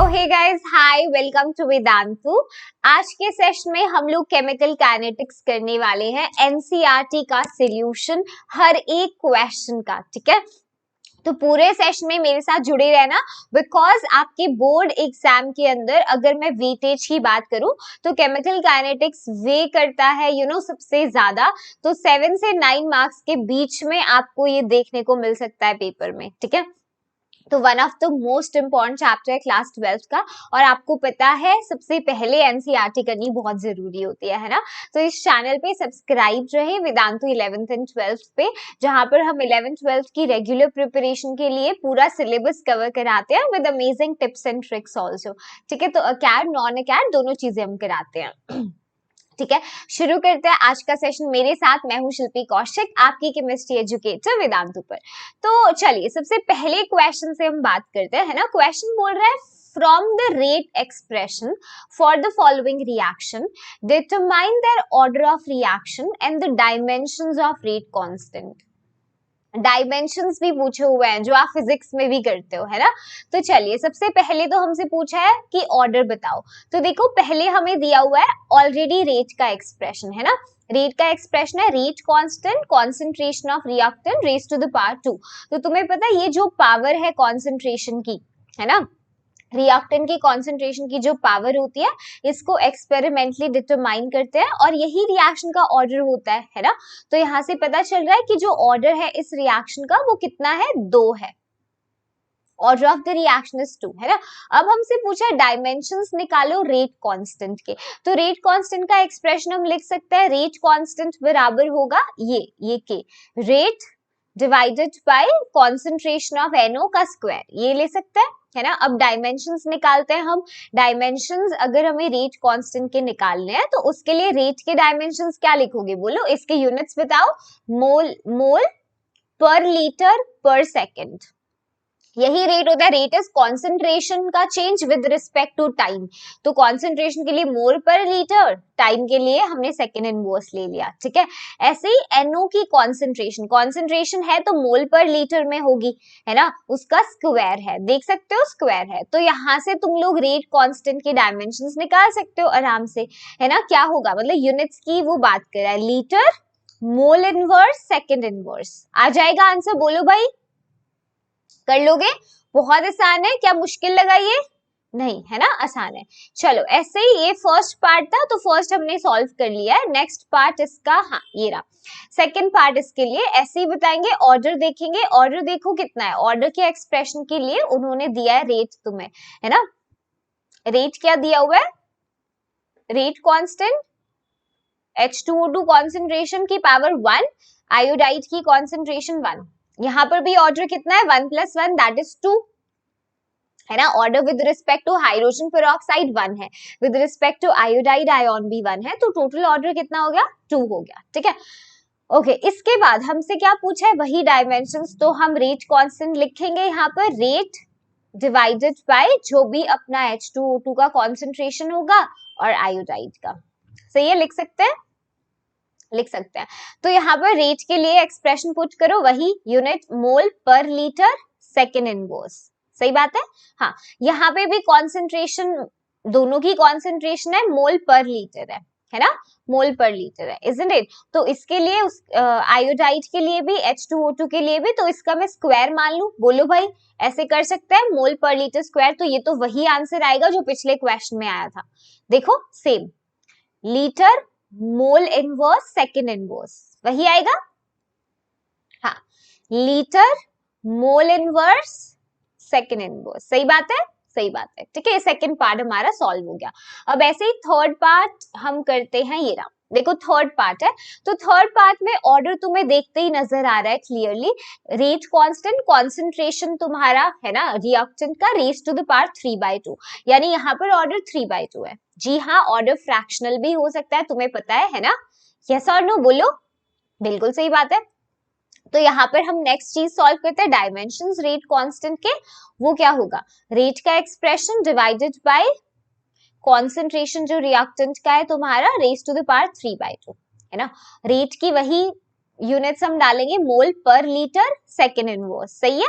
Hey guys, hi, welcome to Vedantu. आज के session में हम लोग केमिकल काइनेटिक्स करने वाले हैं, एनसीईआरटी का सॉल्यूशन, हर एक क्वेश्चन का। ठीक है, तो पूरे सेशन में मेरे साथ जुड़े रहना, बिकॉज आपके बोर्ड एग्जाम के अंदर अगर मैं वेटेज की बात करूं तो केमिकल काइनेटिक्स वे करता है सबसे ज्यादा। तो 7 से 9 मार्क्स के बीच में आपको ये देखने को मिल सकता है पेपर में। ठीक है, तो one of the most important chapter है क्लास 12 का, और आपको पता है सबसे पहले एनसीईआरटी करनी बहुत जरूरी होती है ना। तो इस चैनल पे सब्सक्राइब रहे वेदांतु 11th एंड 12th पे, जहां पर हम 11th 12th की रेगुलर प्रिपरेशन के लिए पूरा सिलेबस कवर कराते हैं with amazing tips and tricks also. ठीक है, तो अकैड नॉन अकैड दोनों चीजें हम कराते हैं। ठीक है, शुरू करते हैं आज का सेशन। मेरे साथ मैं हूं शिल्पी कौशिक, आपकी केमिस्ट्री एजुकेटर वेदांतु पर। तो चलिए सबसे पहले क्वेश्चन से हम बात करते हैं, है ना। क्वेश्चन बोल रहा है, from the rate expression for the following reaction determine there order of reaction and the dimensions of rate constant. Dimensions भी पूछे हुए हैं जो आप फिजिक्स में भी करते हो, है ना। तो चलिए सबसे पहले तो हमसे पूछा है कि ऑर्डर बताओ। तो देखो पहले हमें दिया हुआ है ऑलरेडी रेट का एक्सप्रेशन, है ना। रेट का एक्सप्रेशन है rate constant concentration of reactant raise to the power 2। तो तुम्हें पता है ये जो पावर है कॉन्सेंट्रेशन की, है ना, रिएक्टेंट की कॉन्सेंट्रेशन की जो पावर होती है, इसको एक्सपेरिमेंटली डिटरमाइन करते हैं और यही रिएक्शन का ऑर्डर होता है ना। तो यहाँ से पता चल रहा है कि जो ऑर्डर है इस रिएक्शन का वो कितना है, 2 है। Order of the reaction is 2, है ना। अब हमसे पूछा डायमेंशंस निकालो रेट कांस्टेंट के। तो रेट कांस्टेंट का एक्सप्रेशन हम लिख सकते हैं, रेट कांस्टेंट बराबर होगा ये के rate divided by concentration of NO का स्क्वायर, ये ले सकते हैं, है ना। अब डायमेंशंस निकालते हैं हम। डायमेंशंस अगर हमें रेट कांस्टेंट के निकालने हैं तो उसके लिए रेट के डायमेंशंस क्या लिखोगे, बोलो, इसके यूनिट्स बताओ। मोल पर लीटर पर सेकेंड, यही रेट होता है। रेट इज कॉन्सेंट्रेशन का change with respect to time. तो कॉन्सेंट्रेशन के लिए मोल पर लीटर, टाइम के लिए हमने सेकेंड इनवर्स ले लिया। ठीक है, ऐसे ही NO की कॉन्सेंट्रेशन है तो मोल पर लीटर में होगी, है ना, उसका स्क्वायर है, देख सकते हो स्क्वायर है। तो यहाँ से तुम लोग रेट कांस्टेंट के डायमेंशंस निकाल सकते हो आराम से, है ना। क्या होगा, मतलब यूनिट्स की वो बात कर रहा है, litre mole inverse second inverse. आ जाएगा आंसर, बोलो भाई, कर लोगे। बहुत आसान है, क्या मुश्किल लगा ये, नहीं, है ना, आसान है। चलो ऐसे ही ये फर्स्ट पार्ट था, तो फर्स्ट हमने सॉल्व कर लिया है। नेक्स्ट पार्ट इसका, हाँ ये रहा सेकंड पार्ट। इसके लिए ऐसे ही बताएंगे, ऑर्डर देखेंगे। ऑर्डर देखो कितना है, ऑर्डर के एक्सप्रेशन के लिए उन्होंने दिया है रेट तुम्हें, है ना। रेट क्या दिया हुआ है, रेट कांस्टेंट, H2O2 कॉन्सेंट्रेशन की पावर 1, आयोडाइड की कॉन्सेंट्रेशन 1। यहाँ पर भी ऑर्डर कितना है, 1 + 1 दैट इज 2, है ना। Order with respect to hydrogen peroxide 1 है, with respect to iodide ion भी 1 है, तो टोटल ऑर्डर कितना हो गया, 2 हो गया। ठीक है, ओके। इसके बाद हमसे क्या पूछा है, वही डायमेंशंस। तो हम रेट कांस्टेंट लिखेंगे यहाँ पर, रेट डिवाइडेड बाय जो भी अपना H2O2 का कॉन्सेंट्रेशन होगा और आयोडाइड का। सही है, लिख सकते हैं, लिख सकते हैं। तो यहाँ पर रेट के लिए एक्सप्रेशन पुट करो, वही यूनिट मोल पर लीटर सेकेंड इनवर्स। सही बात है, हाँ। यहाँ पे भी कॉन्सेंट्रेशन, दोनों की कॉन्सेंट्रेशन है मोल पर लीटर है ना, मोल पर लीटर है, इजंट इट। तो इसके लिए उस आयोडाइड के लिए भी, H2O2 के लिए भी, तो इसका मैं स्क्वायर मान लूं, बोलो भाई, ऐसे कर सकते हैं, मोल पर लीटर स्क्वायर। तो ये तो वही आंसर आएगा जो पिछले क्वेश्चन में आया था, देखो same, litre mole inverse second inverse, वही आएगा, हाँ, litre mole inverse second inverse. सही बात है, सही बात है। ठीक है, सेकेंड पार्ट हमारा सॉल्व हो गया। अब ऐसे ही थर्ड पार्ट हम करते हैं, ये रहा, देखो थर्ड पार्ट है। तो थर्ड पार्ट में ऑर्डर तुम्हें देखते ही नजर आ रहा है क्लियरली, रेट कांस्टेंट, कॉन्सेंट्रेशन तुम्हारा है ना रिएक्टेंट का रेज़ टू द पावर 3/2, यानी यहाँ पर ऑर्डर 3/2 है। जी हाँ, ऑर्डर फ्रैक्शनल भी हो सकता है, तुम्हें पता है ना। यस और नो बोलो, बिल्कुल सही बात है। तो यहाँ पर हम नेक्स्ट चीज सॉल्व करते हैं, डायमेंशंस रेट कांस्टेंट के। वो क्या होगा, रेट का एक्सप्रेशन डिवाइडेड बाय कॉन्सेंट्रेशन जो रिएक्टेंट का है तुम्हारा रेज़ टू द पावर 3/2, है ना। रेट की वही यूनिट्स हम डालेंगे, मोल पर लीटर सेकेंड इनवर्स। सही है,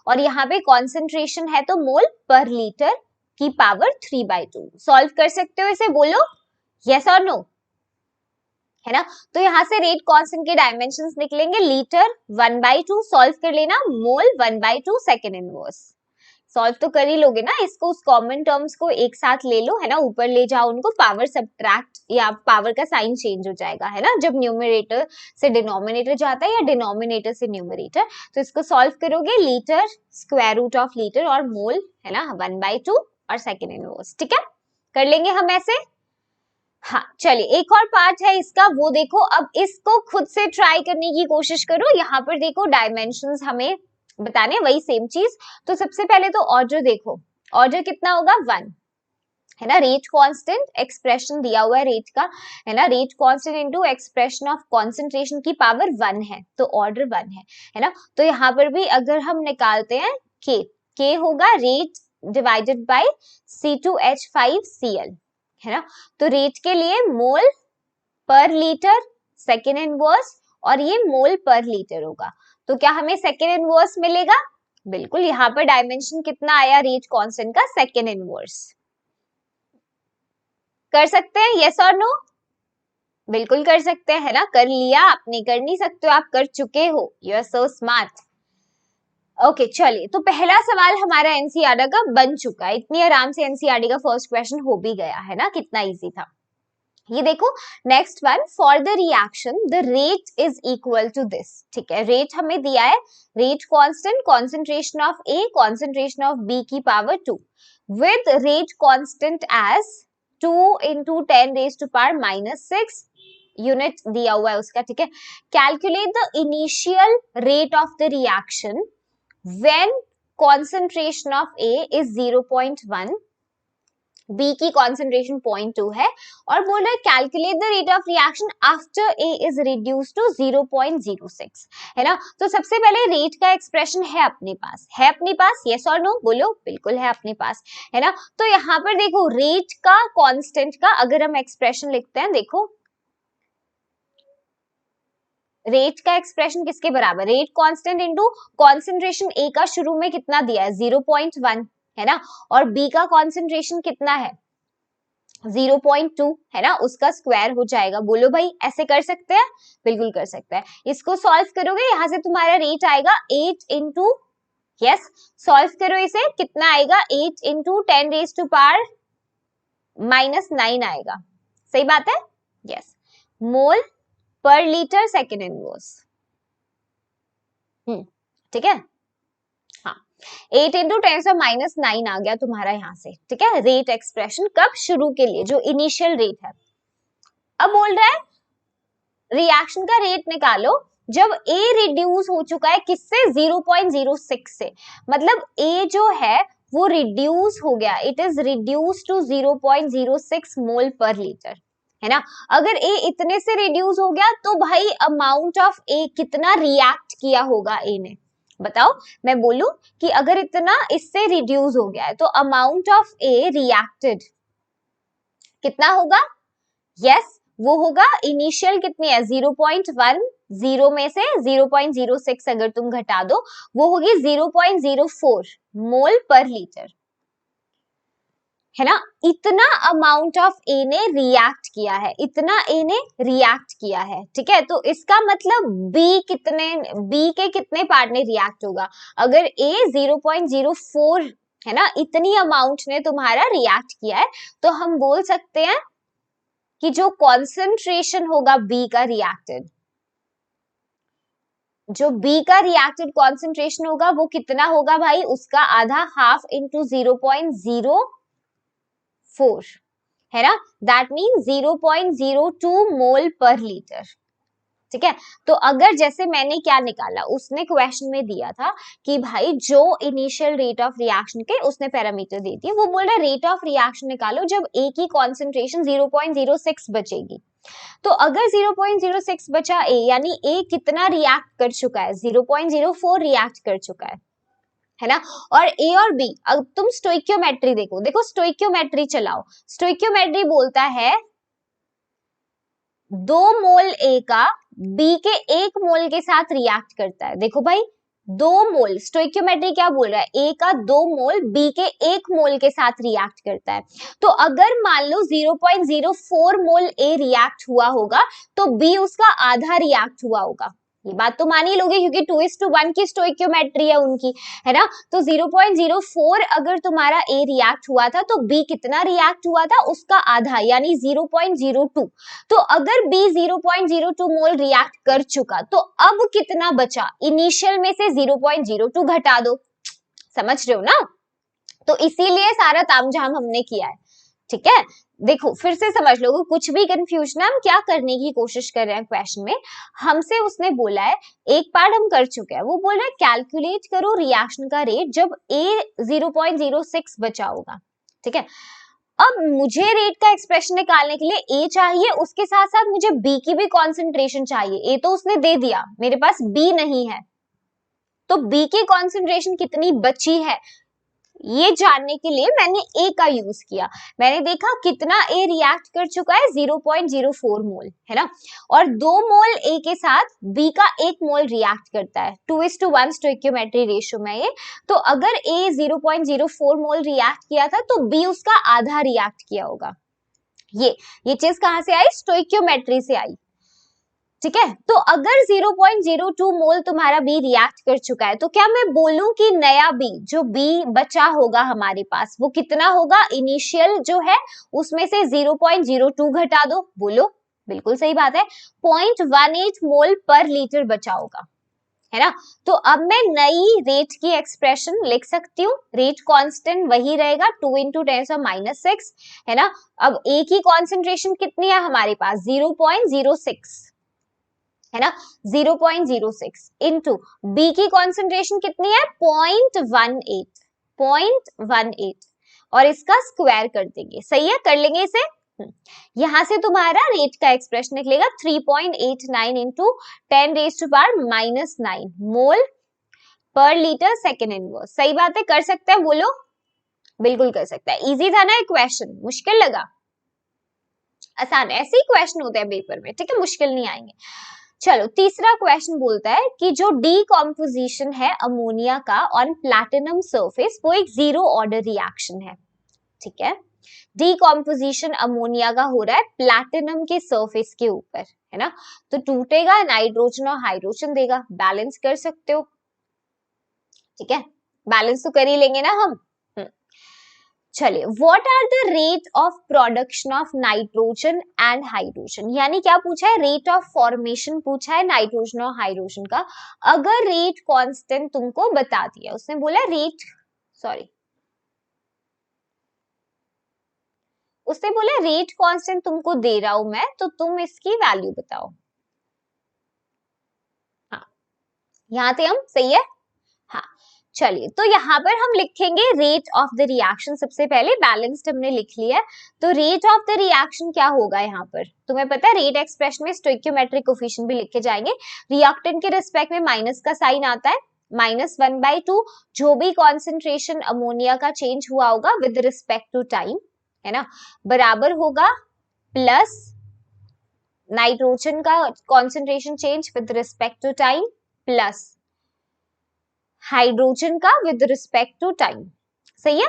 और यहाँ पे कॉन्सेंट्रेशन है तो मोल पर लीटर की पावर 3/2। सॉल्व कर सकते हो इसे, बोलो यस और नो, है ना। तो यहाँ से रेट कांस्टेंट के डायमेंशंस निकलेंगे, लीटर 1/2, सॉल्व कर लेना, मोल 1/2 सेकेंड इनवर्स। सॉल्व तो कर ही लोगे ना इसको, उस कॉमन टर्म्स को एक साथ ले लो, है ना, ऊपर ले जाओ उनको, पावर सब्ट्रैक्ट या पावर का साइन चेंज हो जाएगा, है ना, जब न्यूमरेटर से डिनोमिनेटर जाता है या डिनोमिनेटर से न्यूमरेटर। तो इसको सॉल्व करोगे, litre square root of litre और मोल, है ना, 1/2 और सेकेंड इनवर्स। ठीक है, कर लेंगे हम ऐसे। हाँ चलिए, एक और पार्ट है इसका, वो देखो। अब इसको खुद से ट्राई करने की कोशिश करो। यहाँ पर देखो डायमेंशंस हमें बताने, वही सेम चीज। तो सबसे पहले तो ऑर्डर देखो, ऑर्डर कितना होगा 1, है ना। रेट कांस्टेंट एक्सप्रेशन दिया हुआ है रेट का, है ना, rate constant into expression of concentration की पावर 1 है, तो ऑर्डर 1 है ना। तो यहाँ पर भी अगर हम निकालते हैं के होगा रेट डिवाइडेड बाय C2H5Cl, है ना। तो रेट के लिए मोल पर लीटर सेकेंड इनवर्स, और ये मोल पर लीटर होगा। तो क्या हमें सेकेंड इनवर्स मिलेगा? बिल्कुल, यहाँ पर डायमेंशन कितना आया रेट कांस्टेंट का? Second inverse. कर सकते हैं यस और नो? बिल्कुल कर सकते हैं, है ना। कर लिया आपने, कर नहीं सकते हो, आप कर चुके हो, you are so smart. Okay चलिए, तो पहला सवाल हमारा एनसीईआरटी का बन चुका है। इतनी आराम से एनसीईआरटी का फर्स्ट क्वेश्चन हो भी गया, है ना, कितना इजी था। ये देखो next one, for the reaction the rate is equal to this. ठीक है, रेट हमें दिया है, rate constant, concentration of A, concentration of B की power 2 with rate constant as 2 into 10 raised to power -6 unit दिया हुआ है उसका। ठीक है, calculate the initial rate of the reaction when concentration of A is 0.1, B की concentration 0.2 है, और बोल रहा है calculate the rate of reaction after A is reduced to 0.06, है ना। तो सबसे पहले रेट का एक्सप्रेशन है अपने पास, है अपने पास, यस और नो बोलो, बिल्कुल है अपने पास, है ना। तो यहाँ पर देखो रेट का कांस्टेंट का अगर हम एक्सप्रेशन लिखते हैं, देखो रेट का एक्सप्रेशन किसके बराबर, रेट कांस्टेंट इनटू कंसंट्रेशन ए का शुरू में कितना दिया है 0.1, है ना, और बी का कंसंट्रेशन कितना है 0.2, है ना, उसका स्क्वायर हो जाएगा। बोलो भाई ऐसे कर सकते हैं? बिल्कुल कर सकते हैं। इसको सॉल्व करोगे, यहां से तुम्हारा रेट आएगा 8 इंटू, यस, सॉल्व करो इसे, कितना आएगा 8 इंटू 10 रेज टू पावर -9 आएगा। सही बात है, यस, मोल पर लीटर सेकेंड इनवर्स। ठीक है, हाँ 8 इंटू 10⁻⁹ आ गया तुम्हारा यहाँ से। ठीक है, रेट एक्सप्रेशन कब, शुरू के लिए जो इनिशियल रेट है। अब बोल रहा है रिएक्शन का रेट निकालो जब A रिड्यूस हो चुका है किससे, 0.06 से, मतलब A जो है वो रिड्यूस हो गया, इट इज रिड्यूस टू 0.06 मोल पर लीटर, है ना। अगर A इतने से रिड्यूस हो गया तो भाई अमाउंट ऑफ A कितना रिएक्ट किया होगा A ने, बताओ। मैं बोलूं कि अगर इतना इससे रिड्यूस हो गया है तो अमाउंट ऑफ A रिएक्टेड कितना होगा, यस, वो होगा इनिशियल कितनी है 0.1, 0 में से 0.06 अगर तुम घटा दो वो होगी 0.04 मोल पर लीटर, है ना। इतना अमाउंट ऑफ ए ने रिएक्ट किया है, इतना ए ने रिएक्ट किया है। ठीक है, तो इसका मतलब बी के कितने पार्ट ने रिएक्ट होगा, अगर ए 0.04 है ना, इतनी अमाउंट ने तुम्हारा रिएक्ट किया है, तो हम बोल सकते हैं कि जो कॉन्सेंट्रेशन होगा बी का रिएक्टेड, जो बी का रिएक्टेड कॉन्सेंट्रेशन होगा वो कितना होगा भाई, उसका आधा, हाफ इंटू 0.04, है ना, दैट मीन 0.02 मोल पर लीटर। ठीक है, तो अगर जैसे मैंने क्या निकाला, उसने क्वेश्चन में दिया था कि भाई जो इनिशियल रेट ऑफ रिएक्शन के उसने पैरामीटर दे दिए, वो बोल रहा है रेट ऑफ रिएक्शन निकालो जब ए की कॉन्सेंट्रेशन 0.06 बचेगी। तो अगर 0.06 बचा ए, यानी ए कितना रिएक्ट कर चुका है, 0.04 रिएक्ट कर चुका है ना। और ए और बी, अब तुम स्टोइकियोमेट्री देखो, देखो स्टोइकियोमेट्री चलाओ, स्टोइकियोमेट्री बोलता है 2 मोल ए का बी के 1 मोल के साथ रिएक्ट करता है। देखो भाई 2 मोल, स्टोइकियोमेट्री क्या बोल रहा है, ए का 2 मोल बी के 1 मोल के साथ रिएक्ट करता है। तो अगर मान लो 0.04 मोल ए रिएक्ट हुआ होगा तो बी उसका आधा रिएक्ट हुआ होगा। ये बात तो मान ही लोगे क्योंकि 2:1 की स्टोइकियोमेट्री है उनकी, है ना। तो 0.04 अगर तुम्हारा ए रिएक्ट हुआ था तो बी कितना रिएक्ट हुआ था, उसका आधा यानी 0.02। तो अगर बी 0.02 मोल रिएक्ट कर चुका तो अब कितना बचा, इनिशियल में से 0.02 घटा दो, समझ रहे हो ना। तो इसीलिए सारा तामझाम हमने किया है, ठीक है। देखो फिर से समझ लो, कुछ भी कंफ्यूजन है, हम क्या करने की कोशिश कर रहे हैं क्वेश्चन में, हमसे उसने बोला है, एक पार्ट हम कर चुके हैं, वो बोल रहा है कैलकुलेट करो रिएक्शन का रेट जब ए 0.06 बचा होगा, ठीक है। अब मुझे रेट का एक्सप्रेशन निकालने के लिए ए चाहिए, उसके साथ साथ मुझे बी की भी कॉन्सेंट्रेशन चाहिए। ए तो उसने दे दिया, मेरे पास बी नहीं है, तो बी की कॉन्सेंट्रेशन कितनी बची है ये जानने के लिए मैंने ए का यूज किया। मैंने देखा कितना ए रिएक्ट कर चुका है, 0.04 मोल, है ना। और 2 मोल ए के साथ बी का 1 मोल रिएक्ट करता है, 2:1 स्टोइकियोमेट्री रेशियो में ये। तो अगर ए 0.04 मोल रिएक्ट किया था तो बी उसका आधा रिएक्ट किया होगा। ये चीज कहां से आई, स्टोइकियोमेट्री से आई, ठीक है। तो अगर 0.02 मोल तुम्हारा बी रिएक्ट कर चुका है तो क्या मैं बोलूं कि नया बी जो बी बचा होगा हमारे पास वो कितना होगा, इनिशियल जो है उसमें से 0.02 घटा दो, बोलो। बिल्कुल सही बात है, 0.18 मोल पर लीटर बचा होगा, है ना। तो अब मैं नई रेट की एक्सप्रेशन लिख सकती हूँ, रेट कांस्टेंट वही रहेगा 2 × 10⁻⁶, है ना। अब ए की कॉन्सेंट्रेशन कितनी है हमारे पास, 0.06, है ना, 0.06 इंटू बी की कॉन्सेंट्रेशन कितनी है 0.18 और इसका स्क्वायर कर देंगे, सही है, कर लेंगे इसे। यहां से तुम्हारा रेट का एक्सप्रेशन निकलेगा 3.89 इंटू 10⁻⁹ मोल पर लीटर सेकेंड इनवर्स। सही बात है, कर सकते हैं, बोलो। बिल्कुल कर सकता है, इजी था ना क्वेश्चन, मुश्किल लगा, आसान, ऐसे ही क्वेश्चन होते हैं पेपर में, ठीक है, मुश्किल नहीं आएंगे। चलो तीसरा क्वेश्चन बोलता है कि जो डीकॉम्पोजिशन है अमोनिया का ऑन प्लैटिनम सरफेस वो एक 0 ऑर्डर रिएक्शन है, ठीक है। डीकॉम्पोजिशन अमोनिया का हो रहा है प्लैटिनम के सरफेस के ऊपर, है ना। तो टूटेगा, नाइट्रोजन और हाइड्रोजन देगा, बैलेंस कर सकते हो, ठीक है, बैलेंस तो कर ही लेंगे ना हम। चलिए, what are the rate of production of nitrogen and hydrogen, यानी क्या पूछा है, रेट ऑफ फॉर्मेशन पूछा है नाइट्रोजन और हाइड्रोजन का। अगर रेट कांस्टेंट तुमको बता दिया, उसने बोला रेट, सॉरी, उसने बोला रेट कांस्टेंट तुमको दे रहा हूं मैं, तो तुम इसकी वैल्यू बताओ। हाँ, यहां से हम सही है, हाँ। चलिए, तो यहाँ पर हम लिखेंगे रेट ऑफ द रिएक्शन, सबसे पहले बैलेंस्ड हमने लिख लिया है, तो रेट ऑफ द रिएक्शन क्या होगा, यहाँ पर तुम्हें पता है रेट एक्सप्रेशन में स्टोइकियोमेट्रिक कोफिशिएंट भी लिखे जाएंगे, रिएक्टेंट के रिस्पेक्ट में माइनस का साइन आता है, -1/2 जो भी कॉन्सेंट्रेशन अमोनिया का चेंज हुआ होगा विद रिस्पेक्ट टू टाइम, है ना, बराबर होगा प्लस नाइट्रोजन का concentration change with respect to time plus hydrogen का विद रिस्पेक्ट टू टाइम, सही है।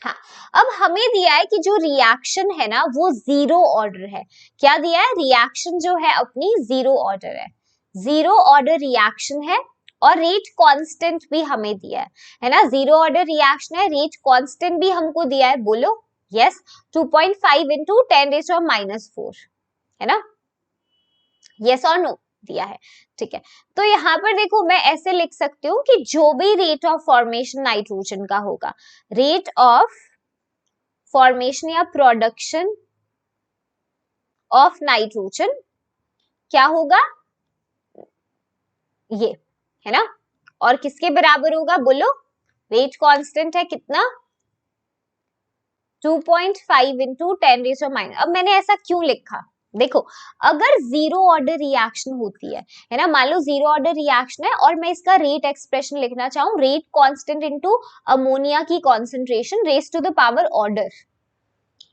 हाँ, अब हमें दिया है कि जो रिएक्शन है ना वो 0 ऑर्डर है, क्या दिया है, रिएक्शन जो है अपनी 0 ऑर्डर है, 0 ऑर्डर रिएक्शन है, और रेट कांस्टेंट भी हमें दिया है ना, 0 ऑर्डर रिएक्शन है, रेट कांस्टेंट भी हमको दिया है, बोलो यस, 2.5 इंटू 10⁻⁴, है ना, यस और नो दिया है, ठीक है। तो यहाँ पर देखो मैं ऐसे लिख सकती हूँ कि जो भी रेट ऑफ फॉर्मेशन नाइट्रोजन का होगा, रेट ऑफ फॉर्मेशन या प्रोडक्शन ऑफ नाइट्रोजन क्या होगा, ये, है ना, और किसके बराबर होगा, बोलो, रेट कांस्टेंट है कितना, 2.5 इंटू 10⁻⁻। अब मैंने ऐसा क्यों लिखा, देखो अगर 0 ऑर्डर रिएक्शन होती है ना, मान लो 0 ऑर्डर रिएक्शन है और मैं इसका रेट एक्सप्रेशन लिखना चाहूँ, रेट कांस्टेंट इनटू अमोनिया की concentration raise to the power order,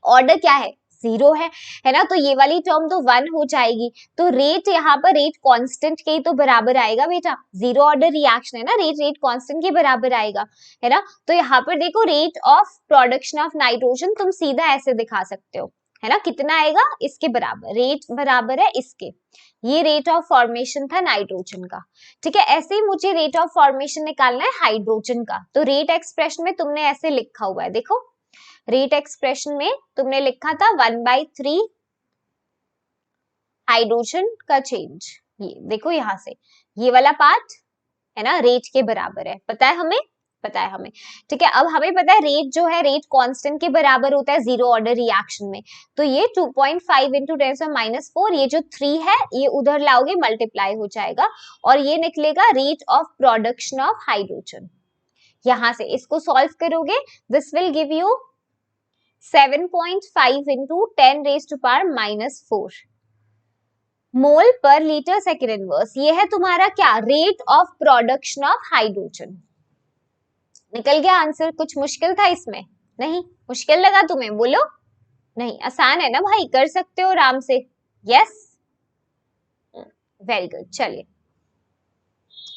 order क्या है जीरो है ना, तो ये वाली टर्म तो 1 हो जाएगी। तो रेट यहाँ पर रेट कांस्टेंट के ही तो बराबर आएगा बेटा, जीरो ऑर्डर रिएक्शन है ना, रेट कांस्टेंट के बराबर आएगा, है ना। तो यहाँ पर देखो rate of production of nitrogen तुम सीधा ऐसे दिखा सकते हो, है ना, कितना आएगा, इसके बराबर, रेट बराबर है इसके, ये रेट ऑफ फॉर्मेशन था नाइट्रोजन का, ठीक है। ऐसे ही मुझे रेट ऑफ फॉर्मेशन निकालना है हाइड्रोजन का, तो रेट एक्सप्रेशन में तुमने ऐसे लिखा हुआ है, देखो रेट एक्सप्रेशन में तुमने लिखा था 1/3 हाइड्रोजन का चेंज, ये देखो यहां से ये वाला पार्ट है ना रेट के बराबर है, पता है हमें, पता है हमें, ठीक है। अब हमें पता है रेट जो है रेट कांस्टेंट के बराबर होता है जीरो ऑर्डर रिएक्शन में, तो ये 2.5 इंटू 10⁻⁴, ये जो 3 है ये उधर लाओगे मल्टीप्लाई हो जाएगा और ये निकलेगा rate of production of hydrogen. यहां से इसको सॉल्व करोगे, this will give you 7.5 into 10⁻⁻⁴ मोल पर लीटर सेकेंड इनवर्स, ये है तुम्हारा क्या, rate of production of hydrogen. निकल गया आंसर, कुछ मुश्किल था इसमें, नहीं मुश्किल लगा तुम्हें, बोलो, नहीं आसान है ना भाई, कर सकते हो आराम से, यस वेरी गुड। चलिए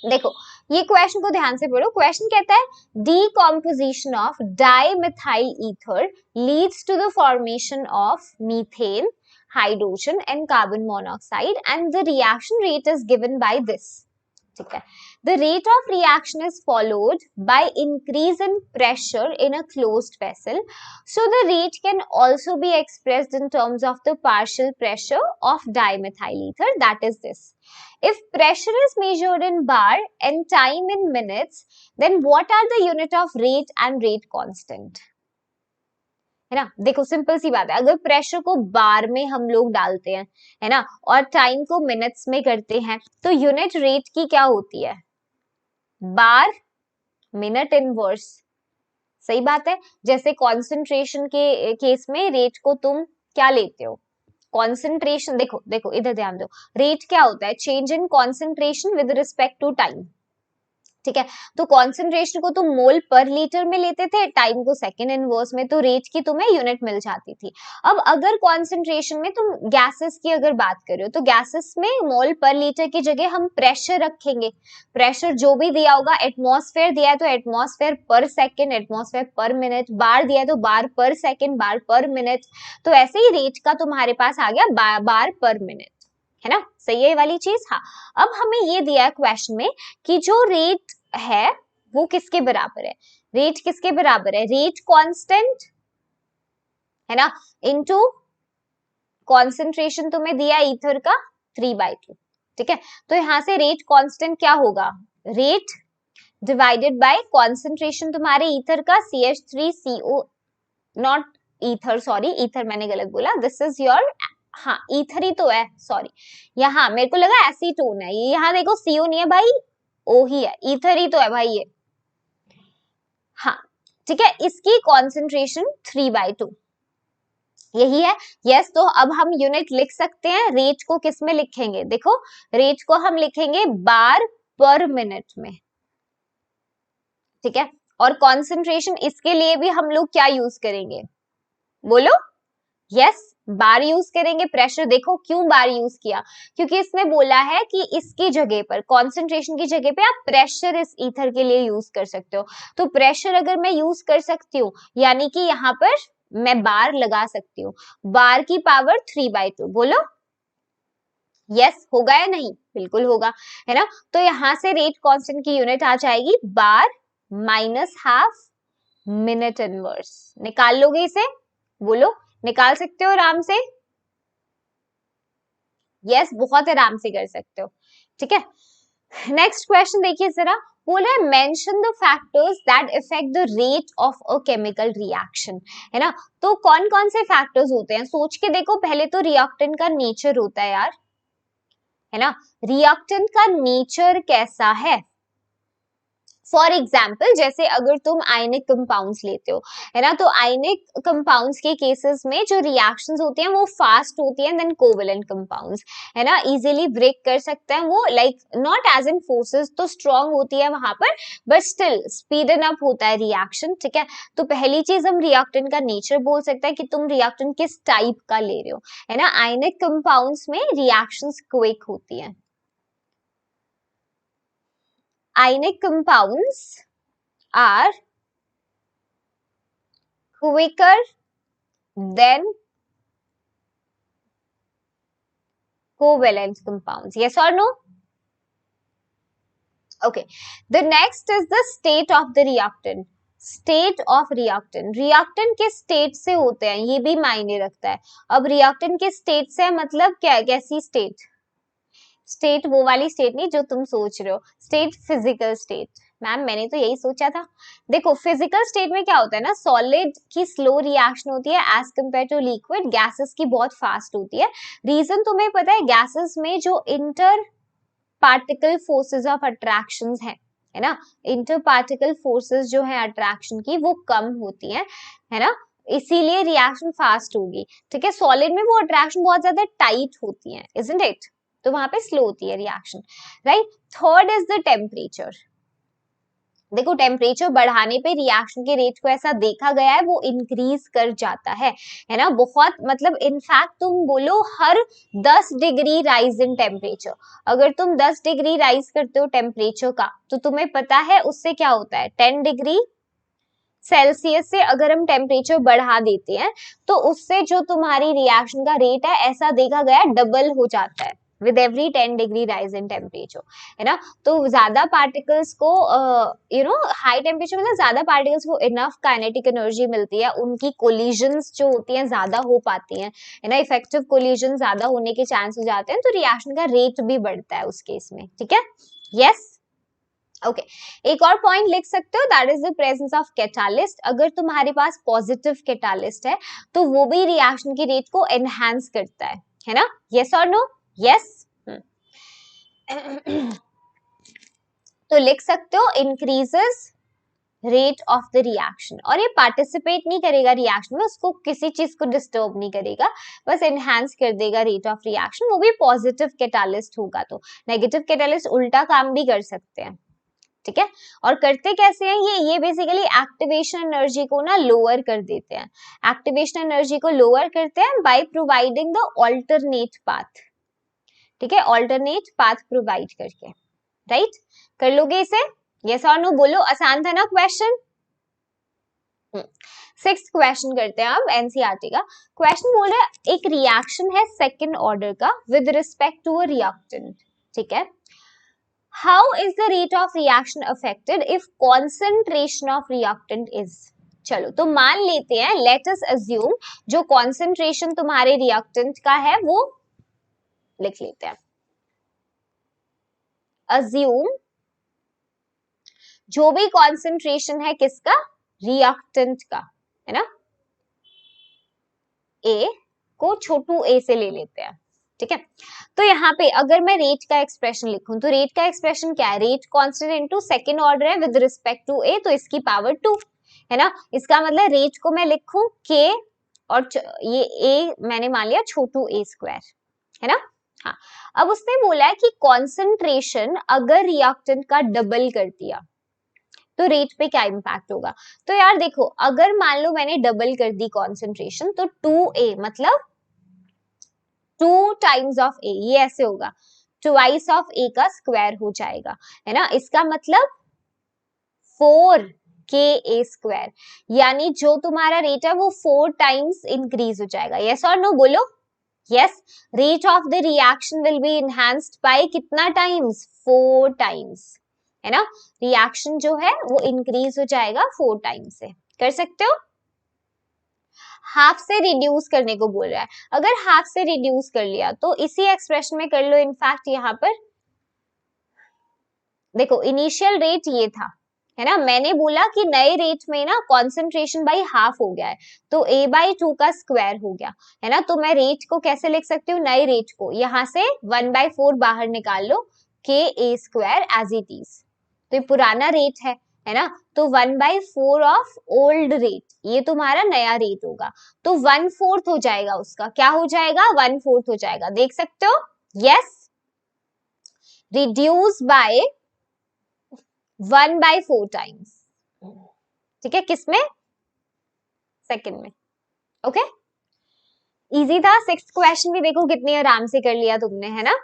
देखो ये क्वेश्चन को ध्यान से पढ़ो, क्वेश्चन कहता है decomposition of dimethyl ether leads to the formation of methane, hydrogen and carbon monoxide and the reaction rate is given by this, ठीक है। The rate of reaction is followed by increase in pressure in a closed vessel, so the rate can also be expressed in terms of the partial pressure of dimethyl ether, that is this. If pressure is measured in bar and time in minutes, then what are the unit of rate and rate constant, है ना। देखो simple सी बात है, अगर pressure को बार में हम लोग डालते हैं, है ना, और टाइम को मिनट्स में करते हैं, तो यूनिट रेट की क्या होती है, बार मिनट इनवर्स, सही बात है। जैसे कॉन्सेंट्रेशन के केस में रेट को तुम क्या लेते हो, कॉन्सेंट्रेशन, देखो देखो इधर ध्यान दो, रेट क्या होता है, change in concentration with respect to time, ठीक है। तो कॉन्सेंट्रेशन को तुम मोल पर लीटर में लेते थे, टाइम को सेकेंड इनवर्स में, तो रेट की तुम्हें यूनिट मिल जाती थी। अब अगर कॉन्सेंट्रेशन में तुम गैसेस की अगर बात करो, तो गैसेस में मोल पर लीटर की जगह हम प्रेशर रखेंगे, प्रेशर जो भी दिया होगा, एटमॉस्फेयर दिया है तो एटमॉस्फेयर पर सेकेंड, एटमॉस्फेयर पर मिनट, बार दिया है तो बार पर सेकेंड, बार पर मिनट, तो ऐसे ही रेट का तुम्हारे पास आ गया बार पर मिनट, है ना, सही है ये वाली चीज। हाँ अब हमें ये दिया है क्वेश्चन में कि जो रेट है वो किसके बराबर है, रेट किसके बराबर है, रेट कांस्टेंट है ना इनटू कॉन्सेंट्रेशन तुम्हें दिया ईथर का 3/2, ठीक है। तो यहां से रेट कांस्टेंट क्या होगा, रेट डिवाइडेड बाय कॉन्सेंट्रेशन तुम्हारे ईथर का CH3CO, not ether, sorry ether मैंने गलत बोला, दिस इज योर, हाँ ईथर ही तो है, सॉरी यहाँ मेरे को लगा एसीटोन है, ये यहाँ देखो CO नहीं है भाई, ओ ही है, ईथर ही तो है भाई ये, हाँ ठीक है। इसकी कॉन्सेंट्रेशन 3/2 यही है, यस। तो अब हम यूनिट लिख सकते हैं, रेट को किस में लिखेंगे, देखो रेट को हम लिखेंगे बार पर मिनट में, ठीक है। और कॉन्सेंट्रेशन इसके लिए भी हम लोग क्या यूज करेंगे, बोलो, यस बार यूज करेंगे। प्रेशर देखो क्यों बार यूज किया, क्योंकि इसने बोला है कि इसकी जगह पर, कॉन्सेंट्रेशन की जगह पे आप प्रेशर इस ईथर के लिए यूज कर सकते हो, तो प्रेशर अगर मैं यूज कर सकती हूँ यानी कि यहाँ पर मैं बार लगा सकती हूँ, बार की पावर 3/2, बोलो यस होगा या नहीं, बिल्कुल होगा, है ना। तो यहां से रेट कांस्टेंट की यूनिट आ जाएगी बार माइनस हाफ मिनट इनवर्स, निकाल लोगे इसे, बोलो निकाल सकते हो आराम से, यस बहुत आराम से कर सकते हो, ठीक है। नेक्स्ट क्वेश्चन देखिए जरा, बोला है mention the factors that effect the rate of a chemical reaction, है ना। तो कौन कौन से फैक्टर्स होते हैं, सोच के देखो, पहले तो रिएक्टेंट का नेचर होता है यार, है ना, रिएक्टेंट का नेचर कैसा है, फॉर एग्जाम्पल जैसे अगर तुम आयनिक कंपाउंड्स लेते हो, है ना, तो आयनिक कंपाउंड्स के केसेस में जो रिएक्शंस होती हैं वो फास्ट होती हैं देन कोवेलेंट कंपाउंड्स, है ना, इजीली ब्रेक कर सकते हैं वो, like not as in forces तो स्ट्रॉन्ग होती है वहां पर, बट स्टिल स्पीडन अप होता है रिएक्शन, ठीक है। तो पहली चीज हम रिएक्टेंट का नेचर बोल सकते हैं कि तुम रिएक्टेंट किस टाइप का ले रहे हो, है ना। आयनिक कंपाउंड्स में रिएक्शंस क्विक होती हैं। Ionic compounds are quicker than covalent compounds. Yes or no? Okay. The next is the state of the reactant. State of reactant, reactant किस स्टेट से होते हैं ये भी मायने रखता है। अब रिएक्टेंट किस स्टेट से मतलब क्या, कैसी स्टेट, स्टेट वो वाली स्टेट नहीं जो तुम सोच रहे हो, स्टेट फिजिकल स्टेट। मैम मैंने तो यही सोचा था। देखो फिजिकल स्टेट में क्या होता है ना, सॉलिड की स्लो रिएक्शन होती है as compare to liquid, gases की बहुत फास्ट होती है। रीजन तुम्हें पता है, गैसेस में जो inter particle forces of attraction है ना, इंटर पार्टिकल फोर्सेस जो है अट्रैक्शन की वो कम होती है ना, इसीलिए रिएक्शन फास्ट होगी, ठीक है। सॉलिड में वो अट्रैक्शन बहुत ज्यादा टाइट होती है, इजंट इट, तो वहां पे स्लो होती है reaction, right. Third is the temperature. देखो टेम्परेचर बढ़ाने पे रिएक्शन के रेट को ऐसा देखा गया है वो इंक्रीज कर जाता है ना, बहुत, मतलब इनफैक्ट तुम बोलो हर 10 डिग्री राइज इन टेम्परेचर, अगर तुम 10 डिग्री राइज करते हो टेम्परेचर का तो तुम्हें पता है उससे क्या होता है, 10 डिग्री सेल्सियस से अगर हम टेम्परेचर बढ़ा देते हैं तो उससे जो तुम्हारी रिएक्शन का रेट है ऐसा देखा गया डबल हो जाता है with every 10 degree rise in temperature, है ना। तो ज्यादा पार्टिकल्स को हाई टेम्परेचर मतलब ज्यादा पार्टिकल्स को इनफ काइनेटिक एनर्जी मिलती है, उनकी कोलिजन्स जो होती हैं ज्यादा हो पाती हैं, है ना, इफेक्टिव कोलिजन ज्यादा होने के चांस हो जाते हैं, तो रिएक्शन का रेट भी बढ़ता है उस केस में, ठीक है। यस ओके एक और पॉइंट लिख सकते हो, that is the presence of catalyst. अगर तुम्हारे पास पॉजिटिव कैटालिस्ट है तो वो भी रिएक्शन की रेट को एनहांस करता है ना। यस और नो, यस तो लिख सकते हो increases rate of the reaction, और ये पार्टिसिपेट नहीं करेगा रिएक्शन में, उसको किसी चीज को डिस्टर्ब नहीं करेगा, बस एनहांस कर देगा रेट ऑफ रिएक्शन, वो भी पॉजिटिव कैटालिस्ट होगा। तो नेगेटिव कैटालिस्ट उल्टा काम भी कर सकते हैं, ठीक है। और करते कैसे हैं ये बेसिकली एक्टिवेशन एनर्जी को ना लोअर कर देते हैं, एक्टिवेशन एनर्जी को लोअर करते हैं by providing the alternate path, ठीक है, ऑल्टरनेट पाथ प्रोवाइड करके, राइट। कर लोगे इसे, यस और नो बोलो, आसान था ना क्वेश्चन। 6th क्वेश्चन करते हैं अब एनसीईआरटी का। क्वेश्चन बोल रहा है एक रिएक्शन है सेकंड ऑर्डर का with respect to a reactant, ठीक है। How is the rate of reaction affected if concentration of reactant is? चलो तो मान लेते हैं, let us assume जो concentration तुम्हारे reactant का है वो लिख लेते हैं। Assume जो भी concentration है किसका, reactant का, है ना, A को छोटू a से ले लेते हैं, ठीक है। तो यहाँ पे अगर मैं रेट का एक्सप्रेशन लिखूं तो रेट का एक्सप्रेशन क्या है, rate constant into second order है विद रिस्पेक्ट टू ए, तो इसकी पावर 2, है ना। इसका मतलब रेट को मैं लिखूं के और ये ए मैंने मान लिया छोटू ए स्क्वायर, है ना। हाँ अब उसने बोला है कि कॉन्सेंट्रेशन अगर रिएक्टेंट का डबल कर दिया तो रेट पे क्या इम्पैक्ट होगा। तो यार देखो अगर मान लो मैंने डबल कर दी कॉन्सेंट्रेशन तो 2a मतलब 2 टाइम्स ऑफ ए, ये ऐसे होगा ट्वाइस ऑफ ए का स्क्वायर हो जाएगा, है ना। इसका मतलब 4ka स्क्वायर, यानी जो तुम्हारा रेट है वो 4 टाइम्स इंक्रीज हो जाएगा। यस और नो बोलो, yes. Rate of the reaction will be enhanced by कितना टाइम्स, 4 टाइम्स, है ना। रिएक्शन जो है वो इंक्रीज हो जाएगा 4 टाइम्स से, कर सकते हो। हाफ से रिड्यूस करने को बोल रहा है, अगर हाफ से रिड्यूस कर लिया तो इसी एक्सप्रेशन में कर लो। इनफैक्ट यहाँ पर देखो इनिशियल रेट ये था, है ना, मैंने बोला कि नए रेट में ना कॉन्सेंट्रेशन बाई हाफ हो गया है तो a/2 का स्क्वायर हो गया, है ना। तो मैं रेट को कैसे लिख सकती हूँ, नए रेट को यहाँ से 1/4 बाहर निकाल लो, ka square as it is, तो ये पुराना रेट है ना, तो 1/4 ऑफ ओल्ड रेट, ये तुम्हारा नया रेट होगा, तो 1/4 हो जाएगा उसका, क्या हो जाएगा 1/4 हो जाएगा, देख सकते हो, यस, रिड्यूस बाय 1/4 टाइम्स, ठीक है, किसमें, सेकंड में, ओके, इजी था। 6th क्वेश्चन भी देखो कितनी आराम से कर लिया तुमने, है ना।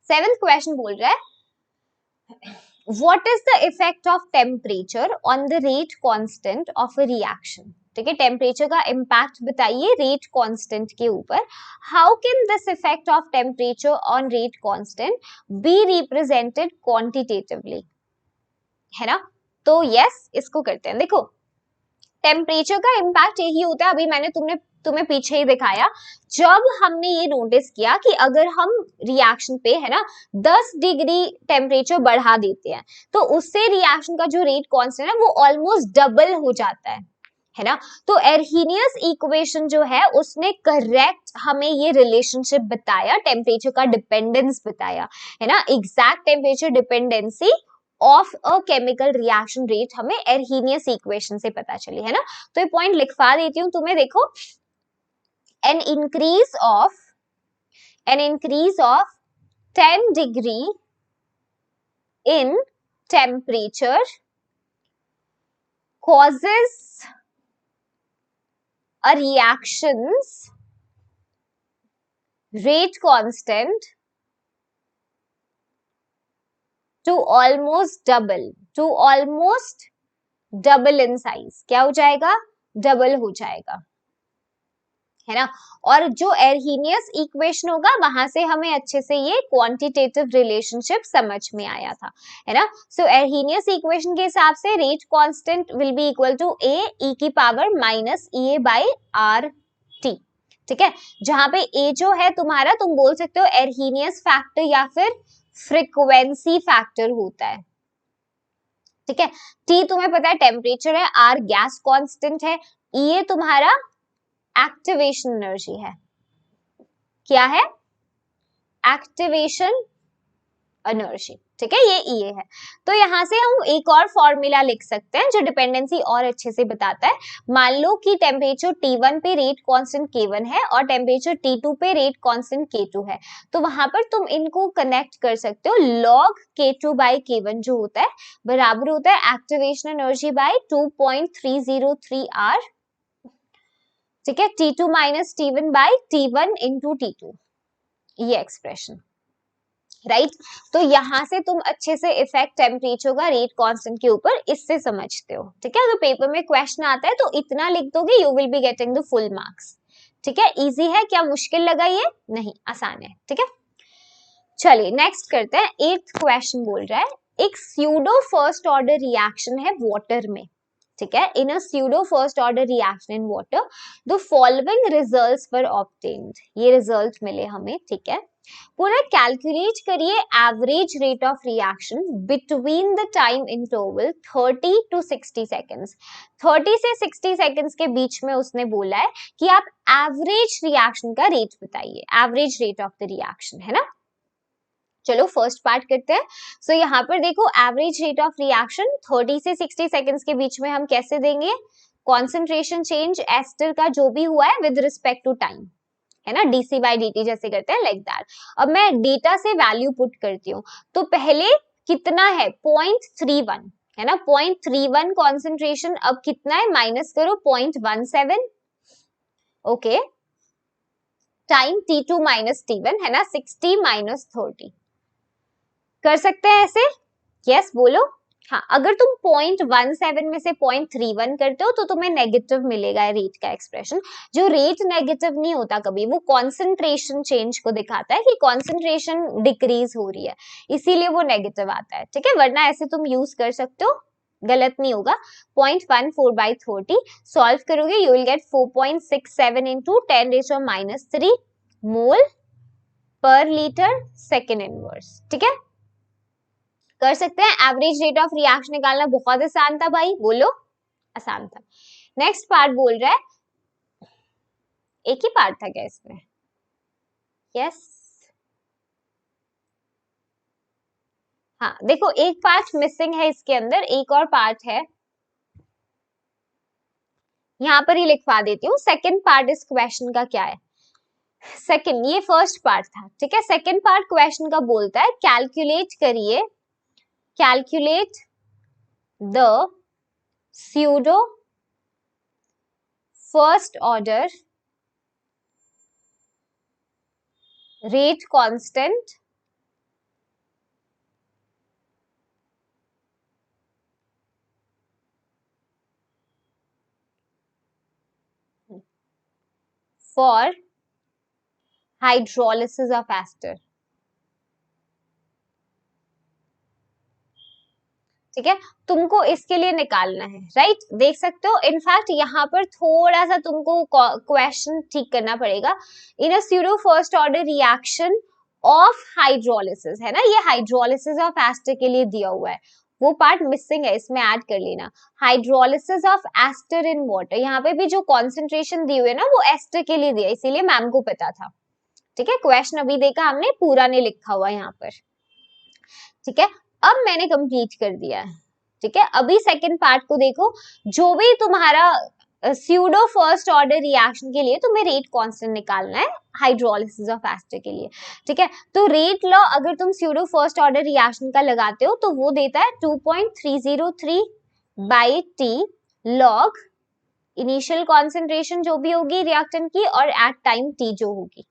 7th क्वेश्चन बोल रहा है what is the effect of temperature on the rate constant of a reaction, ठीक है, टेम्परेचर का इम्पैक्ट बताइए रेट कांस्टेंट के ऊपर, how can this effect of temperature on rate constant be represented quantitatively, है ना, तो यस इसको करते हैं। देखो टेम्परेचर का इम्पैक्ट यही होता है, अभी मैंने तुम्हें पीछे ही दिखाया, जब हमने ये नोटिस किया कि अगर हम रिएक्शन पे, है ना, 10 डिग्री टेम्परेचर बढ़ा देते हैं तो उससे रिएक्शन का जो रेट कांस्टेंट है वो ऑलमोस्ट डबल हो जाता है ना, तो एर्हीनियस इक्वेशन जो है उसने करेक्ट हमें ये रिलेशनशिप बताया, टेम्परेचर का डिपेंडेंस बताया, है ना, exact temperature dependency of a chemical reaction rate हमें एर्हीनियस इक्वेशन से पता चली, है ना, तो ये पॉइंट लिखवा देती हूँ तुम्हें, देखो an increase of 10 degree in temperature causes a reaction's rate constant to almost double in size, क्या हो जाएगा, डबल हो जाएगा, है ना, और जो एर्हीनियस इक्वेशन होगा वहां से हमें अच्छे से ये क्वांटिटेटिव रिलेशनशिप समझ में आया था, है ना, सो एर्हीनियस इक्वेशन के हिसाब से rate constant will be equal to a e की power minus EA by RT, ठीक है, जहां पे a जो है तुम्हारा, तुम बोल सकते हो एर्हीनियस फैक्टर या फिर फ्रीक्वेंसी फैक्टर होता है, ठीक है, T तुम्हें पता है टेम्परेचर है, R गैस कांस्टेंट है, EA तुम्हारा एक्टिवेशन एनर्जी है, क्या है, एक्टिवेशन एनर्जी, ठीक है, ये EA है, तो यहां से हम एक और फॉर्मूला लिख सकते हैं जो डिपेंडेंसी और अच्छे से बताता है, मान लो कि टेम्परेचर T1 पे रेट कांस्टेंट K1 है और टेम्परेचर T2 पे रेट कांस्टेंट K2 है, तो वहां पर तुम इनको कनेक्ट कर सकते हो, log K2 बाय K1 जो होता है बराबर होता है एक्टिवेशन एनर्जी बाय 2.303 R, ठीक है, T2 minus T1 bye T1 into T2, ये एक्सप्रेशन, राइट, तो यहां से तुम अच्छे से इफेक्ट टेम्परेचर का रेट कांस्टेंट के ऊपर इससे समझते हो, ठीक है, तो पेपर में क्वेश्चन आता है तो इतना लिख दोगे, you will be getting the full marks, ठीक है, इजी है, क्या मुश्किल लगा ये, नहीं आसान है, ठीक है, चलिए नेक्स्ट करते हैं। 8th क्वेश्चन बोल रहा है एक स्यूडो फर्स्ट ऑर्डर रिएक्शन है वाटर में, ठीक है, in a pseudo first order reaction in water the following results were obtained, ये रिजल्ट मिले हमें, ठीक है, पूरा कैलकुलेट करिए average rate of reaction between the time interval 30 to 60 seconds, 30 से 60 सेकेंड्स के बीच में उसने बोला है कि आप एवरेज रिएक्शन का रेट बताइए, average rate of the reaction, है ना, चलो फर्स्ट पार्ट करते हैं। सो यहाँ पर देखो एवरेज रेट ऑफ रिएक्शन 30 से 60 सेकेंड्स के बीच में हम कैसे देंगे, कॉन्सेंट्रेशन चेंज एस्टर का जो भी हुआ है विद रिस्पेक्ट टू टाइम, है ना, dc by dt जैसे करते हैं लाइक दैट। अब मैं डेटा से वैल्यू पुट करती हूँ, तो पहले कितना है 0.31, है ना, 0.31 कॉन्सेंट्रेशन, अब कितना है माइनस करो 0.17, okay, time T2 minus T1, है ना, 60 माइनस 30, कर सकते हैं ऐसे, यस बोलो, हाँ, अगर तुम 0.17 में से 0.31 करते हो तो तुम्हें नेगेटिव मिलेगा रेट का एक्सप्रेशन, जो रेट नेगेटिव नहीं होता कभी, वो कॉन्सेंट्रेशन चेंज को दिखाता है कि कॉन्सेंट्रेशन डिक्रीज हो रही है, इसीलिए वो नेगेटिव आता है, ठीक है, वरना ऐसे तुम यूज कर सकते हो, गलत नहीं होगा। 0.14 by 30 सॉल्व करोगे यू विल गेट 4.67 into 10⁻³ मोल पर लीटर सेकेंड इनवर्स, ठीक है, कर सकते हैं। एवरेज रेट ऑफ रिएक्शन निकालना बहुत आसान था भाई, बोलो, आसान था। नेक्स्ट पार्ट बोल रहा है, एक ही पार्ट था क्या इसमें, यस, हाँ देखो एक पार्ट मिसिंग है इसके अंदर, एक और पार्ट है, यहां पर ही लिखवा देती हूँ। सेकंड पार्ट इस क्वेश्चन का क्या है? सेकंड, ये फर्स्ट पार्ट था, ठीक है। सेकंड पार्ट क्वेश्चन का बोलता है कैलकुलेट करिए, calculate the pseudo first order rate constant for hydrolysis of ester, ठीक है। तुमको इसके लिए निकालना है, राइट। देख सकते हो इनफैक्ट यहाँ पर थोड़ा सा तुमको क्वेश्चन ठीक करना पड़ेगा। In a pseudo first order reaction of hydrolysis, है ना, ये हाइड्रोलिसिस ऑफ एस्टर के लिए दिया हुआ है, वो पार्ट मिसिंग है, इसमें ऐड कर लेना। Hydrolysis of ester in water, यहाँ पे भी जो कॉन्सेंट्रेशन दी हुई है ना वो एस्टर के लिए दिया, इसीलिए मैम को पता था, ठीक है। क्वेश्चन अभी देखा हमने, पूरा नहीं लिखा हुआ यहाँ पर, ठीक है। अब मैंने कंप्लीट कर दिया है, ठीक है। अभी सेकंड पार्ट को देखो, जो भी तुम्हारा स्यूडो फर्स्ट ऑर्डर रिएक्शन के लिए तुम्हें रेट कांस्टेंट निकालना है हाइड्रोलिसिस ऑफ एस्टर के लिए, ठीक है। तो रेट लॉ अगर तुम स्यूडो फर्स्ट ऑर्डर रिएक्शन का लगाते हो तो वो देता है 2.303 by T log initial concentration जो भी होगी रिएक्टेंट की और एट टाइम टी जो होगी,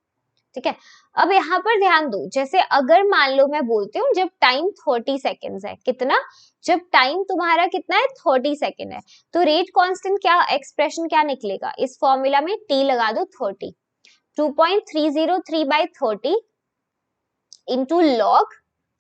ठीक है। अब यहाँ पर ध्यान दो, जैसे अगर मान लो मैं बोलती हूँ जब टाइम 30 सेकेंड्स है, कितना, जब टाइम तुम्हारा कितना है 30 सेकेंड है, तो रेट कांस्टेंट क्या एक्सप्रेशन क्या निकलेगा, इस फॉर्मूला में टी लगा दो 30, 2.303 बाई 30 इंटू लॉग,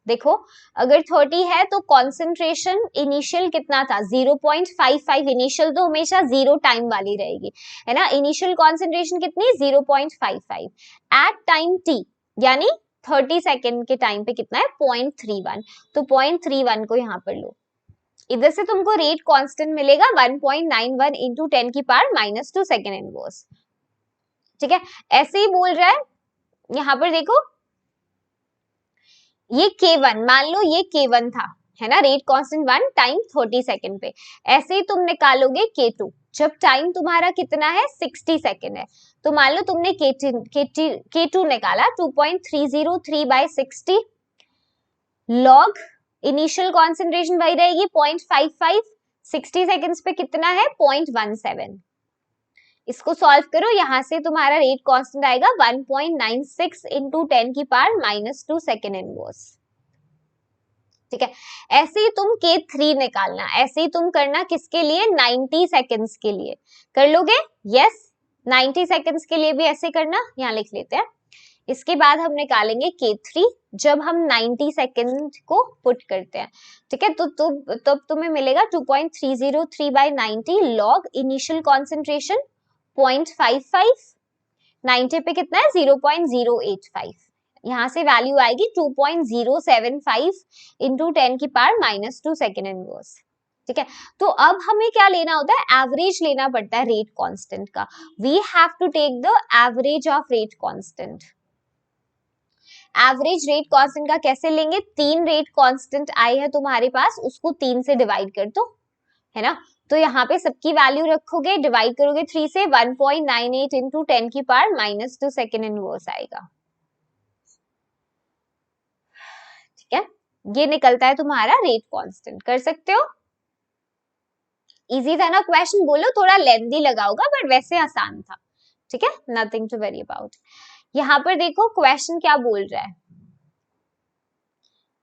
देखो अगर 30 है तो कॉन्सेंट्रेशन इनिशियल कितना था 0.55, इनिशियल तो हमेशा जीरो टाइम वाली रहेगी, है ना। इनिशियल कॉन्सेंट्रेशन कितनी 0.55 एट टाइम टी, यानी 30 सेकेंड के टाइम पे कितना है 0.31, तो 0.31 को यहाँ पर लो, इधर से तुमको रेट कांस्टेंट मिलेगा 1.91 इंटू 10 की पावर -2 सेकेंड इनवर्स, ठीक है। ऐसे ही बोल रहा है यहाँ पर, देखो ये K1, मान लो ये K1 था, है ना, रेट कांस्टेंट 1 टाइम 30 सेकेंड पे। ऐसे ही तुम निकालोगे K2, जब टाइम तुम्हारा कितना है 60 सेकेंड है, तो मान लो तुमने K2 निकाला 2.303 बाई 60 लॉग इनिशियल कॉन्सेंट्रेशन वही रहेगी 0.55, 60 सेकेंड्स पे कितना है 0.17, इसको सॉल्व करो, यहां से तुम्हारा रेट कांस्टेंट आएगा 1.96 इंटू 10 की पावर -2 सेकेंड इनवर्स, ठीक है। ऐसे ही तुम K3 निकालना, ऐसे ही तुम करना किसके लिए 90 सेकेंड्स के लिए, कर लोगे, यस 90 सेकेंड्स के लिए भी ऐसे करना, यहाँ लिख लेते हैं। इसके बाद हम निकालेंगे K3 जब हम 90 सेकेंड को पुट करते हैं, ठीक है। तो तब तुम्हें मिलेगा 2.303 बाई 90 लॉग इनिशियल कॉन्सेंट्रेशन 0.55, 90 पे कितना है 0.085, यहाँ से वैल्यू आएगी 2.075 इंटू 10 की पावर -2 सेकेंड इनवर्स, ठीक है। तो अब हमें क्या लेना होता है, एवरेज लेना पड़ता है रेट कांस्टेंट का। We have to take the average of rate constant. Average rate constant का कैसे लेंगे, 3 रेट कांस्टेंट आए हैं तुम्हारे पास, उसको 3 से डिवाइड कर दो, है ना। तो यहाँ पे सबकी वैल्यू रखोगे, डिवाइड करोगे 3 से, 1.98 इंटू 10 की पावर -2 सेकेंड इनवर्स आएगा, ठीक है। ये निकलता है तुम्हारा रेट कांस्टेंट, कर सकते हो। इजी था ना क्वेश्चन, बोलो थोड़ा लेंथी लगा होगा बट वैसे आसान था, ठीक है, नथिंग टू वेरी अबाउट। यहाँ पर देखो क्वेश्चन क्या बोल रहा है,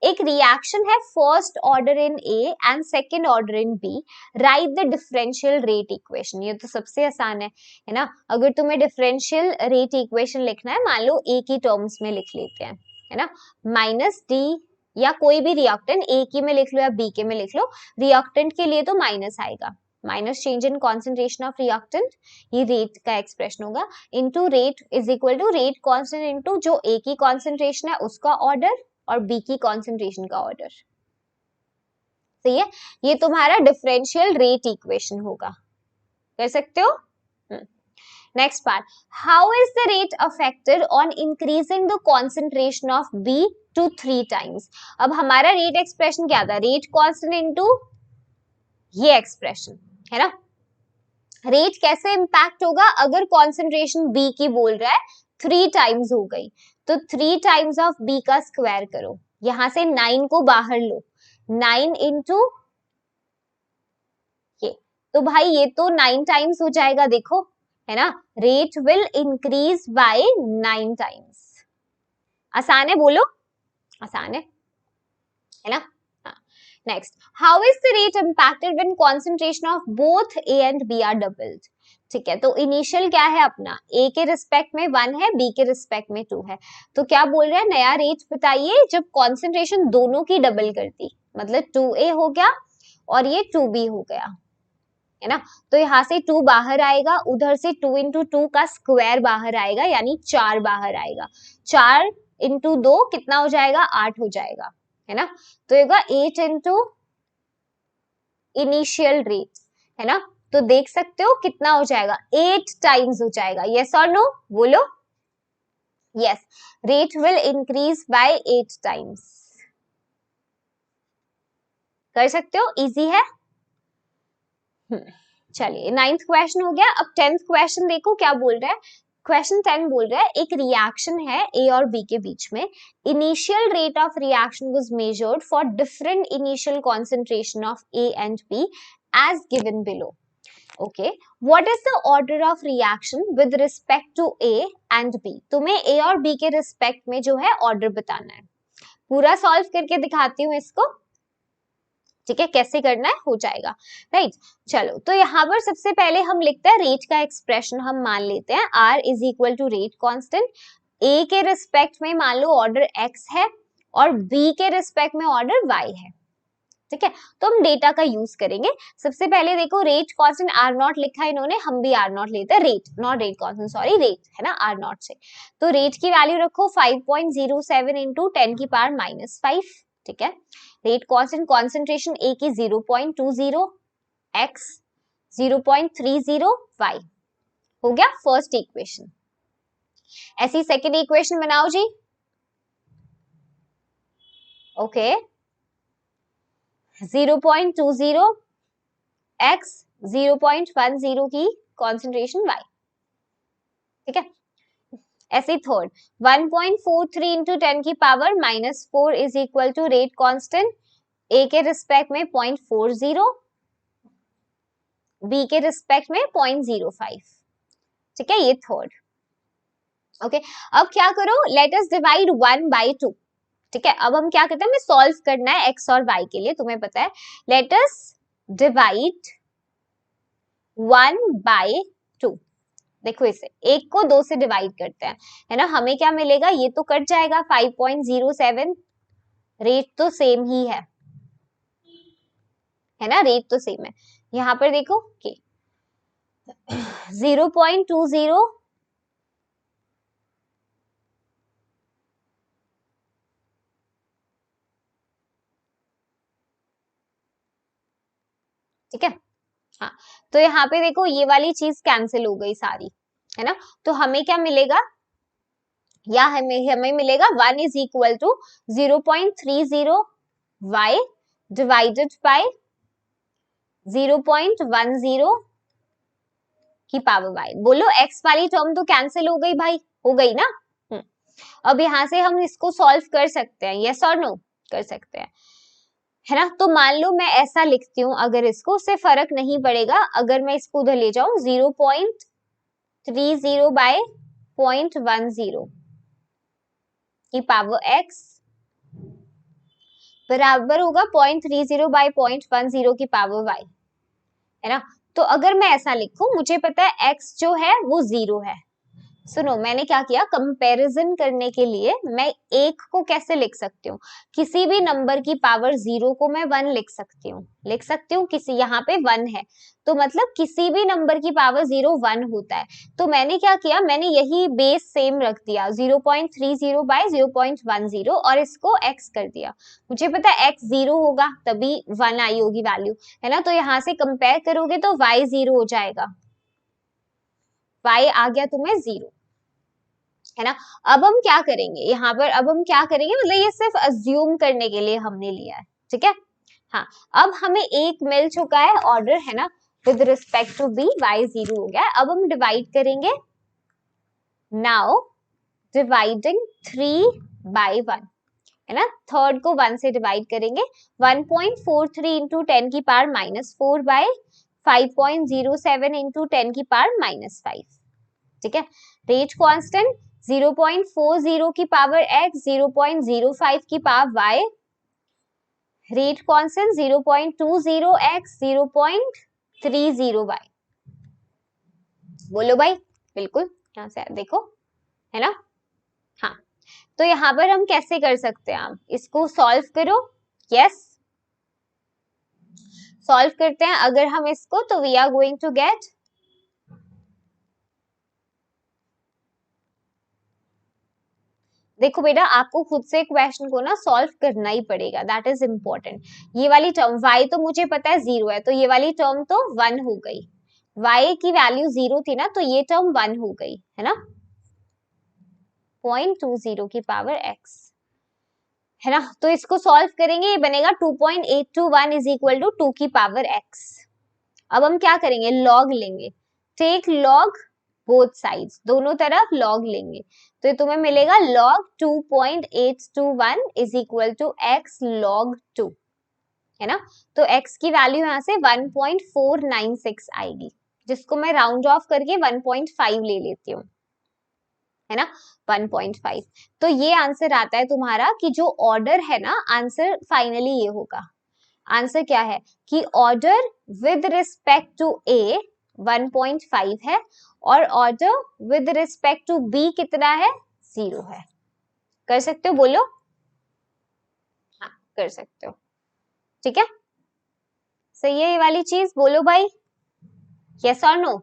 एक रिएक्शन है first order in A and second order in B, write the differential rate equation, ये तो सबसे आसान है ना। अगर तुम्हें डिफरेंशियल रेट इक्वेशन लिखना है, मान लो ए की टर्म्स में लिख लेते हैं, है ना, माइनस डी या कोई भी रिएक्टेंट ए की में लिख लो या बी के में लिख लो, रिएक्टेंट के लिए तो माइनस आएगा, minus change in concentration of reactant, ये रेट का एक्सप्रेशन होगा, into rate is equal to rate constant into जो ए की कॉन्सेंट्रेशन है उसका ऑर्डर और बी की कॉन्सेंट्रेशन का ऑर्डर, सही है। ये तुम्हारा डिफरेंशियल रेट इक्वेशन होगा, कर सकते हो। Next part, how is the rate affected on increasing the concentration of B to 3 times. अब हमारा रेट एक्सप्रेशन क्या था, रेट कांस्टेंट इनटू ये एक्सप्रेशन है ना। रेट कैसे इंपैक्ट होगा, अगर कॉन्सेंट्रेशन बी की बोल रहा है 3 टाइम्स हो गई तो 3 टाइम्स ऑफ बी का स्क्वायर करो, यहां से 9 को बाहर लो, 9 इंटू ये, तो भाई ये तो 9 टाइम्स हो जाएगा, देखो है ना, rate will increase by 9 times. आसान है, बोलो आसान है ना। Next, how is the rate impacted when concentration of both A and B are doubled. ठीक है, तो इनिशियल क्या है अपना, ए के रिस्पेक्ट में 1 है, बी के रिस्पेक्ट में 2 है, तो क्या बोल रहा है, नया रेट बताइए जब कंसंट्रेशन दोनों की डबल करती, मतलब 2a हो गया और ये 2b हो गया, है ना। तो यहाँ से 2 बाहर आएगा, उधर से 2 इंटू 2 का स्क्वायर बाहर आएगा, यानी 4 बाहर आएगा, 4 इंटू 2 कितना हो जाएगा, 8 हो जाएगा, है ना। तो ये होगा 8 इंटू इनिशियल रेट, है ना। तो देख सकते हो कितना हो जाएगा, 8 टाइम्स हो जाएगा, यस और नो बोलो। Yes, rate will increase bye 8 times. कर सकते हो, इजी है। चलिए 9th क्वेश्चन हो गया। अब 10th क्वेश्चन देखो क्या बोल रहा है। क्वेश्चन 10 बोल रहा है एक रिएक्शन है ए और बी के बीच में, initial rate of reaction was measured for different initial concentration of A and B as given below. Okay, what is the order of reaction with respect to A and B. तुम्हें A और B के respect में जो है order बताना है। पूरा solve करके दिखाती हूँ इसको, ठीक है, कैसे करना है हो जाएगा, राइट। चलो, तो यहाँ पर सबसे पहले हम लिखते हैं रेट का एक्सप्रेशन, हम मान लेते हैं R is equal to rate constant. A के रिस्पेक्ट में मान लो ऑर्डर X है और B के रिस्पेक्ट में ऑर्डर Y है, ठीक है। तो हम डेटा का यूज करेंगे। सबसे पहले देखो रेट कांस्टेंट R0 लिखा है इन्होंने, हम भी R0 लेते हैं, rate not rate constant, sorry rate है ना R0 से। तो रेट की वैल्यू रखो 5.07 इंटू 10 की पावर -5, ठीक है। रेट कांस्टेंट, कॉन्सेंट्रेशन ए की 0.20, x 0.30, y हो गया फर्स्ट इक्वेशन। ऐसी सेकंड इक्वेशन बनाओ जी। ओके, 0.20 x 0.10 की कॉन्सेंट्रेशन y, ठीक है। ऐसे थर्ड 1.43 इंटू 10 की power -4 is equal to rate constant A के रिस्पेक्ट में 0.40, बी के रिस्पेक्ट में 0.05, ठीक है, ये थर्ड। ओके, अब क्या करो, लेट अस डिवाइड 1 बाय 2, ठीक है। अब हम क्या करते हैं, हमें सॉल्व करना है x और y के लिए, तुम्हें पता है। लेट अस डिवाइड 1 बाय 2, देखो इसे 1 को 2 से डिवाइड करते हैं, है ना, हमें क्या मिलेगा, ये तो कट जाएगा 5.07, रेट तो सेम ही है ना, रेट तो सेम है। यहाँ पर देखो कि 0.20 ठीक है। हाँ, तो यहाँ पे देखो ये वाली चीज कैंसिल हो गई सारी, है ना। तो हमें क्या मिलेगा, या हमें मिलेगा 1 is equal to 0.30 y divided by 0.10 की पावर y। बोलो x वाली टर्म तो कैंसिल हो गई भाई, हो गई ना। अब यहां से हम इसको सॉल्व कर सकते हैं, यस और नो, कर सकते हैं, है ना। तो मान लो मैं ऐसा लिखती हूँ, अगर इसको, उससे फर्क नहीं पड़ेगा अगर मैं इसको उधर ले जाऊं, 0.30 बाय 0.10 की पावर x बराबर होगा 0.30 बाय 0.10 की पावर y, है ना। तो अगर मैं ऐसा लिखूं, मुझे पता है x जो है वो 0 है। सुनो, मैंने क्या किया, कंपैरिजन करने के लिए मैं 1 को कैसे लिख सकती हूँ, किसी भी नंबर की पावर 0 को मैं 1 लिख सकती हूँ, किसी, यहाँ पे 1 है तो मतलब किसी भी नंबर की पावर 0 1 होता है। तो मैंने क्या किया, मैंने यही बेस सेम रख दिया 0.30 बाय 0.10 और इसको x कर दिया। मुझे पता है x 0 होगा तभी 1 आई होगी वैल्यू, है ना। तो यहाँ से कंपेयर करोगे तो y 0 हो जाएगा, y आ गया तुम्हें 0, है ना। अब हम क्या करेंगे यहाँ पर, अब हम क्या करेंगे, मतलब ये सिर्फ अज्यूम करने के लिए हमने लिया है, ठीक है। हाँ, अब हमें एक मिल चुका है ऑर्डर, है ना, with respect to B, y 0 हो गया है। अब हम डिवाइड करेंगे, नाउ डिवाइडिंग 3 by 1, है ना, थर्ड को 1 से डिवाइड करेंगे, 1.43 इंटू 10 की पावर -4 बाय 5.07 इंटू 10 की पावर -5, ठीक है। रेट कांस्टेंट 0.40 की पावर x, 0.05 की power y, rate constant 0.20x, 0.30y। बोलो भाई, बिल्कुल यहाँ से देखो, है ना। हाँ, तो यहाँ पर हम कैसे कर सकते हैं, आप इसको सॉल्व करो, यस सॉल्व करते हैं अगर हम इसको, तो we are going to get, देखो बेटा आपको खुद से क्वेश्चन को ना सॉल्व करना ही पड़ेगा, दैट इज इम्पोर्टेंट। ये वाली टर्म y तो मुझे पता है 0 है, तो ये वाली टर्म तो 1 हो गई, y की वैल्यू 0 थी ना, तो ये टर्म 1 हो गई, है ना, 0.20 की पावर x, है ना। तो इसको सॉल्व करेंगे, ये बनेगा 2.821 इज इक्वल टू 2 की पावर x। अब हम क्या करेंगे, लॉग लेंगे, टेक लॉग बोथ साइड्स, दोनों तरफ लॉग लेंगे, तो तुम्हें मिलेगा log 2.821 is equal to x log 2, है ना। तो x की वैल्यू यहाँ से 1.496 आएगी, जिसको मैं राउंड ऑफ करके 1.5 ले लेती हूँ, है ना, 1.5। तो ये आंसर आता है तुम्हारा कि जो ऑर्डर है ना, आंसर फाइनली ये होगा, आंसर क्या है कि order with respect to A 1.5 है और order with respect to B कितना है, 0 है। कर सकते हो, बोलो, हाँ कर सकते हो, ठीक है, सही है ये वाली चीज, बोलो भाई, यस और नो,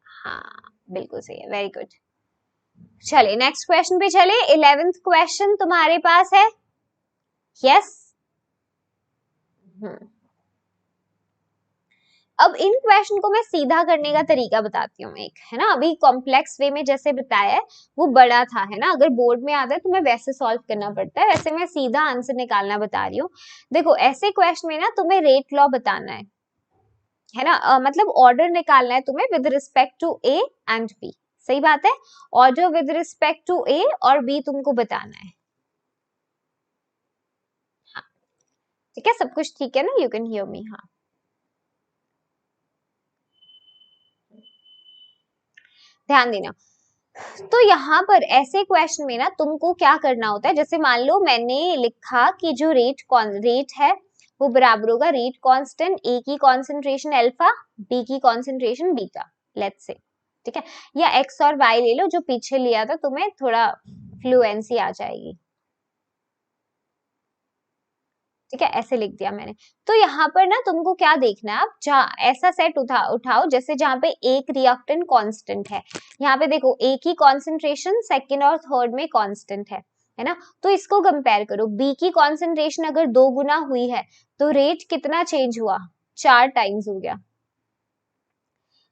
हाँ बिल्कुल सही है, वेरी गुड। चले नेक्स्ट क्वेश्चन पे चले, 11th क्वेश्चन तुम्हारे पास है, यस। अब इन क्वेश्चन को मैं सीधा करने का तरीका बताती हूँ एक, है ना, अभी कॉम्प्लेक्स वे में जैसे बताया है वो बड़ा था, है ना, अगर बोर्ड में आता है तो मैं वैसे सॉल्व करना पड़ता है, वैसे मैं सीधा आंसर निकालना बता रही हूँ। देखो ऐसे क्वेश्चन में ना तुम्हें रेट लॉ बताना है ना, मतलब ऑर्डर निकालना है तुम्हें with respect to A and B, सही बात है, order with respect to A और बी तुमको बताना है, हाँ ठीक है, सब कुछ ठीक है ना, यू कैन हियर मी, हाँ ध्यान देना। तो यहाँ पर ऐसे क्वेश्चन में ना तुमको क्या करना होता है, जैसे मान लो मैंने लिखा कि जो रेट है वो बराबर होगा रेट कांस्टेंट ए की कॉन्सेंट्रेशन अल्फा, बी की कॉन्सेंट्रेशन बीटा, लेट्स से, ठीक है, या एक्स और वाई ले लो जो पीछे लिया था, तुम्हें थोड़ा फ्लुएंसी आ जाएगी, ठीक है, ऐसे लिख दिया मैंने। तो यहाँ पर ना तुमको क्या देखना है, आप जहाँ ऐसा सेट उठाओ जैसे जहाँ पे एक रिएक्टेंट कांस्टेंट है, यहाँ पे देखो ए की कॉन्सेंट्रेशन सेकंड और थर्ड में कांस्टेंट है ना, तो इसको कंपेयर करो, बी की कॉन्सेंट्रेशन अगर 2 गुना हुई है तो रेट कितना चेंज हुआ, 4 टाइम्स हो गया,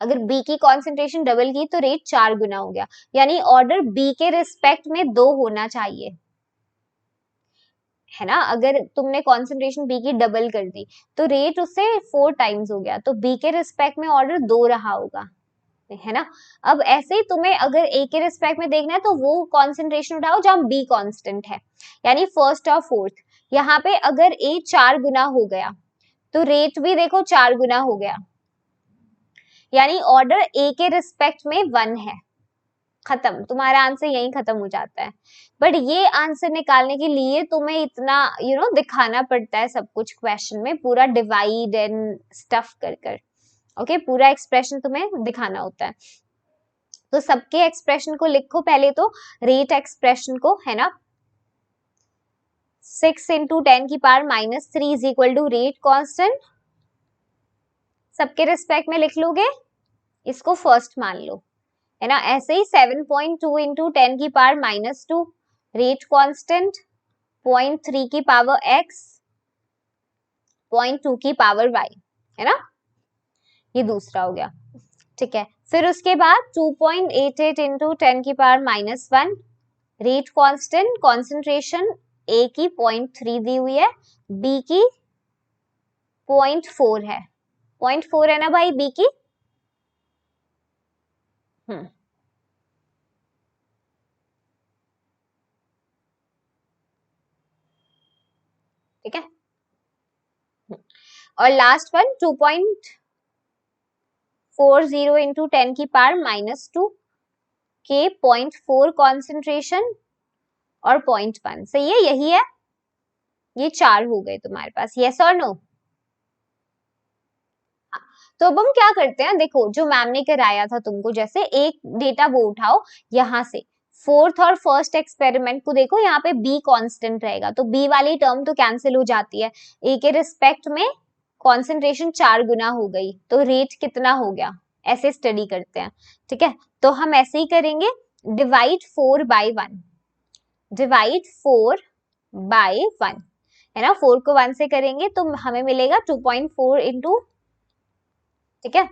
अगर बी की कॉन्सेंट्रेशन डबल की तो रेट 4 गुना हो गया, यानी ऑर्डर बी के रिस्पेक्ट में 2 होना चाहिए, है ना, अगर तुमने कॉन्सेंट्रेशन बी की डबल कर दी तो रेट उससे 4 टाइम्स हो गया, तो बी के रिस्पेक्ट में ऑर्डर 2 रहा होगा, है ना। अब ऐसे ही तुम्हें अगर ए के रिस्पेक्ट में देखना है तो वो कॉन्सेंट्रेशन उठाओ जहां बी कांस्टेंट है, यानी फर्स्ट और फोर्थ, यहाँ पे अगर ए 4 गुना हो गया तो रेट भी देखो 4 गुना हो गया, यानी ऑर्डर ए के रिस्पेक्ट में 1 है, खत्म, तुम्हारा आंसर यही खत्म हो जाता है। बट ये आंसर निकालने के लिए तुम्हें इतना दिखाना पड़ता है सब कुछ क्वेश्चन में, पूरा डिवाइड एंड स्टफ कर कर, ओके, पूरा एक्सप्रेशन तुम्हें दिखाना होता है। तो सबके एक्सप्रेशन को लिखो पहले, तो रेट एक्सप्रेशन को, है ना, 6 इंटू 10 की power -3 is equal to rate constant, सबके रिस्पेक्ट में लिख लोगे, इसको फर्स्ट मान लो, है ना, ऐसे ही 7.2 इंटू 10 की पावर -2 रेट कांस्टेंट, 0.3 की पावर x, 0.2 की पावर y, है ना, ये दूसरा हो गया। ठीक है, फिर उसके बाद 2.88 इंटू 10 की पावर -1, रेट कांस्टेंट, कंसंट्रेशन ए की 0.3 दी हुई है, बी की 0.4 है, 0.4 है ना भाई बी की। ठीक है, और लास्ट वन 2.40 इंटू 10 की पावर -2 के 0.4 कॉन्सेंट्रेशन और 0.1, सही है, यही है, ये 4 हो गए तुम्हारे पास, यस और नो। तो अब हम क्या करते हैं, देखो जो मैम ने कराया था तुमको, जैसे एक डेटा वो उठाओ यहाँ से, फोर्थ और फर्स्ट एक्सपेरिमेंट को देखो, यहाँ पे बी कांस्टेंट रहेगा, तो बी वाली टर्म तो कैंसिल हो जाती है, ए के रिस्पेक्ट में कॉन्सेंट्रेशन 4 गुना हो गई, तो रेट कितना हो गया, ऐसे स्टडी करते हैं। ठीक है, तो हम ऐसे ही करेंगे, डिवाइड 4 बाई 1, डिवाइड 4 बाई 1 है ना, 4 को 1 से करेंगे तो हमें मिलेगा 2.4 इंटू, ठीक है,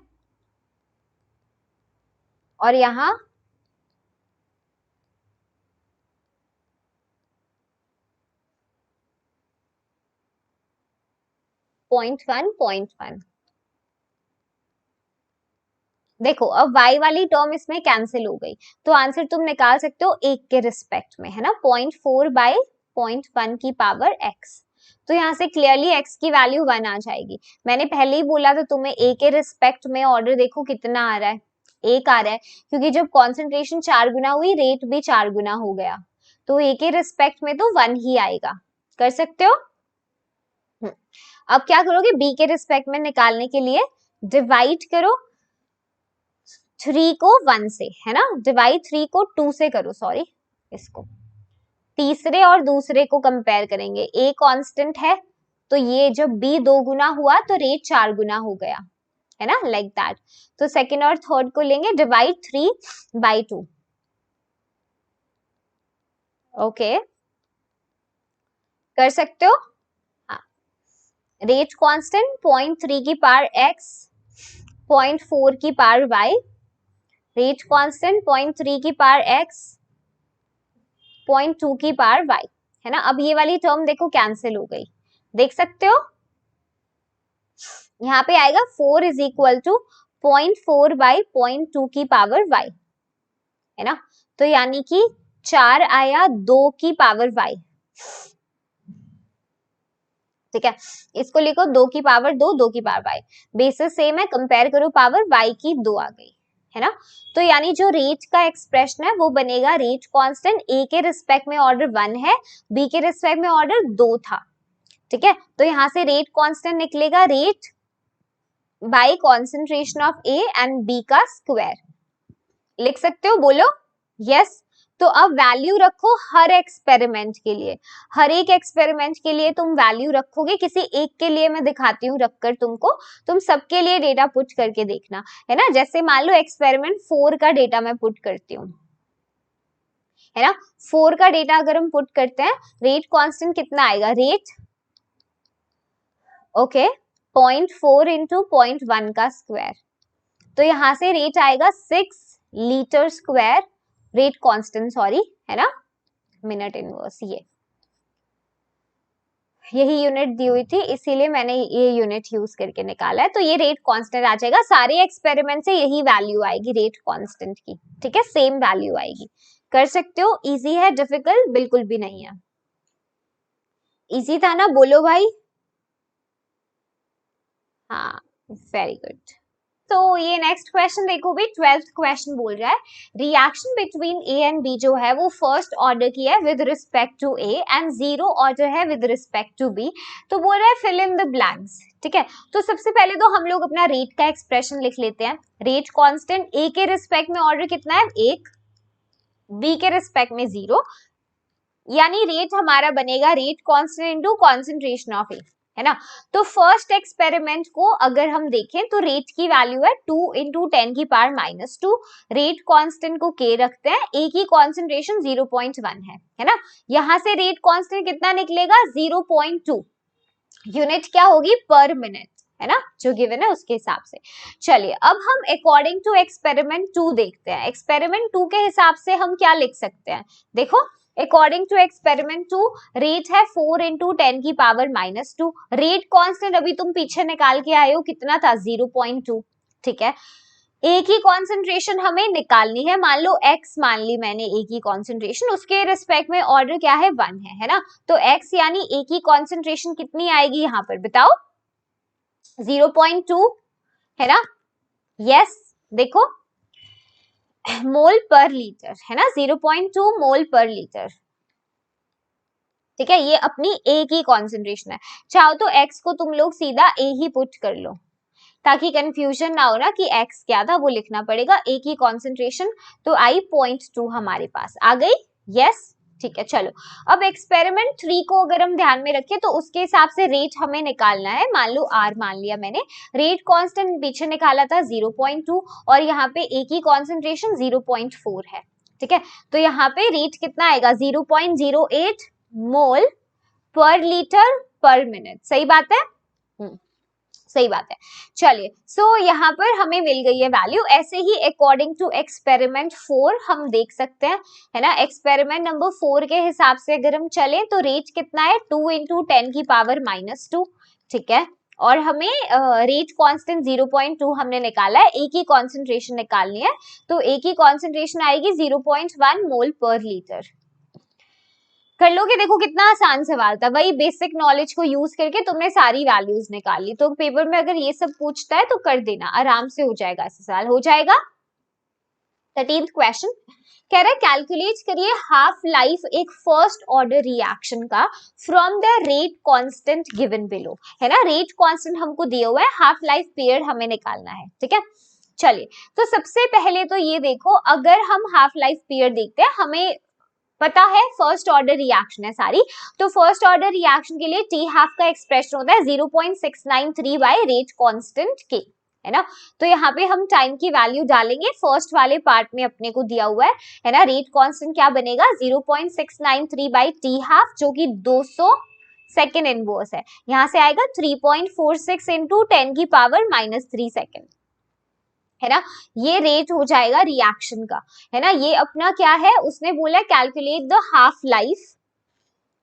और यहाँ पॉइंट वन। देखो अब y वाली टर्म इसमें कैंसिल हो गई, तो आंसर तुम निकाल सकते हो एक के रिस्पेक्ट में, है ना, 0.4 बाई 0.1 की पावर x, तो यहाँ से क्लियरली x की वैल्यू 1 आ जाएगी। मैंने पहले ही बोला था तुम्हें, a के रिस्पेक्ट में ऑर्डर देखो कितना आ रहा है, 1 आ रहा है, क्योंकि जब कॉन्सेंट्रेशन 4 गुना हुई, रेट भी 4 गुना हो गया, तो a के रिस्पेक्ट में तो 1 ही आएगा, कर सकते हो। अब क्या करोगे, b के रिस्पेक्ट में निकालने के लिए डिवाइड करो 3 को 1 से, है ना, डिवाइड 3 को 2 से करो, सॉरी, इसको तीसरे और दूसरे को कंपेयर करेंगे, ए कांस्टेंट है, तो ये जब बी 2 गुना हुआ तो रेट 4 गुना हो गया, है ना, लाइक दैट। तो सेकेंड और थर्ड को लेंगे, डिवाइड 3 बाई 2, ओके, कर सकते हो। हाँ, रेट कांस्टेंट 0.3 की पावर x, 0.4 की पावर y, रेट कांस्टेंट 0.3 की पावर x, 0.2 की पावर y, है ना। अब ये वाली टर्म देखो कैंसिल हो गई, देख सकते हो, यहाँ पे आएगा 4 इज इक्वल टू 0.4 बाई 0.2 की पावर y, है ना, तो यानी कि 4 आया 2 की पावर y, ठीक है, इसको लिखो 2 की पावर 2, 2 की पावर y, बेसिस सेम है, कंपेयर करो पावर, y की 2 आ गई, है ना, तो यानी जो रेट का एक्सप्रेशन है वो बनेगा, रेट कांस्टेंट ए के रिस्पेक्ट में ऑर्डर 1 है, बी के रिस्पेक्ट में ऑर्डर 2 था, ठीक है, तो यहां से रेट कांस्टेंट निकलेगा rate by concentration of A and B का स्क्वायर, लिख सकते हो, बोलो यस। तो अब वैल्यू रखो हर एक्सपेरिमेंट के लिए, हर एक एक्सपेरिमेंट के लिए तुम वैल्यू रखोगे, किसी एक के लिए मैं दिखाती हूँ रखकर तुमको, तुम सबके लिए डेटा पुट करके देखना, है ना। जैसे मान लो एक्सपेरिमेंट 4 का डेटा मैं पुट करती हूँ, है ना, 4 का डेटा अगर हम पुट करते हैं, रेट कांस्टेंट कितना आएगा, रेट ओके 0.4 इंटू 0.1 का स्क्वायर, तो यहां से रेट आएगा 6 litre square, rate constant sorry, है ना, मिनट इनवर्स, यही यूनिट दी हुई थी, इसीलिए मैंने ये यूनिट यूज करके निकाला है, तो ये रेट कांस्टेंट आ जाएगा, सारे एक्सपेरिमेंट से यही वैल्यू आएगी रेट कांस्टेंट की, ठीक है, सेम वैल्यू आएगी, कर सकते हो। इजी है, डिफिकल्ट बिल्कुल भी नहीं है, इजी था ना, बोलो भाई, हाँ, वेरी गुड। तो ये नेक्स्ट क्वेश्चन देखो भी, 12th क्वेश्चन बोल रहा है, reaction between A and B जो है वो फर्स्ट ऑर्डर की है with respect to A and 0 order है विद रिस्पेक्ट टू बी, तो बोल रहा है फिल इन द ब्लैंक्स, ठीक है। तो सबसे पहले तो हम लोग अपना रेट का एक्सप्रेशन लिख लेते हैं, रेट कांस्टेंट ए के रिस्पेक्ट में ऑर्डर कितना है 1, बी के रिस्पेक्ट में 0, यानी रेट हमारा बनेगा rate constant into concentration of A, है ना। तो फर्स्ट एक्सपेरिमेंट को अगर हम देखें तो रेट की वैल्यू है 2 इंटू 10 की पावर -2, रेट कांस्टेंट को के रखते हैं, ए की कॉन्सेंट्रेशन 0.1 है ना, यहां से रेट कांस्टेंट कितना निकलेगा 0.2, यूनिट क्या होगी पर मिनट, है ना, जो गिवन है उसके हिसाब से। चलिए अब हम अकॉर्डिंग टू एक्सपेरिमेंट 2 देखते हैं। एक्सपेरिमेंट 2 के हिसाब से हम क्या लिख सकते हैं, देखो अकॉर्डिंग टू एक्सपेरिमेंट 2 रेट है 4 इंटू 10 की पावर -2। रेट कांस्टेंट अभी तुम पीछे निकाल के आए हो, कितना था 0.2, ठीक है। एक ही कॉन्सेंट्रेशन हमें निकालनी है, मान लो x मान ली मैंने एक ही कॉन्सेंट्रेशन, उसके रिस्पेक्ट में ऑर्डर क्या है 1 है ना, तो x यानी एक ही कॉन्सेंट्रेशन कितनी आएगी यहाँ पर बताओ 0.2 है ना, यस देखो मोल पर लीटर है ना, 0.2 मोल पर लीटर, ठीक है। ये अपनी एक ही कॉन्सेंट्रेशन है, चाहो तो x को तुम लोग सीधा a ही पुट कर लो ताकि कंफ्यूजन ना हो ना कि x क्या था, वो लिखना पड़ेगा, एक ही कॉन्सेंट्रेशन, तो आई 0.2 हमारे पास आ गई, यस ठीक है। चलो अब एक्सपेरिमेंट 3 को अगर हम ध्यान में रखें तो उसके हिसाब से रेट हमें निकालना है, मान लो r मान लिया मैंने, रेट कांस्टेंट पीछे निकाला था 0.2 और यहाँ पे एक ही कॉन्सेंट्रेशन 0.4 है, ठीक है। तो यहाँ पे रेट कितना आएगा 0.08 मोल पर लीटर पर मिनट, सही बात है, सही बात है। चलिए सो यहाँ पर हमें मिल गई है वैल्यू। ऐसे ही अकॉर्डिंग टू एक्सपेरिमेंट 4 हम देख सकते हैं, है ना, एक्सपेरिमेंट नंबर 4 के हिसाब से अगर हम चले तो रेट कितना है 2 इंटू 10 की पावर -2, ठीक है। और हमें रेट कांस्टेंट 0.2 हमने निकाला है, एक ही कॉन्सेंट्रेशन निकालनी है, तो एक ही कॉन्सेंट्रेशन आएगी 0.1 मोल पर लीटर। कर लोगे, देखो कितना आसान सवाल था, वही बेसिक नॉलेज को यूज करके तुमने सारी वैल्यूज निकाली। तो पेपर में अगर ये सब पूछता है तो कर देना, आराम से हो जाएगा, ऐसा सवाल हो जाएगा। 13th क्वेश्चन कह रहा है कैलकुलेट करिए हाफ लाइफ एक फर्स्ट ऑर्डर रिएक्शन का from the rate constant given below, है ना, रेट कांस्टेंट हमको दिया हुआ है, हाफ लाइफ पीरियड हमें निकालना है, ठीक है। चलिए तो सबसे पहले तो ये देखो, अगर हम हाफ लाइफ पीरियड देखते हैं, हमें पता है फर्स्ट ऑर्डर रिएक्शन है सारी, तो फर्स्ट ऑर्डर रिएक्शन के लिए टी हाफ का एक्सप्रेशन होता है 0.693 बाय रेट कांस्टेंट के, है ना। तो यहाँ पे हम टाइम की वैल्यू डालेंगे, फर्स्ट वाले पार्ट में अपने को दिया हुआ है ना, रेट कांस्टेंट क्या बनेगा 0.693 बाय टी हाफ जो कि 200 सेकेंड इनवर्स है, यहाँ से आएगा 3.46 इंटू 10 की पावर -3 सेकेंड, है ना, ये रेट हो जाएगा रिएक्शन का, है ना। ये अपना क्या है, उसने बोला calculate the half life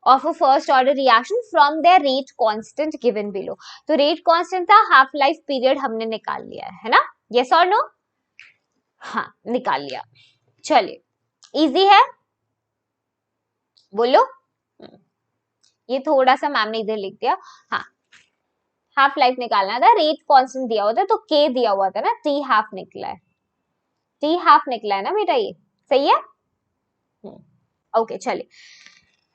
of a first order reaction from the rate constant given below, तो रेट कांस्टेंट था, हाफ लाइफ पीरियड हमने निकाल लिया है ना, यस और नो, हाँ निकाल लिया। चलिए इजी है, बोलो, ये थोड़ा सा मैम ने इधर लिख दिया, हाँ हाफ लाइफ निकालना था, रेट कांस्टेंट दिया हुआ था तो के दिया हुआ था ना, टी हाफ निकला है, टी हाफ निकला है ना बेटा, ये सही है, ओके। चलिए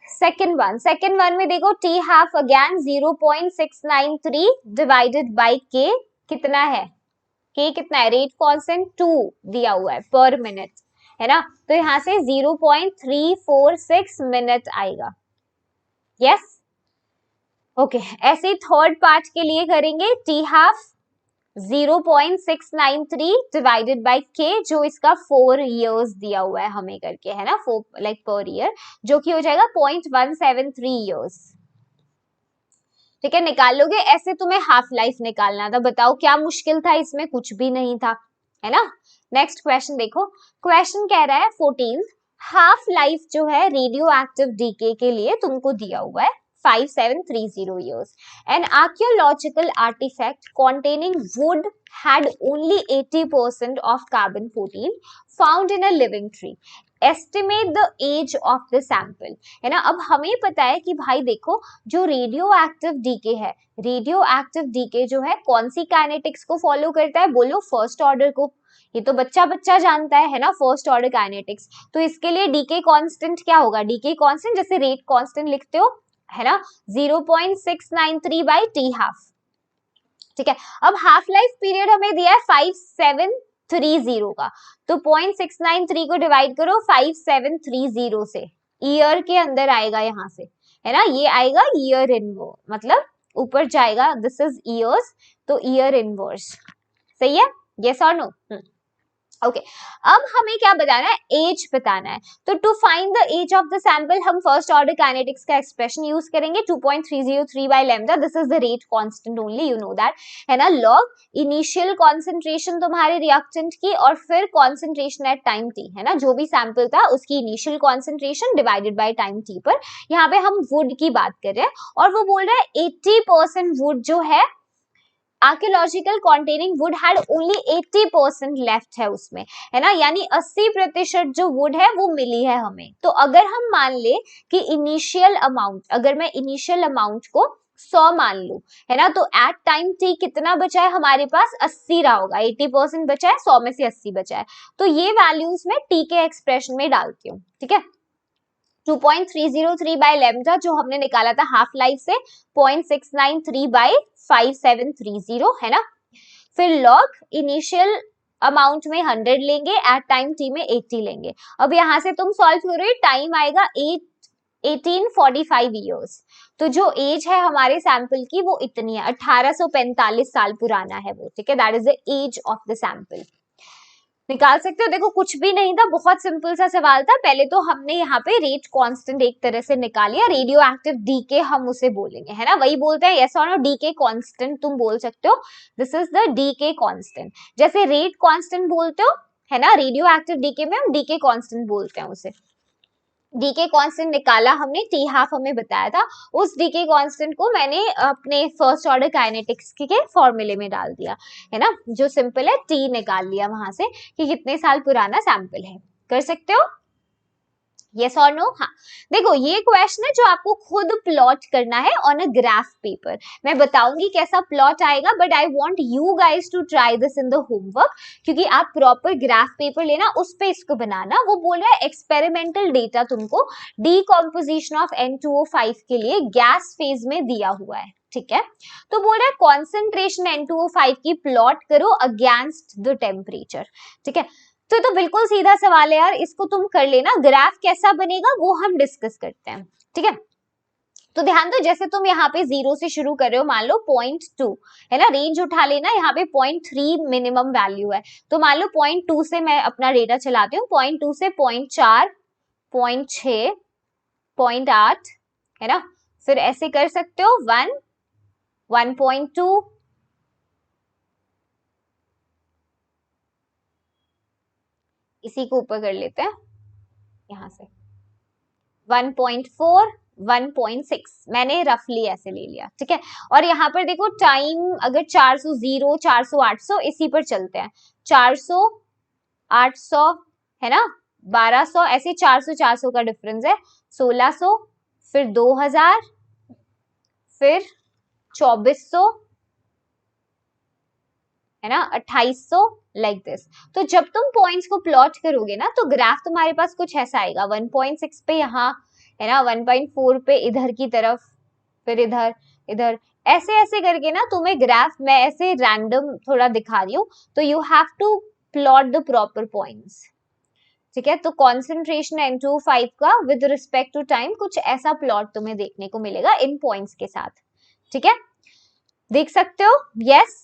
सेकंड वन में देखो T half again 0.693 divided by के, कितना है के, कितना है रेट कांस्टेंट 2 दिया हुआ है पर मिनट, है ना, तो यहां से 0.346 मिनट आएगा, यस ओके। ऐसे थर्ड पार्ट के लिए करेंगे टी हाफ 0.693 डिवाइडेड बाय के, जो इसका 4 इयर्स दिया हुआ है हमें करके, है ना, 4 लाइक पर ईयर, जो कि हो जाएगा 0.173 इयर्स, ठीक है। निकाल लोगे, ऐसे तुम्हें हाफ लाइफ निकालना था, बताओ क्या मुश्किल था इसमें, कुछ भी नहीं था, है ना। नेक्स्ट क्वेश्चन देखो, क्वेश्चन कह रहा है 14 हाफ लाइफ जो है रेडियो एक्टिव डीके के लिए तुमको दिया हुआ है 5730 years. An archaeological artifact containing wood had only 80% of carbon-14 found in a living tree. Estimate the age of the sample. है ना, अब हमें पता है कि भाई देखो जो रेडियो एक्टिव डीके है, रेडियो एक्टिव डीके जो है कौन सी काइनेटिक्स को फॉलो करता है, बोलो फर्स्ट ऑर्डर को, ये तो बच्चा बच्चा जानता है ना, फर्स्ट ऑर्डर काइनेटिक्स। तो इसके लिए डीके कांस्टेंट क्या होगा, डीके कांस्टेंट जैसे रेट कांस्टेंट लिखते हो, है ना, 0.693 बाय टी हाफ, ठीक है। अब हाफ लाइफ पीरियड हमें दिया है 5730 का, तो 0.693 को डिवाइड करो 5730 से, ईयर के अंदर आएगा यहाँ से, है ना, ये आएगा ईयर इनवर्स, मतलब ऊपर जाएगा, दिस इज ईयर्स, तो ईयर इनवर्स, सही है, यस और नो, ओके अब हमें क्या बताना है, एज बताना है। तो to find the age of the sample हम फर्स्ट ऑर्डर काइनेटिक्स का एक्सप्रेशन यूज करेंगे 2.303 by lambda, this is the rate constant only, you know that, है ना, लॉग इनिशियल कॉन्सेंट्रेशन तुम्हारे रिएक्टेंट की और फिर कॉन्सेंट्रेशन एट टाइम टी, है ना, जो भी सैंपल था उसकी initial concentration divided by time t पर। यहाँ पे हम वुड की बात कर रहे हैं और वो बोल रहा है 80% वुड जो है archaeological containing would had only 80% left है उसमें, है ना, यानी 80% जो वुड है वो मिली है हमें। तो अगर हम मान ले कि इनिशियल अमाउंट, अगर मैं इनिशियल अमाउंट को 100 मान लू, है ना, तो एट टाइम टी कितना बचा है हमारे पास, 80 रहा होगा, 80% बचा है, 100 में से 80 बचा है। तो ये वैल्यूज मैं टी के एक्सप्रेशन में डालती हूँ, ठीक है। 2.303 बाय लैम्डा जो हमने निकाला था हाफ लाइफ से, 0.693 बाय 5730, है ना, फिर लॉग इनिशियल अमाउंट में 100 लेंगे, एट टाइम टी में 80 लेंगे। अब यहां से तुम सॉल्व करो, टाइम आएगा 1845 ईयर्स। तो जो एज है हमारे सैंपल की वो इतनी है, 1845 साल पुराना है वो, ठीक है, that is the age of the sample. निकाल सकते हो, देखो कुछ भी नहीं था, बहुत सिंपल सा सवाल था। पहले तो हमने यहाँ पे रेट कांस्टेंट एक तरह से निकालिया, रेडियो एक्टिव डीके हम उसे बोलेंगे, है ना, वही बोलते हैं यस और नो, डीके कांस्टेंट तुम बोल सकते हो, this is the decay constant, जैसे रेट कांस्टेंट बोलते हो, है ना, रेडियो एक्टिव डीके में हम डीके कांस्टेंट बोलते हैं उसे। डीके कांस्टेंट निकाला हमने, टी हाफ हमें बताया था, उस डीके कांस्टेंट को मैंने अपने फर्स्ट ऑर्डर काइनेटिक्स के फॉर्मूले में डाल दिया, है ना, जो सिंपल है, टी निकाल लिया वहां से कि कितने साल पुराना सैंपल है। कर सकते हो यस और नो। हाँ देखो ये क्वेश्चन है जो आपको खुद प्लॉट करना है ऑन अ ग्राफ पेपर, मैं बताऊंगी कैसा प्लॉट आएगा, but I want you guys to try this in the homework, क्योंकि आप प्रॉपर ग्राफ पेपर लेना, उस पे इसको बनाना। वो बोल रहा है एक्सपेरिमेंटल डेटा तुमको डीकॉम्पोजिशन ऑफ N2O5 के लिए गैस फेज में दिया हुआ है, ठीक है। तो बोल रहा है कॉन्सेंट्रेशन N2O5 की प्लॉट करो अगेंस्ट द टेम्परेचर, ठीक है। तो बिल्कुल सीधा सवाल है यार, इसको तुम कर लेना, ग्राफ कैसा बनेगा वो हम डिस्कस करते हैं, ठीक है। तो ध्यान दो, जैसे तुम यहाँ पे 0 से शुरू कर रहे हो, मान लो 0.2, है ना, रेंज उठा लेना, यहाँ पे 0.3 मिनिमम वैल्यू है, तो मान लो 0.2 से मैं अपना डेटा चलाती हूँ, 0.2 से 0.4, 0.6, 0.8, है ना, फिर ऐसे कर सकते हो 1, 1.2, इसी को ऊपर कर लेते हैं यहां से 1.4, 1.6 मैंने रफली ऐसे ले लिया, ठीक है। और यहाँ पर देखो टाइम अगर 400, 400, 800 इसी पर चलते हैं, 400, 800, है ना, 1200, ऐसे 400 400 का डिफरेंस है, 1600, फिर 2000, फिर 2400, है ना, 2800, लाइक दिस। तो जब तुम पॉइंट्स को प्लॉट करोगे ना तो ग्राफ तुम्हारे पास कुछ ऐसा आएगा, 1.6 पे यहाँ, है ना, 1.4 पे इधर की तरफ, फिर इधर इधर, ऐसे ऐसे करके ना तुम्हें ग्राफ मैं ऐसे रैंडम थोड़ा दिखा रही हूँ, तो you have to plot the proper points, ठीक है। तो कॉन्सेंट्रेशन N2O5 का विद रिस्पेक्ट टू टाइम कुछ ऐसा प्लॉट तुम्हें देखने को मिलेगा इन पॉइंट्स के साथ, ठीक है, देख सकते हो यस।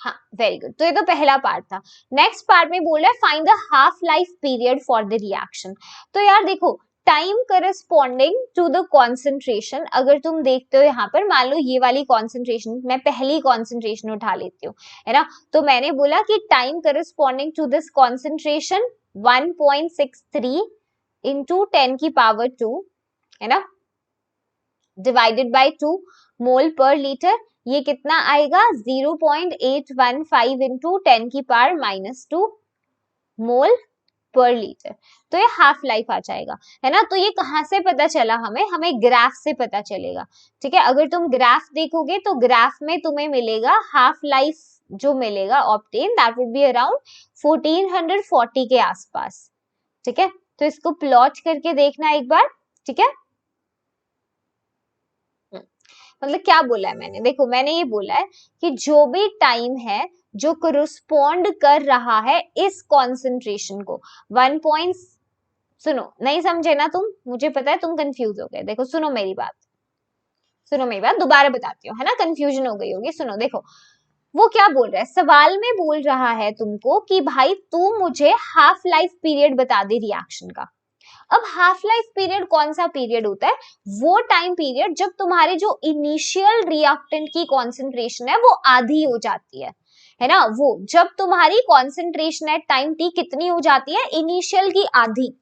हाँ वेरी गुड, तो ये तो पहला पार्ट था। नेक्स्ट पार्ट में बोल रहा है find the half life period for the reaction. तो यार देखो time corresponding to the concentration, अगर तुम देखते हो यहाँ पर, मान लो ये वाली कॉन्सेंट्रेशन, मैं पहली कॉन्सेंट्रेशन उठा लेती हूँ, है ना, तो मैंने बोला कि time corresponding to this concentration 1.63 into 10 की पावर 2, है ना, डिवाइडेड बाय 2 मोल पर लीटर, ये कितना आएगा 0.815 इंटू 10 की पावर -2 मोल पर लीटर। तो ये हाफ लाइफ आ जाएगा, है ना। तो ये कहां से पता चला हमें, हमें ग्राफ से पता चलेगा, ठीक है। अगर तुम ग्राफ देखोगे तो ग्राफ में तुम्हें मिलेगा हाफ लाइफ जो मिलेगा obtain, that would be around 1440 के आसपास, ठीक है। तो इसको प्लॉट करके देखना एक बार, ठीक है। मतलब क्या बोला है मैंने, देखो मैंने ये बोला है कि जो भी टाइम है जो करस्पॉन्ड कर रहा है इस कॉन्सेंट्रेशन को 1. सुनो नहीं समझे ना तुम, मुझे पता है तुम कंफ्यूज हो गए, देखो सुनो मेरी बात, सुनो मेरी बात दोबारा बताती हूँ, है ना, कंफ्यूजन हो गई होगी। सुनो देखो वो क्या बोल रहा है, सवाल में बोल रहा है तुमको कि भाई तू मुझे हाफ लाइफ पीरियड बता दे रिएक्शन का। अब हाफ लाइफ पीरियड कौन सा पीरियड होता है, वो टाइम पीरियड जब तुम्हारे जो इनिशियल रिएक्टेंट की कॉन्सेंट्रेशन है वो आधी हो जाती है ना, वो जब तुम्हारी कॉन्सेंट्रेशन एट टाइम टी कितनी हो जाती है, इनिशियल की आधी,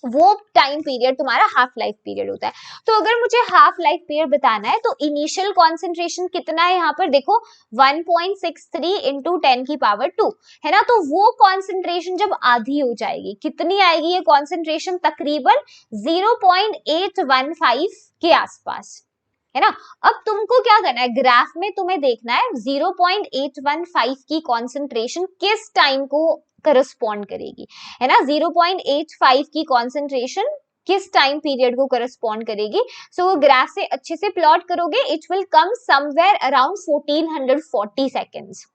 वो टाइम पीरियड तुम्हारा हाफ लाइफ पीरियड होता है। तो अगर मुझे हाफ लाइफ पीरियड बताना है तो इनिशियल कॉन्सेंट्रेशन कितना है यहाँ पर देखो 1.63 इंटू 10 की पावर 2 है ना, तो वो कॉन्सेंट्रेशन जब आधी हो जाएगी कितनी आएगी ये कॉन्सेंट्रेशन, तकरीबन 0.815 के आसपास, है ना। अब तुमको क्या करना है, ग्राफ में तुम्हें देखना है 0.815 की कॉन्सेंट्रेशन किस टाइम को करस्पॉन्ड करेगी, है ना, 0.85 की कॉन्सेंट्रेशन किस टाइम पीरियड को करस्पॉन्ड करेगी। सो वो ग्राफ से अच्छे से प्लॉट करोगे, it will come somewhere around 1440 seconds,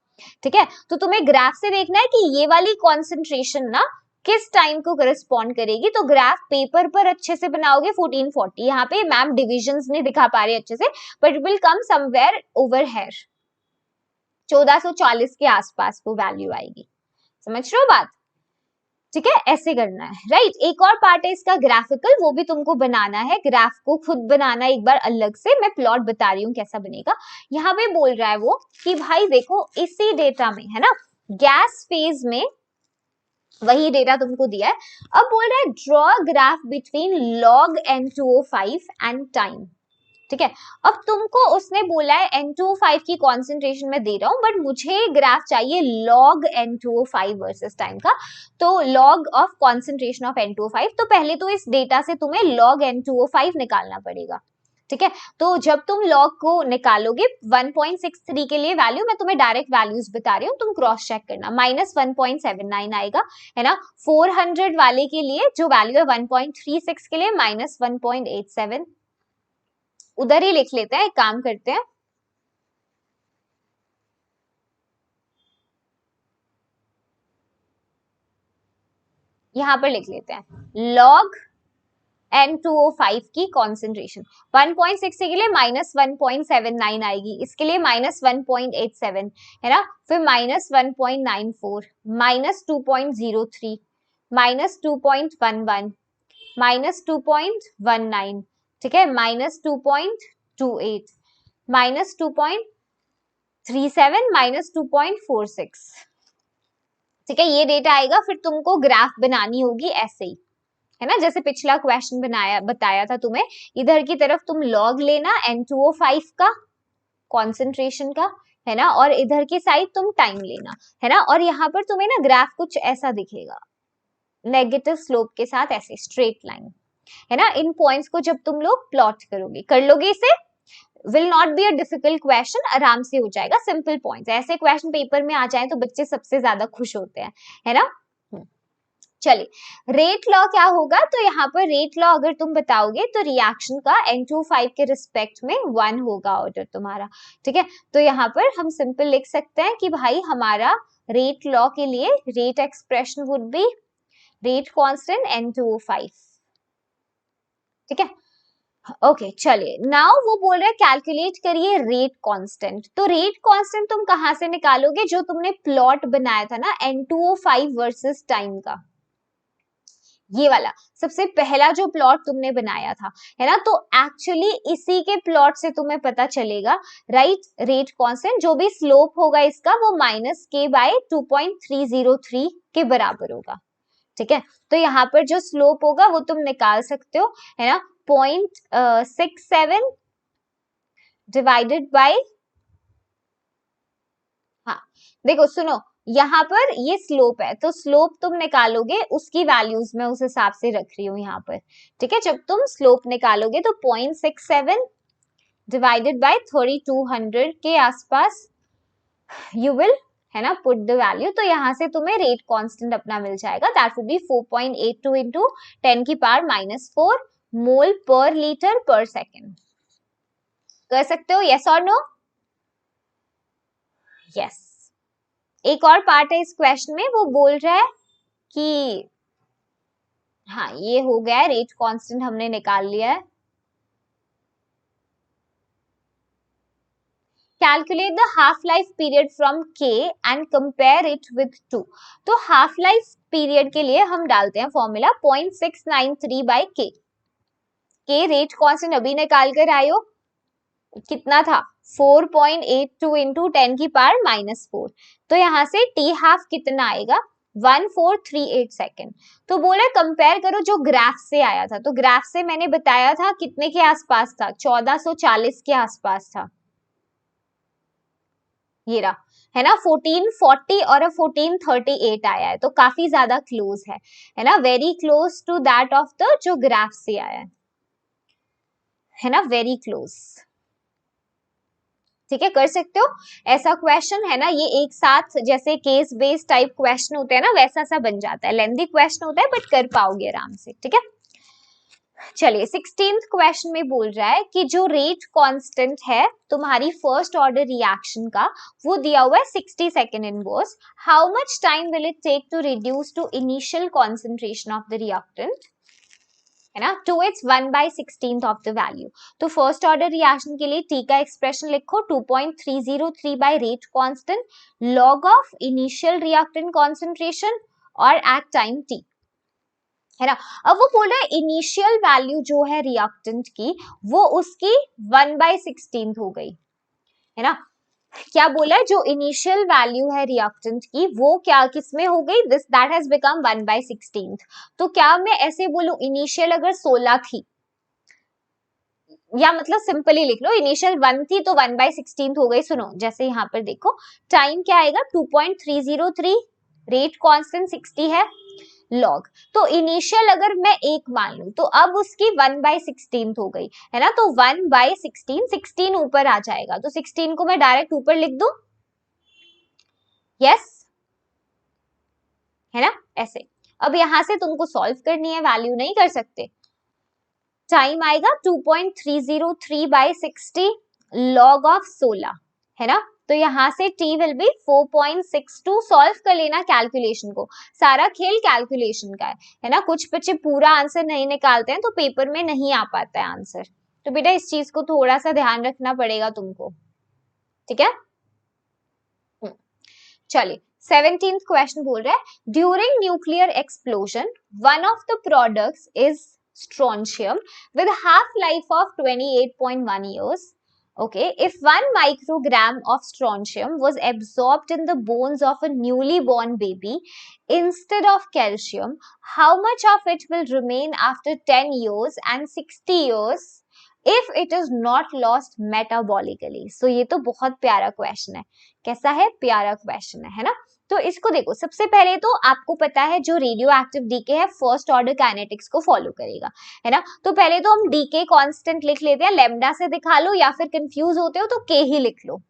ठीक है। तो तुम्हें ग्राफ से देखना है कि ये वाली कॉन्सेंट्रेशन ना किस टाइम को करस्पॉन्ड करेगी, तो ग्राफ पेपर पर अच्छे से बनाओगे 1440, यहाँ पे मैम डिविजन्स नहीं दिखा पा रहे अच्छे से, but will come somewhere over here 1440 के आसपास वो वैल्यू आएगी, समझ रहे हो बात, ठीक है, ऐसे करना है, राइट। एक और पार्ट है इसका ग्राफिकल, वो भी तुमको बनाना है, ग्राफ को खुद बनाना एक बार अलग से, मैं प्लॉट बता रही हूँ कैसा बनेगा। यहाँ पे बोल रहा है वो कि भाई देखो इसी डेटा में, है ना, गैस फेज में वही डेटा तुमको दिया है। अब बोल रहा है draw graph between log N2O5 and time, ठीक है। अब तुमको उसने बोला है N2O5 की कॉन्सेंट्रेशन में दे रहा हूं, बट मुझे ग्राफ चाहिए log N2O5 वर्सेस टाइम का, तो log of concentration of N2O5, तो पहले तो इस डेटा से तुम्हें log N2O5 निकालना पड़ेगा, ठीक है। तो जब तुम लॉग को निकालोगे 1.63 के लिए वैल्यू, मैं तुम्हें डायरेक्ट वैल्यूज बता रही हूँ, तुम क्रॉस चेक करना, -1.79 आएगा, है ना। 400 वाले के लिए जो वैल्यू है 1.36 के लिए -1.87, उधर ही लिख लेते हैं, एक काम करते हैं, यहां पर लिख लेते हैं log N2O5 की कॉन्सेंट्रेशन 1.6 के लिए -1.79 आएगी, इसके लिए -1.87, है ना, फिर -1.94, -2.03, -2.11, -2.19, ठीक है, -2.28, -2.37, -2.46, ठीक है, ये डेटा आएगा। फिर तुमको ग्राफ बनानी होगी ऐसे ही, है ना, जैसे पिछला क्वेश्चन बताया था तुम्हें, इधर की तरफ तुम लॉग लेना N2O5 का कॉन्सेंट्रेशन का, है ना, और इधर की साइड तुम टाइम लेना, है ना, और यहाँ पर तुम्हें ना ग्राफ कुछ ऐसा दिखेगा, नेगेटिव स्लोप के साथ ऐसे स्ट्रेट लाइन, है ना। इन पॉइंट्स को जब तुम लोग प्लॉट करोगे, कर लोगे इसे, will not be a difficult question, आराम से हो जाएगा, सिंपल पॉइंट्स, ऐसे क्वेश्चन पेपर में आ जाए तो बच्चे सबसे ज्यादा खुश होते हैं, है ना। चलिए रेट लॉ क्या होगा, तो यहाँ पर रेट लॉ अगर तुम बताओगे तो रिएक्शन का N2O5 के रिस्पेक्ट में 1 होगा ऑर्डर तुम्हारा, ठीक है। तो यहाँ पर हम सिंपल लिख सकते हैं कि भाई हमारा रेट लॉ के लिए rate expression would be rate constant N2O5, ठीक है। ओके चलिए, नाउ वो बोल रहे हैं कैलकुलेट करिए रेट कांस्टेंट, तो रेट कांस्टेंट तुम कहां से निकालोगे, जो तुमने प्लॉट बनाया था ना N2O5 वर्सेस टाइम का, ये वाला सबसे पहला जो प्लॉट तुमने बनाया था, है ना, तो एक्चुअली इसी के प्लॉट से तुम्हें पता चलेगा, राइट, रेट कांस्टेंट जो भी स्लोप होगा इसका वो -k/2.303 के बराबर होगा, ठीक है। तो यहाँ पर जो स्लोप होगा वो तुम निकाल सकते हो, है ना, 0.67 डिवाइडेड बाय, हाँ देखो सुनो, यहाँ पर ये स्लोप है, तो स्लोप तुम निकालोगे, उसकी वैल्यूज मैं उस हिसाब से रख रही हूँ यहाँ पर, ठीक है। जब तुम स्लोप निकालोगे तो 0.67 डिवाइडेड बाय 3200 के आसपास यू विल, है ना, पुट द वैल्यू, तो यहाँ से तुम्हें रेट कांस्टेंट अपना मिल जाएगा, दैट वुड बी 4.82 इंटू 10 की पावर -4 मोल पर लीटर पर सेकेंड। कर सकते हो यस और नो, यस। एक और पार्ट है इस क्वेश्चन में, वो बोल रहा है कि हाँ ये हो गया है, रेट कांस्टेंट हमने निकाल लिया है, calculate the half life period from के एंड कंपेयर इट विद 2। तो हाफ लाइफ पीरियड के लिए हम डालते हैं फॉर्मूला 0.693 बाई के रेट कांस्टेंट अभी निकाल कर आए हो, कितना था 4.82 इंटू 10 की पावर -4। तो यहाँ से टी हाफ कितना आएगा 1438 सेकेंड। तो बोला कंपेयर करो जो ग्राफ से आया था, तो ग्राफ से मैंने बताया था कितने के आसपास था, 1440 के आसपास था, ये रहा है ना 1440 और 1438 आया है, तो काफी ज्यादा क्लोज है ना, very close to that of the जो ग्राफ से आया है ना, वेरी क्लोज। ठीक है, कर सकते हो ऐसा क्वेश्चन है ना, ये एक साथ जैसे केस बेस्ड टाइप क्वेश्चन होते हैं ना, वैसा सा बन जाता है, लेंथी क्वेश्चन होता है बट कर पाओगे आराम से। ठीक है, चलिए 16th क्वेश्चन में बोल रहा है कि जो रेट कांस्टेंट है तुम्हारी फर्स्ट ऑर्डर रिएक्शन का, वो दिया हुआ है 60 second inverse. How much time will it take to reduce to initial concentration of the reactant, है ना, to its 1/16 of the value. तो फर्स्ट ऑर्डर रिएक्शन के लिए टी का एक्सप्रेशन लिखो 2.303 by rate constant log of initial reactant concentration और at time T, है ना। अब वो बोल रहा है इनिशियल वैल्यू जो है रिएक्टेंट की वो उसकी 1/16 हो गई, है ना। क्या बोला है, जो इनिशियल वैल्यू है रिएक्टेंट की वो क्या किसमें हो गई, दिस दैट हैज बिकम 1/16। तो क्या मैं ऐसे बोलूं इनिशियल अगर 16 थी, या मतलब सिंपली लिख लो इनिशियल 1 थी तो 1/16 हो गई। सुनो जैसे यहाँ पर देखो टाइम क्या आएगा 2.303, रेट कांस्टेंट 60 है, लॉग, तो इनिशियल अगर मैं एक मान लूं तो अब उसकी 1/16 हो गई, है ना। तो 1/16, 16 ऊपर आ जाएगा, तो 16 को मैं डायरेक्ट ऊपर लिख दूं, यस, है ना, ऐसे। अब यहां से तुमको सॉल्व करनी है, वैल्यू नहीं कर सकते। टाइम आएगा 2.303/60 लॉग ऑफ 16, है ना। तो यहां से t विल बी 4.62। सॉल्व कर लेना कैलकुलेशन को, सारा खेल कैलकुलेशन का है ना। कुछ बच्चे पूरा आंसर नहीं निकालते हैं तो पेपर में नहीं आ पाता है आंसर, तो बेटा इस चीज को थोड़ा सा ध्यान रखना पड़ेगा तुमको। ठीक है, चलिए 17th क्वेश्चन बोल रहा है during nuclear explosion one of the products is strontium with half life of 28.1 years. Okay, if 1 microgram of strontium was absorbed in the bones of a newly born baby instead of calcium, how much of it will remain after 10 years and 60 years if it is not lost metabolically? So ये तो बहुत प्यारा question है। कैसा है, प्यारा question है ना। तो इसको देखो, सबसे पहले तो आपको पता है जो रेडियो एक्टिव डीके है फर्स्ट ऑर्डर काइनेटिक्स को फॉलो करेगा, है ना। तो पहले तो हम डीके कांस्टेंट लिख लेते हैं, लेमडा से दिखा लो या फिर कंफ्यूज होते हो तो के ही लिख लो,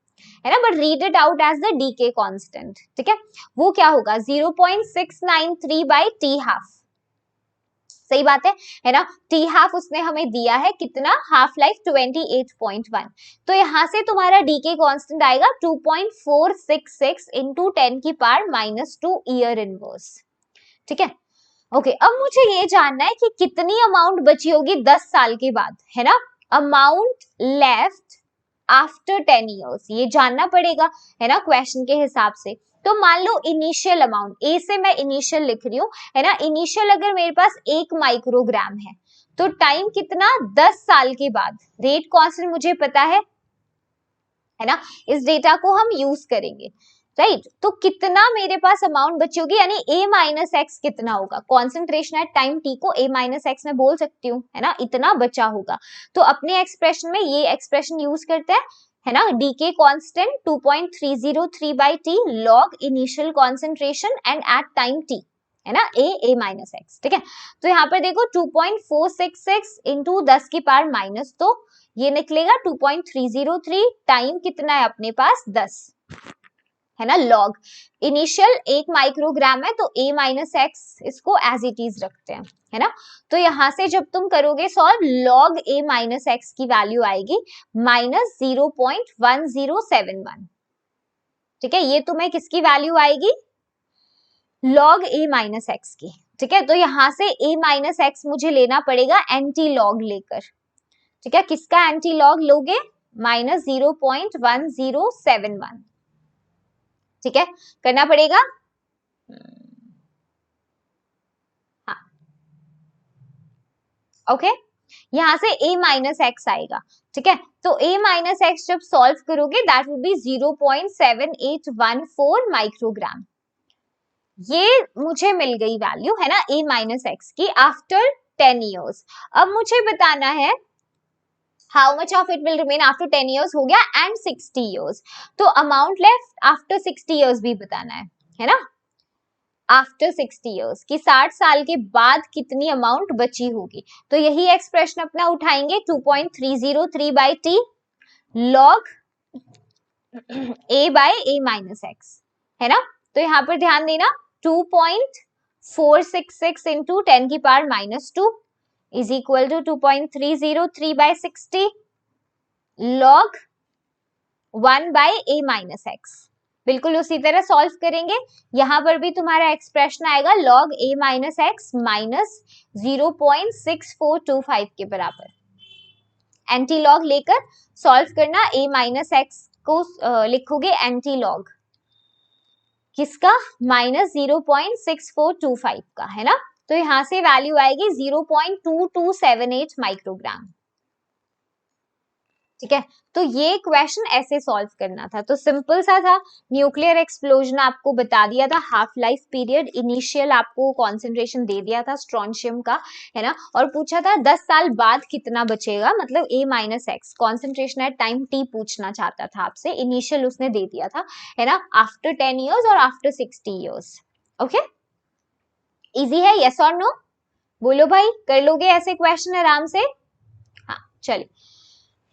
है ना, but read it out as the decay constant. ठीक है, वो क्या होगा 0.693 बाई टी हाफ, सही बात है ना। टी हाफ उसने हमें दिया है कितना, हाफ लाइफ 28.1। तो यहां से तुम्हारा डीके कांस्टेंट आएगा 2.466 इंटू 10 की पावर -2 ईयर इनवर्स। ठीक है, ओके। अब मुझे ये जानना है कि कितनी अमाउंट बची होगी 10 साल के बाद, है ना, अमाउंट लेफ्ट आफ्टर 10 ईयर्स, ये जानना पड़ेगा, है ना, क्वेश्चन के हिसाब से। तो मान लो इनिशियल अमाउंट, ए से मैं इनिशियल लिख रही हूँ, है ना। इनिशियल अगर मेरे पास 1 माइक्रोग्राम है तो टाइम कितना 10 साल के बाद, रेट कांस्टेंट मुझे पता है ना, इस डेटा को हम यूज करेंगे, राइट। तो कितना मेरे पास अमाउंट बची होगी, यानी a माइनस एक्स कितना होगा, कॉन्सेंट्रेशन एट टाइम t को a माइनस एक्स में बोल सकती हूँ, है ना, इतना बचा होगा। तो अपने एक्सप्रेशन में ये एक्सप्रेशन यूज करते हैं, है ना, decay constant 2.303 by T log initial concentration and at time t, है ना, a माइनस एक्स। ठीक है, तो यहाँ पर देखो 2.466 इंटू 10 की पावर -2, ये निकलेगा 2.303, टाइम कितना है अपने पास 10, है ना, लॉग इनिशियल 1 माइक्रोग्राम है तो a माइनस एक्स इसको एज इट इज रखते हैं, है ना। तो यहां से जब तुम करोगे solve, log a minus x की वैल्यू आएगी -0.1071। ठीक है, ये तुम्हें किसकी वैल्यू आएगी, लॉग a माइनस एक्स की। ठीक है, तो यहां से a माइनस एक्स मुझे लेना पड़ेगा एंटी लॉग लेकर। ठीक है, किसका एंटी लॉग लोगे, माइनस 0.1071, ठीक है, करना पड़ेगा। हाँ, ओके, यहां से a माइनस एक्स आएगा, ठीक है, तो a माइनस एक्स जब सॉल्व करोगे दैट विल बी 0.7814 माइक्रोग्राम। ये मुझे मिल गई वैल्यू, है ना, a माइनस एक्स की आफ्टर 10 ईयर्स। अब मुझे बताना है how much of it will remain after 10 years, हो गया, एंड 60 ईयर्स, तो अमाउंट लेफ्ट आफ्टर 60 ईयर्स भी बताना है ना, आफ्टर 60 ईयर्स की 60 साल के बाद कितनी अमाउंट बची होगी। तो यही एक्सप्रेशन अपना उठाएंगे, 2.303 by T log a by a minus X, है ना, तो यहां पर ध्यान देना 2.466 इंटू 10 की power minus 2 is equal to 2.303 by 60 log 1 by a minus X. बिल्कुल उसी तरह सॉल्व करेंगे, यहां पर भी तुम्हारा एक्सप्रेशन आएगा log a minus x minus 0.6425 के बराबर। एंटी लॉग लेकर सॉल्व करना, a माइनस एक्स को लिखोगे एंटी लॉग किसका, माइनस 0.6425 का, है ना, तो यहां से वैल्यू आएगी 0.2278 माइक्रोग्राम, ठीक है। तो ये क्वेश्चन ऐसे सॉल्व करना था, तो सिंपल सा था, न्यूक्लियर एक्सप्लोजन आपको बता दिया था, हाफ लाइफ पीरियड, इनिशियल आपको कॉन्सेंट्रेशन दे दिया था स्ट्रॉन्शियम का, है ना, और पूछा था 10 साल बाद कितना बचेगा, मतलब a minus x concentration eight time t पूछना चाहता था आपसे, इनिशियल उसने दे दिया था, है ना, आफ्टर 10 ईयर्स और आफ्टर 60 ईयर्स। ओके, इजी है, यस और नो, बोलो भाई, कर लोगे ऐसे क्वेश्चन आराम से। हाँ चलिए,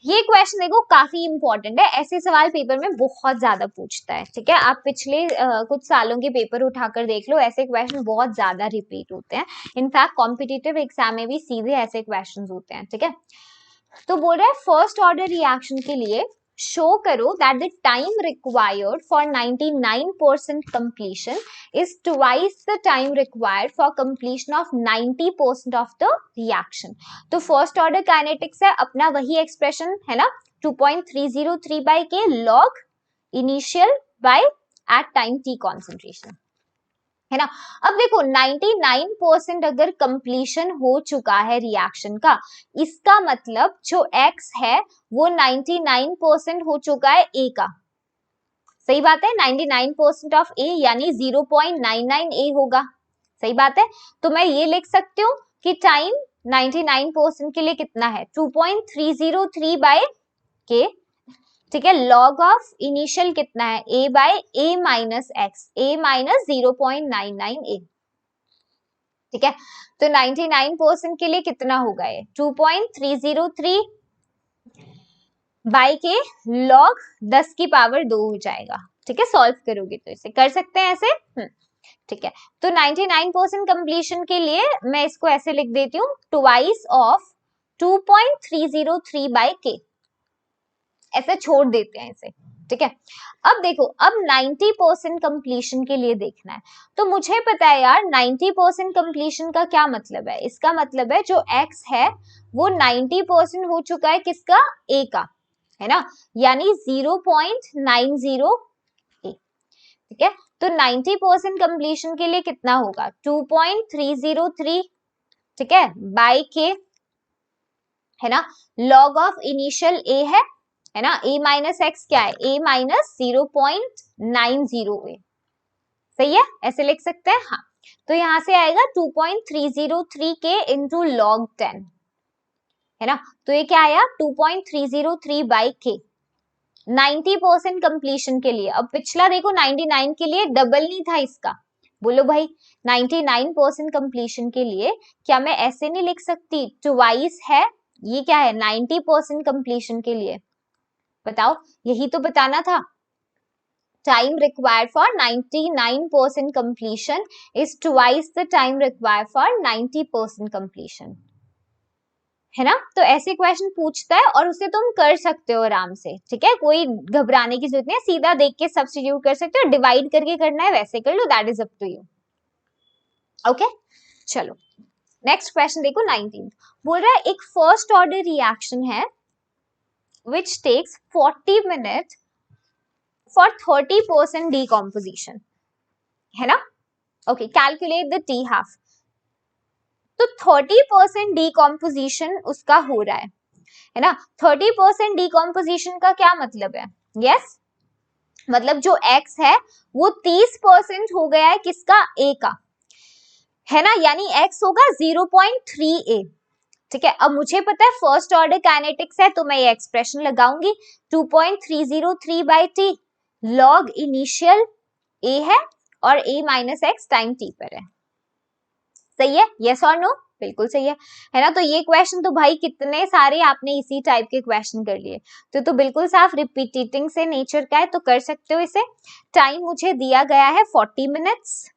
ये क्वेश्चन देखो काफी इंपॉर्टेंट है, ऐसे सवाल पेपर में बहुत ज्यादा पूछता है, ठीक है, आप पिछले कुछ सालों के पेपर उठाकर देख लो, ऐसे क्वेश्चन बहुत ज्यादा रिपीट होते हैं, इनफैक्ट कॉम्पिटिटिव एग्जाम में भी सीधे ऐसे क्वेश्चन होते हैं, ठीक है। तो बोल रहा है फर्स्ट ऑर्डर रिएक्शन के लिए शो करो that the time required for 99% completion is twice the time required for completion of 90% of the reaction। तो फर्स्ट ऑर्डर काइनेटिक्स है अपना, वही एक्सप्रेशन है ना, 2.303 by K log initial by at time T concentration, है ना। अब देखो 99% अगर कंप्लीशन हो चुका है रिएक्शन का, इसका मतलब जो x है वो 99% हो चुका है a का, सही बात है, 99% ऑफ a यानी 0.99 a होगा, सही बात है, तो मैं ये लिख सकती हूँ कि टाइम 99% के लिए कितना है, 2.303 बाय के, ठीक है, लॉग ऑफ इनिशियल कितना है a by a minus X, a minus 0.99 a, ठीक है, तो 99% के लिए कितना होगा ये 2.303 बाय के लॉग 10 की पावर 2 हो जाएगा, ठीक है, सॉल्व करोगे तो इसे कर सकते हैं ऐसे, ठीक है, तो 99% कंप्लीशन के लिए मैं इसको ऐसे लिख देती हूँ, ट्वाइस ऑफ 2.303 बाय के, ऐसे छोड़ देते हैं इसे, ठीक है। अब देखो, अब 90% कंप्लीशन के लिए देखना है, तो मुझे पता है यार 90% कंप्लीशन का क्या मतलब है, इसका मतलब है जो x है वो 90% हो चुका है किसका, a का, है ना, यानी 0.90 a, ठीक है, तो 90% कंप्लीशन के लिए कितना होगा 2.303, ठीक है, बाय के, है ना, लॉग ऑफ इनिशियल a है ना, a माइनस एक्स क्या है, a माइनस 0.90 a, सही है, ऐसे लिख सकते हैं, हाँ, तो यहां से आएगा 2.303 के इंटू लॉग 10, है ना, तो ये क्या आया 2.303 बाई के, 90% कंप्लीशन के लिए। अब पिछला देखो 99 के लिए डबल नहीं था इसका, बोलो भाई 99% कंप्लीशन के लिए क्या मैं ऐसे नहीं लिख सकती, ट्वाइस है, ये क्या है 90% कंप्लीशन के लिए, बताओ, यही तो बताना था, time required for 99% completion is twice the time required for 90% completion, है ना, तो ऐसे क्वेश्चन पूछता है और उसे तुम कर सकते हो आराम से, ठीक है, कोई घबराने की जरूरत नहीं है, सीधा देख के सब्स्टिट्यूट कर सकते हो, डिवाइड करके करना है वैसे कर लो, that is up to you, okay. चलो नेक्स्ट क्वेश्चन देखो 19, बोल रहा है एक फर्स्ट ऑर्डर रिएक्शन है which takes 40 minutes for 30% decomposition, है ना? Okay, calculate the t half. तो 30% decomposition उसका हो रहा है ना? 30% decomposition का क्या मतलब है? Yes, मतलब जो x है वो 30% हो गया है किसका? a का, है ना? यानी x होगा 0.3a. ठीक है, अब मुझे पता है फर्स्ट ऑर्डर काइनेटिक्स है तो मैं ये एक्सप्रेशन लगाऊंगी 2.303 by T log initial a है और a minus x time t पर है. सही है? यस और नो? बिल्कुल सही है ना? तो ये क्वेश्चन तो भाई कितने सारे आपने इसी टाइप के क्वेश्चन कर लिए, तो बिल्कुल साफ रिपीटिंग से नेचर का है, तो कर सकते हो इसे. टाइम मुझे दिया गया है 40 मिनट्स.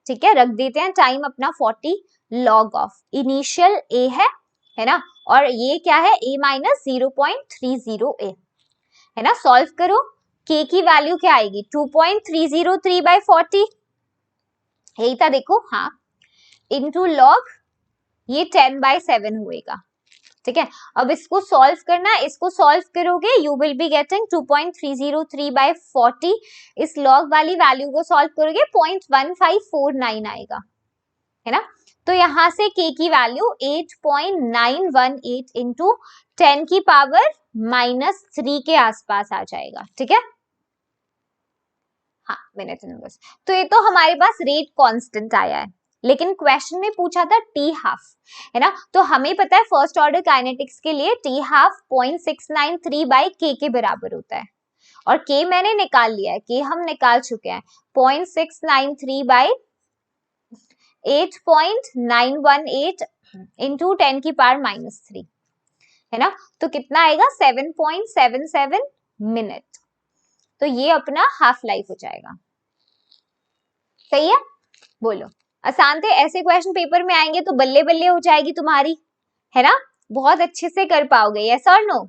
ठीक है, रख देते हैं टाइम अपना 40 लॉग ऑफ इनिशियल a है ना, और ये क्या है? a माइनस 0.30a है ना. सॉल्व करो, k की वैल्यू क्या आएगी? 2.303 बाई 40, यही था देखो. हाँ, इनटू लॉग ये 10/7 होएगा. ठीक है, अब इसको सॉल्व करना, इसको सॉल्व करोगे you will be getting 2.303 by 40. इस लॉग वाली वैल्यू को सॉल्व करोगे 0.1549 आएगा, है ना. तो यहां से k की वैल्यू 8.918 इंटू 10 की पावर -3 के आसपास आ जाएगा. ठीक है, हाँ, मिनट नंबर्स. तो ये तो हमारे पास रेट कांस्टेंट आया है, लेकिन क्वेश्चन में पूछा था टी हाफ, है ना. तो हमें पता है फर्स्ट ऑर्डर काइनेटिक्स के लिए टी हाफ 0.693 बाई के बराबर होता है, और के मैंने निकाल लिया है, के हम निकाल चुके हैं. 0.693 बाई 8.918 इंटू 10 की पावर -3, है ना. तो कितना आएगा? 7.77 मिनट. तो ये अपना हाफ लाइफ हो जाएगा. सही है? बोलो. आसान थे, ऐसे क्वेश्चन पेपर में आएंगे तो बल्ले बल्ले हो जाएगी तुम्हारी, है ना. बहुत अच्छे से कर पाओगे. यस और नो?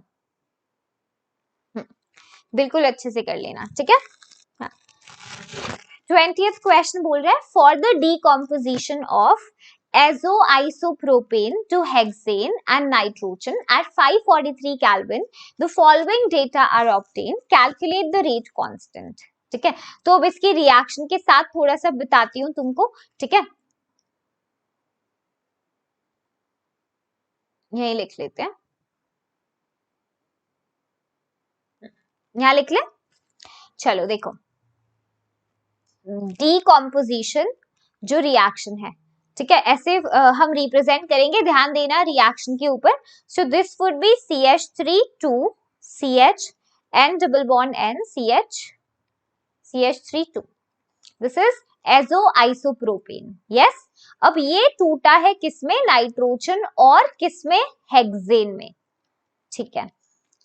बिल्कुल अच्छे से कर लेना. ठीक है. हाँ. 20th क्वेश्चन बोल रहा है for the decomposition of azoisopropane to hexane and nitrogen at 543 Kelvin, the following data are obtained. Calculate the rate constant. ठीक है, तो अब इसकी रिएक्शन के साथ थोड़ा सा बताती हूँ तुमको. ठीक है, यही लिख लेते हैं, यहां लिख ले. चलो देखो, डीकॉम्पोजिशन जो रिएक्शन है, ठीक है, ऐसे हम रिप्रेजेंट करेंगे. ध्यान देना रिएक्शन के ऊपर. So this would be CH3 2 CH N double bond N CH CH3 2. This is azoisopropane. Yes, अब ये टूटा है किसमें? नाइट्रोजन और किसमें? हेक्सेन में. ठीक है,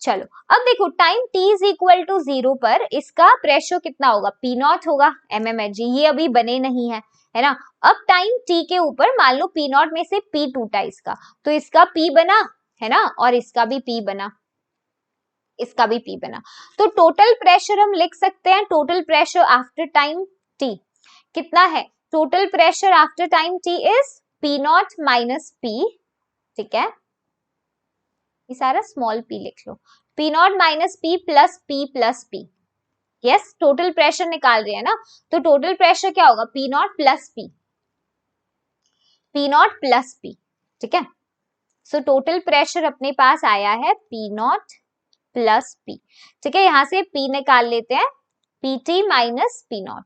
चलो अब देखो time t is equal to 0 पर इसका प्रेशर कितना होगा? P0 होगा mmHg. ये अभी बने नहीं है ना. अब टाइम t के ऊपर मान लो P0 में से P टूटा इसका, तो इसका P बना, है ना, और इसका भी P बना, इसका भी P बना. तो टोटल प्रेशर हम लिख सकते हैं, total pressure after time t कितना है? Total pressure after time t is P0 minus P. ठीक है, ये सारा स्मॉल p लिख लो. P0 minus P plus P plus P. Yes, total pressure निकाल रहे हैं ना, तो टोटल प्रेशर क्या होगा? P0 plus P, P0 plus P. ठीक है, सो टोटल प्रेशर अपने पास आया है P0 प्लस P. ठीक है, यहां से P निकाल लेते हैं, PT minus P0.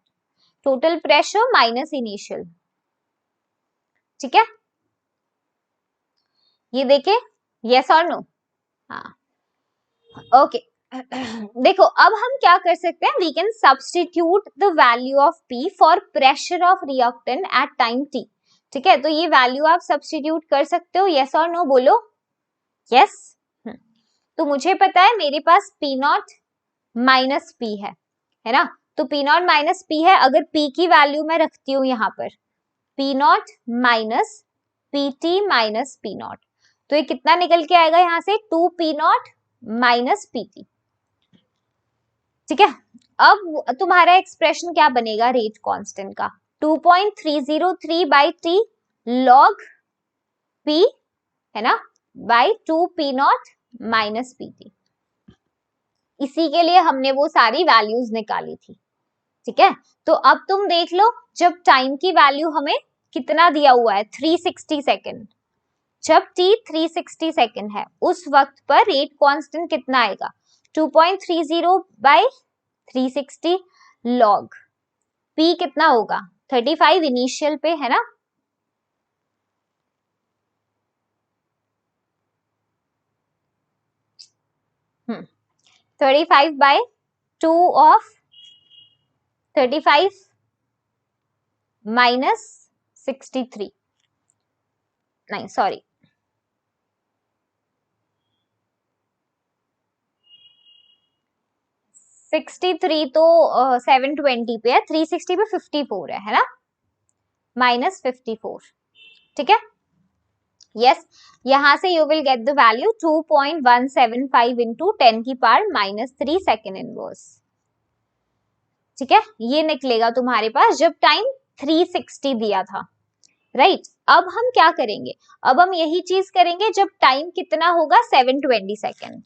Total pressure minus initial. ठीक है, ये देखे. यस और नो? हाँ, ओके. देखो अब हम क्या कर सकते हैं? We can substitute the value of P for pressure of reactant at time t. ठीक है, तो ये वैल्यू आप सब्स्टिट्यूट कर सकते हो. यस और नो बोलो. यस. तो मुझे पता है मेरे पास P0 माइनस P है ना, तो P0 माइनस P है. अगर P की वैल्यू मैं रखती हूँ यहाँ पर P0 minus PT minus P0, तो ये कितना निकल के आएगा यहाँ से? 2P0 minus PT. ठीक है, अब तुम्हारा एक्सप्रेशन क्या बनेगा रेट कांस्टेंट का? 2.303 बाई t लॉग P, है ना, बाई 2P0 माइनस पीटी। इसी के लिए हमने वो सारी वैल्यूज निकाली थी, ठीक है। तो अब तुम देख लो, जब टाइम की वैल्यू हमें कितना दिया हुआ है 360 सेकेंड, जब t 360 सेकेंड है उस वक्त पर रेट कांस्टेंट कितना आएगा 2.30 बाय 360 लॉग p कितना होगा 35 इनिशियल पे है ना, हम्म 35 बाय 2 ऑफ 35 माइनस 63, नहीं सॉरी 63 तो 720 पे है, 360 पे 54 है ना, माइनस 54, ठीक है। यस, यहां से you will get the value 2.175 into 10 की पावर माइनस 3 सेकेंड इनवर्स, ठीक है। ये निकलेगा तुम्हारे पास जब टाइम 360 दिया था, राइट। अब हम क्या करेंगे, अब हम यही चीज करेंगे जब टाइम कितना होगा 720 सेकेंड,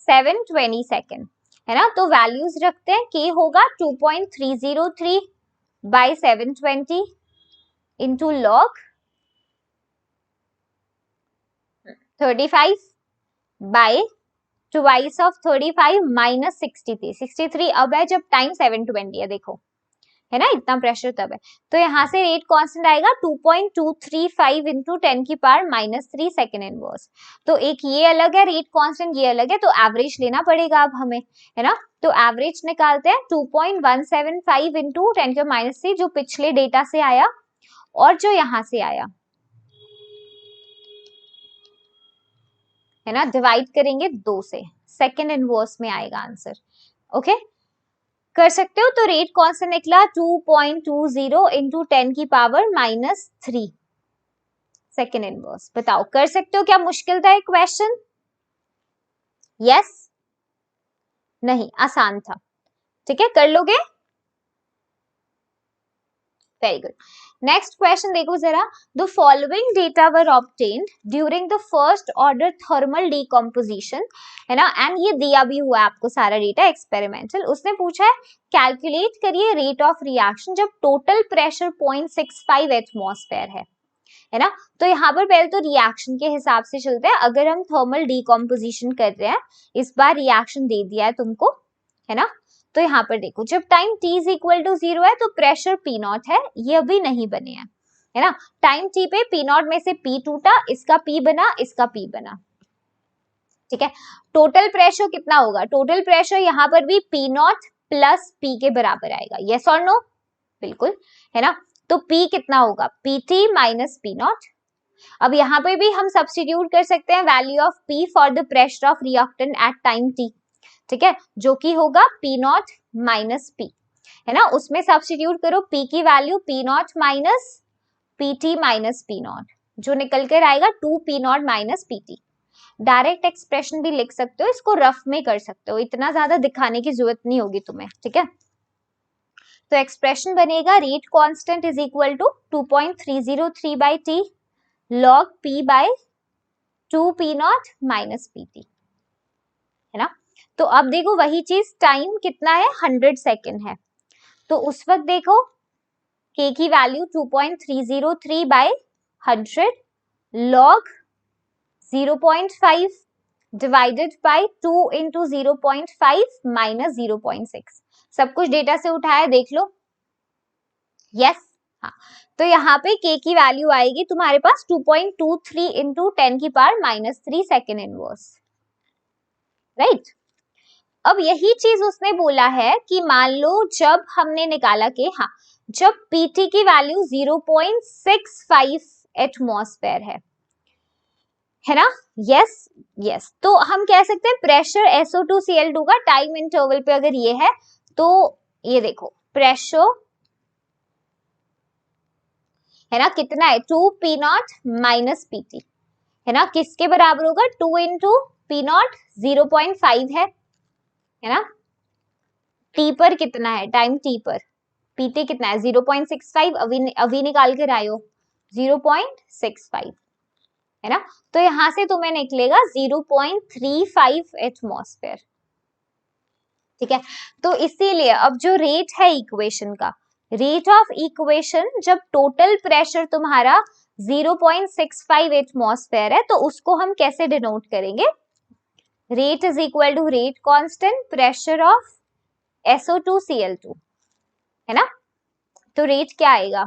720 सेकेंड है ना। तो वैल्यूज रखते हैं, k होगा 2.303 by 720 into log 35 by twice of 35 minus 63, 63 अब है जब टाइम 720 है, देखो है ना, इतना प्रेशर तब है। तो यहाँ से रेट कांस्टेंट आएगा 2.235 इंटू 10 की पावर माइनस 3 सेकेंड इनवर्स। तो एक ये अलग है रेट कांस्टेंट, ये अलग है, तो एवरेज लेना पड़ेगा अब हमें, है ना। तो एवरेज निकालते हैं 2.175 इंटू 10 की माइनस 3 जो पिछले डेटा से आया और जो यहाँ से आया, है ना, डिवाइड करेंगे 2 से, सेकेंड इनवर्स में आएगा आंसर, ओके कर सकते हो। तो रेट कौन सा निकला 2.20 इंटू 10 की पावर माइनस 3 सेकेंड इनवर्स। बताओ कर सकते हो क्या, मुश्किल था एक क्वेश्चन? यस, नहीं आसान था, ठीक है कर लोगे, वेरी गुड। नेक्स्ट क्वेश्चन देखो जरा, the following data were obtained during the first order thermal decomposition, है ना, एंड ये दिया भी हुआ है आपको सारा डेटा एक्सपेरिमेंटल। उसने पूछा है कैलकुलेट करिए रेट ऑफ रिएक्शन जब टोटल प्रेशर 0.65 एटमॉस्फेयर है ना। तो यहाँ पर पहले तो रिएक्शन के हिसाब से चलते हैं, अगर हम थर्मल डीकम्पोजिशन कर रहे हैं, इस बार रिएक्शन दे दिया है तुमको, है ना। तो यहाँ पर देखो जब time t is equal to 0 है तो प्रेशर P नॉट है, ये अभी नहीं बने हैं, है ना। टाइम t पे P नॉट में से P टूटा, इसका P बना, इसका P बना, ठीक है। टोटल प्रेशर कितना होगा, टोटल प्रेशर यहाँ पर भी P नॉट प्लस P के बराबर आएगा, यस और नो, बिल्कुल, है ना। तो P कितना होगा PT माइनस P नॉट। अब यहाँ पे भी हम सब्स्टिट्यूट कर सकते हैं value of P for the pressure of reactant at time T, ठीक है, जो कि होगा P नॉट माइनस P, है ना। उसमें सब्स्टिट्यूट करो P की value P naught minus PT minus P not, जो निकल कर आएगा 2 P naught minus PT। Direct expression भी लिख सकते हो, इसको रफ में कर सकते हो, इतना ज्यादा दिखाने की जरूरत नहीं होगी तुम्हें, ठीक है। तो एक्सप्रेशन बनेगा rate constant is equal to 2.303 by T log P by 2 P naught minus PT, है ना। तो अब देखो वही चीज, टाइम कितना है 100 सेकेंड है, तो उस वक्त देखो K की value 2.303 by 100 log 0.5 divided by 2 into 0.5 minus 0.6, सब कुछ डेटा से उठाया देख लो, यस हाँ। तो यहाँ पे K की वैल्यू आएगी तुम्हारे पास 2.23 इंटू 10 की power minus 3 second inverse, right. अब यही चीज उसने बोला है कि मान लो जब हमने निकाला कि हाँ जब PT की वैल्यू 0.65 एटमॉस्फेयर है ना, यस यस। तो हम कह सकते हैं प्रेशर SO2Cl2 का टाइम इंटरवल पे अगर ये है तो ये देखो प्रेशर है ना कितना है 2 P नॉट माइनस PT, है ना, किसके बराबर होगा 2 इंटू P नॉट 0.5 है ना। T पर कितना है, टाइम T पर PT कितना है 0.65, अभी निकाल कर आयो 0.65, है ना। तो यहां से तुम्हें निकलेगा 0.35 एटमॉस्फेयर, ठीक है। तो इसीलिए अब जो रेट है इक्वेशन का, रेट ऑफ इक्वेशन, जब टोटल प्रेशर तुम्हारा 0.65 एटमॉस्फेयर है तो उसको हम कैसे डिनोट करेंगे, rate is equal to rate constant pressure of SO2Cl2, है ना। तो रेट क्या आएगा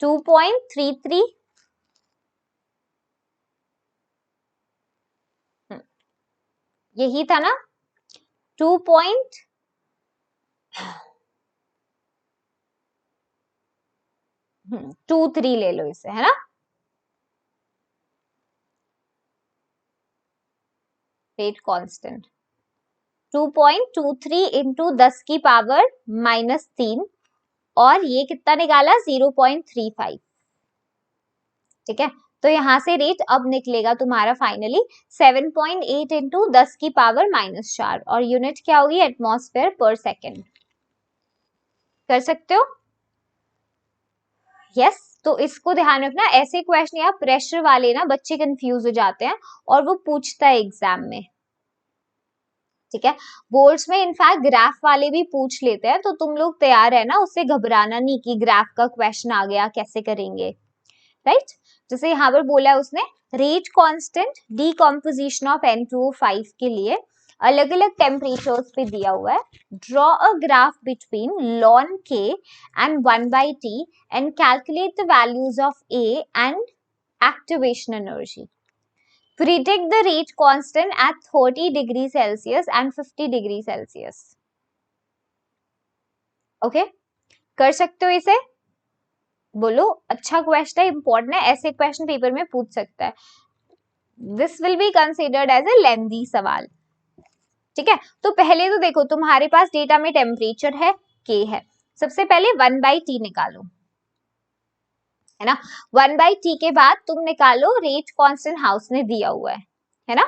2.33, यही था ना 2.23 ले लो इसे, है ना। रेट कांस्टेंट 2.23 इंटू 10 की पावर -3 और ये कितना निकाला 0.35, ठीक है। तो यहां से रेट अब निकलेगा तुम्हारा फाइनली 7.8 इंटू 10 की पावर -4 और यूनिट क्या होगी एटमॉस्फेयर पर सेकेंड। कर सकते हो, यस। तो इसको ध्यान रखना, ऐसे क्वेश्चन या प्रेशर वाले ना बच्चे कंफ्यूज हो जाते हैं और वो पूछता है एग्जाम में, ठीक है। बोर्ड्स में इनफैक्ट ग्राफ वाले भी पूछ लेते हैं, तो तुम लोग तैयार है ना, उससे घबराना नहीं कि ग्राफ का क्वेश्चन आ गया कैसे करेंगे, राइट। जैसे यहाँ पर बोला है उसने rate constant decomposition of N2O5 के लिए अलग अलग टेम्परेचर्स पे दिया हुआ है, draw a graph between ln K and 1/T and calculate the values of A and activation energy, predict the rate constant at 30 degrees Celsius and 50 degrees Celsius, okay. कर सकते हो इसे, बोलो अच्छा क्वेश्चन है, इंपॉर्टेंट है, ऐसे क्वेश्चन पेपर में पूछ सकता है, this will be considered as a lengthy सवाल, ठीक है। तो पहले तो देखो तुम्हारे पास डेटा में टेम्परेचर है K है, सबसे पहले 1/T निकालो, है ना। 1/T के बाद तुम निकालो रेट कांस्टेंट हाउस ने दिया हुआ है ना।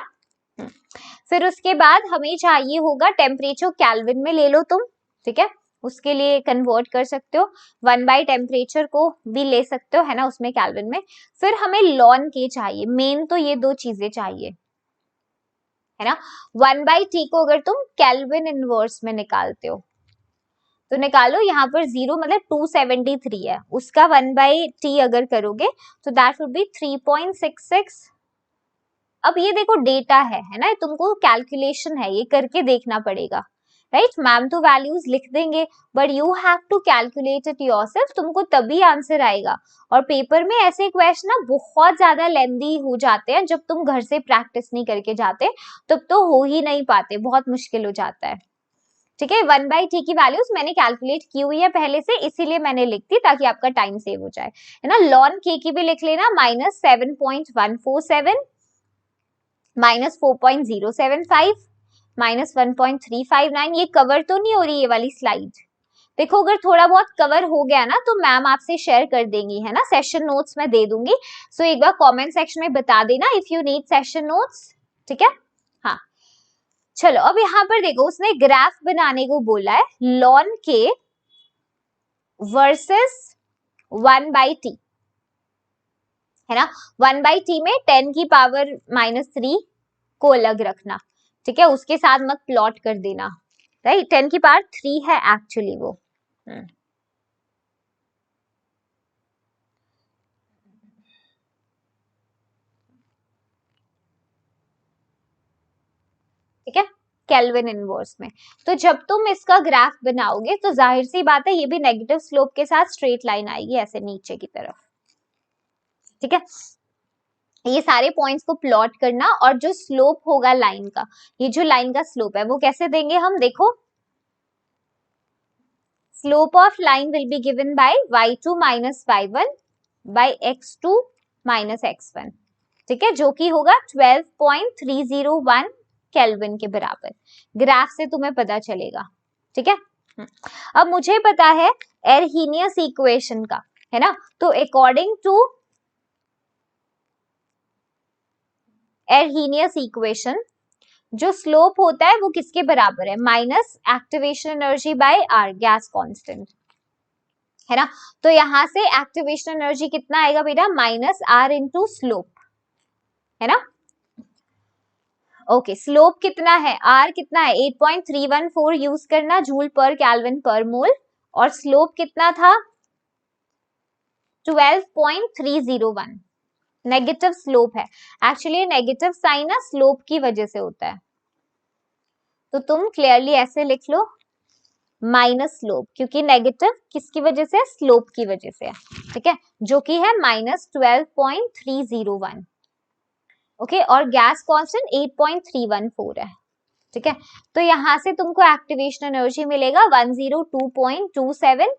फिर उसके बाद हमें चाहिए होगा टेम्परेचर केल्विन में ले लो तुम, ठीक है। उसके लिए कन्वर्ट कर सकते हो, 1 टेम्परेचर को भी ले सकते हो, है ना, उसमें केल्विन में। फिर हमें ln K चाहिए, मेन तो ये दो चीजें चाहिए, है ना। 1/T को अगर तुम केल्विन इनवर्स में निकालते हो तो निकालो, यहाँ पर 0 मतलब 273 है, उसका 1/T अगर करोगे तो दैट वुड बी 3.66। अब ये देखो डेटा है ना, तुमको कैलकुलेशन है, ये करके देखना पड़ेगा, राइट। मैम तो वैल्यूज लिख देंगे but you have to calculate it yourself, तुमको तभी आंसर आएगा। और पेपर में ऐसे क्वेश्चन ना बहुत ज्यादा लेंदी हो जाते हैं, जब तुम घर से प्रैक्टिस नहीं करके जाते तब तो हो ही नहीं पाते, बहुत मुश्किल हो जाता है, ठीक है। 1/T की वैल्यूज मैंने कैलकुलेट की हुई है पहले से, इसीलिए मैंने लिख दी ताकि आपका टाइम सेव हो जाए, है ना। ln K की भी लिख लेना, -7.147 -4.075 -1.359। ये कवर तो नहीं हो रही ये वाली स्लाइड, देखो अगर थोड़ा बहुत कवर हो गया ना तो मैम आपसे शेयर कर देंगी, है ना, सेशन नोट्स मैं दे दूंगी। सो एक बार कमेंट सेक्शन में बता देना if you need session notes, ठीक है। हाँ चलो, अब यहाँ पर देखो उसने ग्राफ बनाने को बोला है ln K वर्सेस 1/T, है ना। 1/T में 10 की पावर -3 को अलग रखना, ठीक है, उसके साथ मत प्लॉट कर देना, राइट। 10 की पावर 3 है एक्चुअली वो, ठीक है, केल्विन इनवर्स में। तो जब तुम इसका ग्राफ बनाओगे तो जाहिर सी बात है ये भी नेगेटिव स्लोप के साथ स्ट्रेट लाइन आएगी ऐसे नीचे की तरफ, ठीक है। ये सारे पॉइंट्स को प्लॉट करना और जो स्लोप होगा लाइन का, ये जो लाइन का स्लोप है वो कैसे देंगे हम, देखो slope of line will be given by y2 - y1 by x2 - x1, ठीक है, जो कि होगा 12.301 केल्विन के बराबर। ग्राफ से तुम्हें पता चलेगा, ठीक है। अब मुझे पता है एरहीनियस इक्वेशन का, है ना। तो अकॉर्डिंग टू एरहीनियस इक्वेशन जो स्लोप होता है वो किसके बराबर है, minus activation energy by R, gas constant, है ना। तो यहां से एक्टिवेशन एनर्जी कितना आएगा बेटा, -r इंटू स्लोप, है ना। ओके, स्लोप कितना है, आर कितना है 8.314 यूज करना जूल पर केल्विन पर मोल, और स्लोप कितना था 12.301, नेगेटिव स्लोप है। एक्चुअली नेगेटिव साइन ना स्लोप की वजह से होता है, तो तुम क्लियरली ऐसे लिख लो माइनस स्लोप, क्योंकि नेगेटिव किसकी वजह से, स्लोप की वजह से है, ठीक है, जो कि है -12.301। ओके, और गैस कांस्टेंट 8.314 है, ठीक है। तो यहां से तुमको एक्टिवेशन एनर्जी मिलेगा 102.27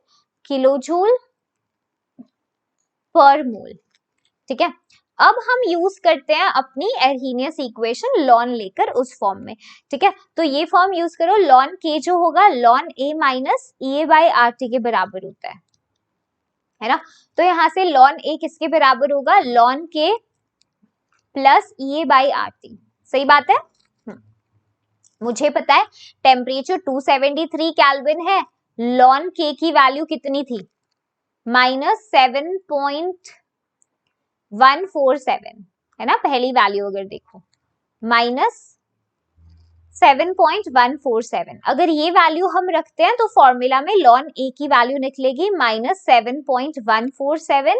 किलोजूल पर मोल, ठीक है। अब हम यूज करते हैं अपनी एर्हीनियस इक्वेशन लॉन लेकर उस फॉर्म में, ठीक है। तो ये फॉर्म यूज करो, लॉन के जो होगा lawn A minus E by R T के बराबर होता है ना। तो यहां से लॉन ए किसके बराबर होगा, लॉन के plus E by R T, सही बात है। मुझे पता है टेम्परेचर 273 केल्विन है, लॉन के की वैल्यू कितनी थी -7.147 है ना, पहली वैल्यू अगर देखो -7.147, अगर ये वैल्यू हम रखते हैं तो फॉर्मूला में लॉन ए की वैल्यू निकलेगी -7.147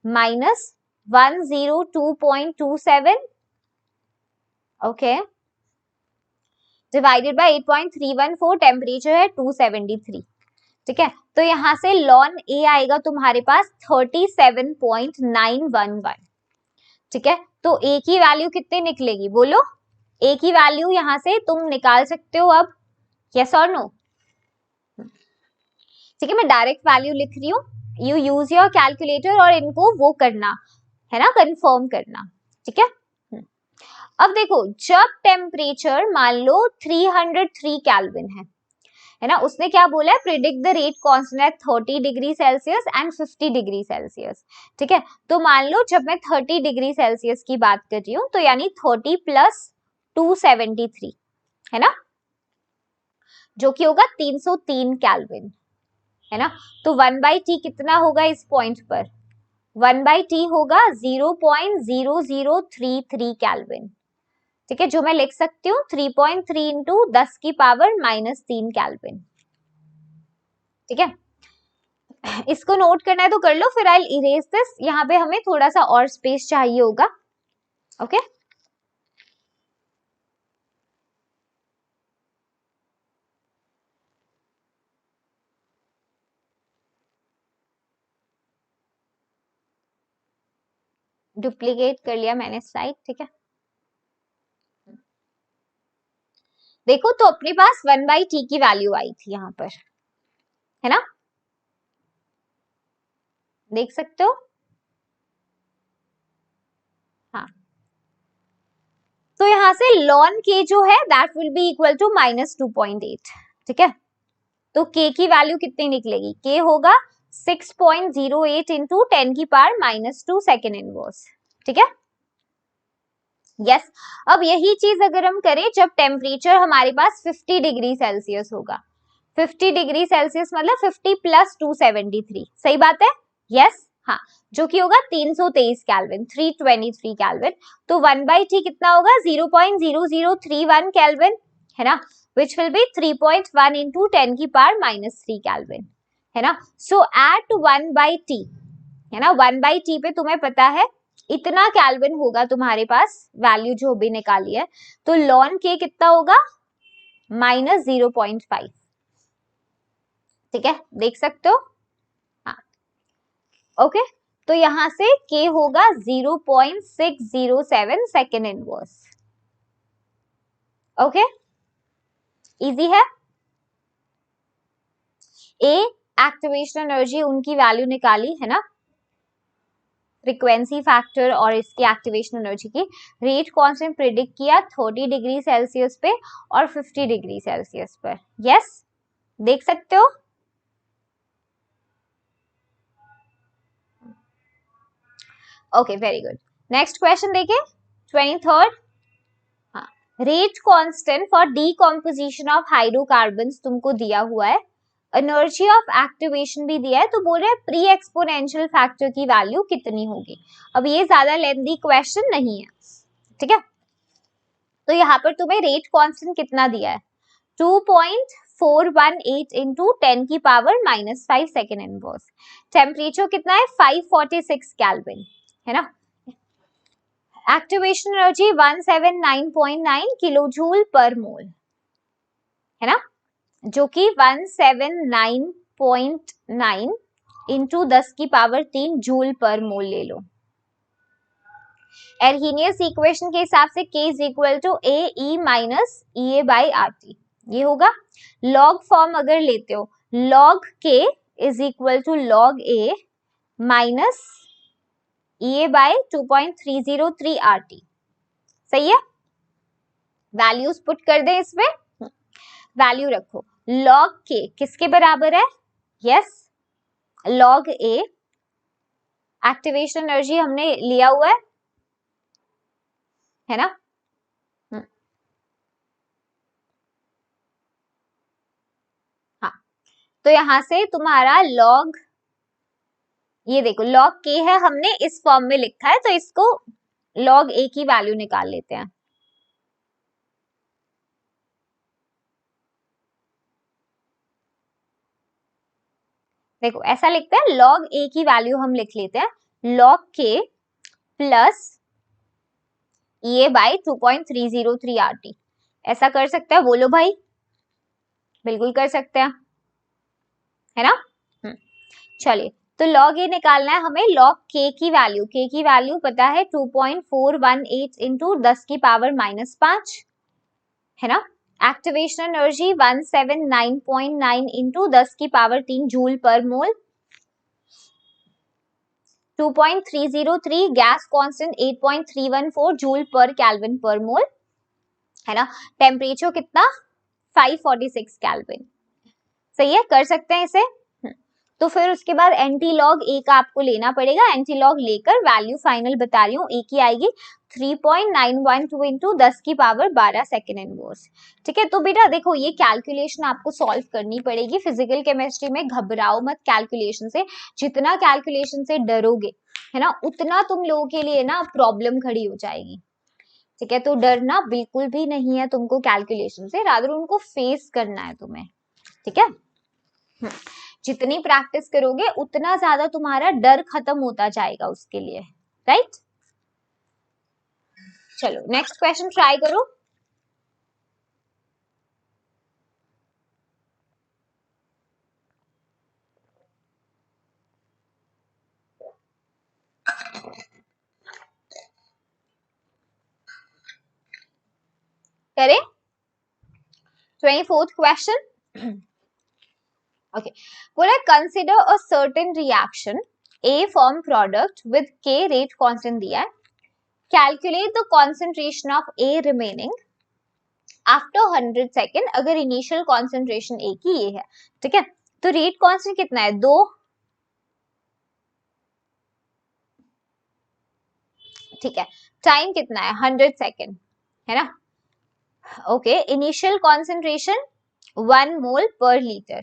-102.27, ओके, डिवाइडेड बाय 8.314, टेम्परेचर है 273, ठीक है। तो यहां से लॉन ए आएगा तुम्हारे पास 37.911, ठीक है। तो ए की वैल्यू कितनी निकलेगी बोलो, ए की वैल्यू यहां से तुम निकाल सकते हो अब, यस और नो, ठीक है। मैं डायरेक्ट वैल्यू लिख रही हूँ, यू यूज योर कैलकुलेटर और इनको वो करना है ना, कंफर्म करना, ठीक है। अब देखो जब टेम्परेचर मान लो 303 केल्विन है ना, उसने क्या बोला है, predict the rate constant eight 30 degree Celsius and 50 degree Celsius, ठीक है। तो मान लो जब मैं 30 डिग्री सेल्सियस की बात कर रही हूँ, तो यानी 30 प्लस 273 है ना, जो कि होगा 303 केल्विन, है ना। तो 1/T कितना होगा इस पॉइंट पर, 1/T होगा 0.0033 केल्विन, ठीक है, जो मैं लिख सकती हूँ 3.3 इंटू 10 की पावर -3 केल्विन, ठीक है। इसको नोट करना है तो कर लो, फिर आई इरेज दिस, यहाँ पे हमें थोड़ा सा और स्पेस चाहिए होगा, ओके। डुप्लीकेट कर लिया मैंने स्लाइड, ठीक है। देखो तो अपने पास 1/T की वैल्यू आई थी यहाँ पर, है ना, देख सकते हो, हाँ। तो यहां से ln k जो है that will be equal to -2.8, ठीक है। तो k की वैल्यू कितनी निकलेगी, k होगा 6.08 इंटू 10 की पावर -2 सेकेंड इनवर्स, ठीक है। यस, अब यही चीज अगर हम करें जब टेम्परेचर हमारे पास 50 डिग्री सेल्सियस होगा, 50 डिग्री सेल्सियस मतलब 50 प्लस 273, सही बात है, यस, हाँ, जो कि होगा 323 केल्विन, 323 केल्विन। तो 1/T कितना होगा 0.0031 केल्विन, है ना, which will be 3.1 into 10 की पावर -3 केल्विन, है ना। सो एट 1/T, है ना, 1/T पे तुम्हें पता है इतना केल्विन होगा तुम्हारे पास, वैल्यू जो भी निकाली है, तो ln k कितना होगा -0.5, ठीक है, देख सकते हो, हाँ, ओके। तो यहां से k होगा 0.607 सेकेंड इनवर्स, ओके, इजी है। ए एक्टिवेशन एनर्जी उनकी वैल्यू निकाली है ना, फ्रीक्वेंसी फैक्टर और इसकी एक्टिवेशन एनर्जी की, रेट कांस्टेंट प्रिडिक्ट किया 30 डिग्री सेल्सियस पे और 50 डिग्री सेल्सियस पर, यस, देख सकते हो, okay, very good. Next question देखिए 23rd, हाँ, rate constant for decomposition of hydrocarbons तुमको दिया हुआ है, एनर्जी ऑफ एक्टिवेशन भी दिया है, तो बोल रहे हैं प्री एक्सपोनेंशियल फैक्टर की वैल्यू कितनी होगी। अब ये ज्यादा लेंथी क्वेश्चन नहीं है, ठीक है, तो यहाँ पर तुम्हें रेट कांस्टेंट कितना दिया है, 2.418 इंटू 10 की पावर -5 सेकेंड इनवर्स। टेम्परेचर कितना है 546 केल्विन, है ना। Activation energy 179.9 kilo joule per मोल, है ना, जो कि 179.9 इंटू 10 की पावर 3 जूल पर मोल ले लो। एर्हीनियस इक्वेशन के हिसाब से K is equal to AE minus EA by RT, ये होगा। लॉग फॉर्म अगर लेते हो, log K is equal to log A minus EA by 2.303 RT, सही है। वैल्यूज पुट कर दे इसमें, वैल्यू रखो। लॉग K किसके बराबर है, yes log A, activation energy हमने लिया हुआ है ना। हाँ, तो यहां से तुम्हारा लॉग, ये देखो लॉग K है, हमने इस फॉर्म में लिखा है, तो इसको लॉग A की वैल्यू निकाल लेते हैं। देखो ऐसा लिखते हैं, लॉग A की वैल्यू हम लिख लेते हैं, log K plus EA by 2.303 RT, ऐसा कर सकते हैं, बोलो भाई, बिल्कुल कर सकते हैं, है ना। चलिए, तो लॉग ए निकालना है हमें, लॉग K की वैल्यू पता है 2.418 इंटू 10 की पावर -5, है ना। एक्टिवेशन एनर्जी 179.9 इंटू 10 की पावर 3 जूल पर मोल, 2.303, गैस कांस्टेंट 8.314 जूल पर केल्विन पर मोल, है ना। टेम्परेचर कितना 546 केल्विन, सही है, कर सकते हैं इसे। तो फिर उसके बाद एंटी लॉग ए का आपको लेना पड़ेगा, एंटी लॉग लेकर वैल्यू फाइनल बता रही हूँ, ए की आएगी 3.912 इंटू 10 की पावर 12 सेकेंड इनवर्स। ठीक है, तो बेटा देखो ये कैलकुलेशन आपको सॉल्व करनी पड़ेगी। फिजिकल केमिस्ट्री में घबराओ मत कैलकुलेशन से, जितना कैलकुलेशन से डरोगे, है ना, उतना तुम लोगों के लिए ना प्रॉब्लम खड़ी हो जाएगी। ठीक है, तो डरना बिल्कुल भी नहीं है तुमको कैलकुलेशन से, रादर उनको फेस करना है तुम्हें। ठीक है, जितनी प्रैक्टिस करोगे उतना ज्यादा तुम्हारा डर खत्म होता जाएगा उसके लिए, राइट। चलो नेक्स्ट क्वेश्चन ट्राई करो। करें 24th क्वेश्चन। ओके, बोला consider a certain reaction A form product with K rate constant दिया है, calculate the concentration of A remaining after 100 second अगर इनिशियल कॉन्सेंट्रेशन A की ये है। ठीक है, तो रेट कांस्टेंट कितना है 2, ठीक है, टाइम कितना है 100 सेकेंड, है ना। ओके, इनिशियल कॉन्सेंट्रेशन 1 मोल पर लीटर।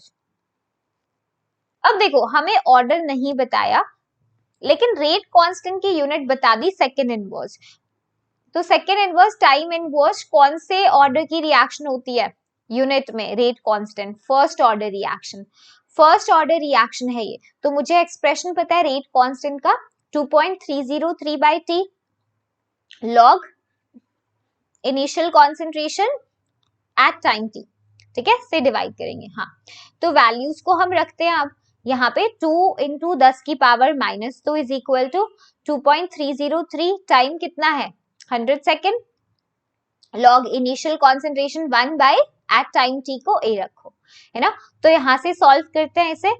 अब देखो हमें ऑर्डर नहीं बताया, लेकिन रेट कांस्टेंट की यूनिट बता दी सेकेंड इनवर्स। तो सेकेंड इनवर्स टाइम इनवर्स कौन से ऑर्डर की रिएक्शन होती है यूनिट में, rate constant first order reaction, first order reaction है ये। तो मुझे एक्सप्रेशन पता है रेट कांस्टेंट का 2.303 by T log initial concentration eight time T, ठीक है, से डिवाइड करेंगे। हाँ, तो वैल्यूज को हम रखते हैं अब यहाँ पे 2 इंटू 10 की power -2 is equal to 2.303, time कितना है 100 second, log initial concentration 1 by at time t को ए रखो, है ना। तो यहां से सॉल्व करते हैं इसे,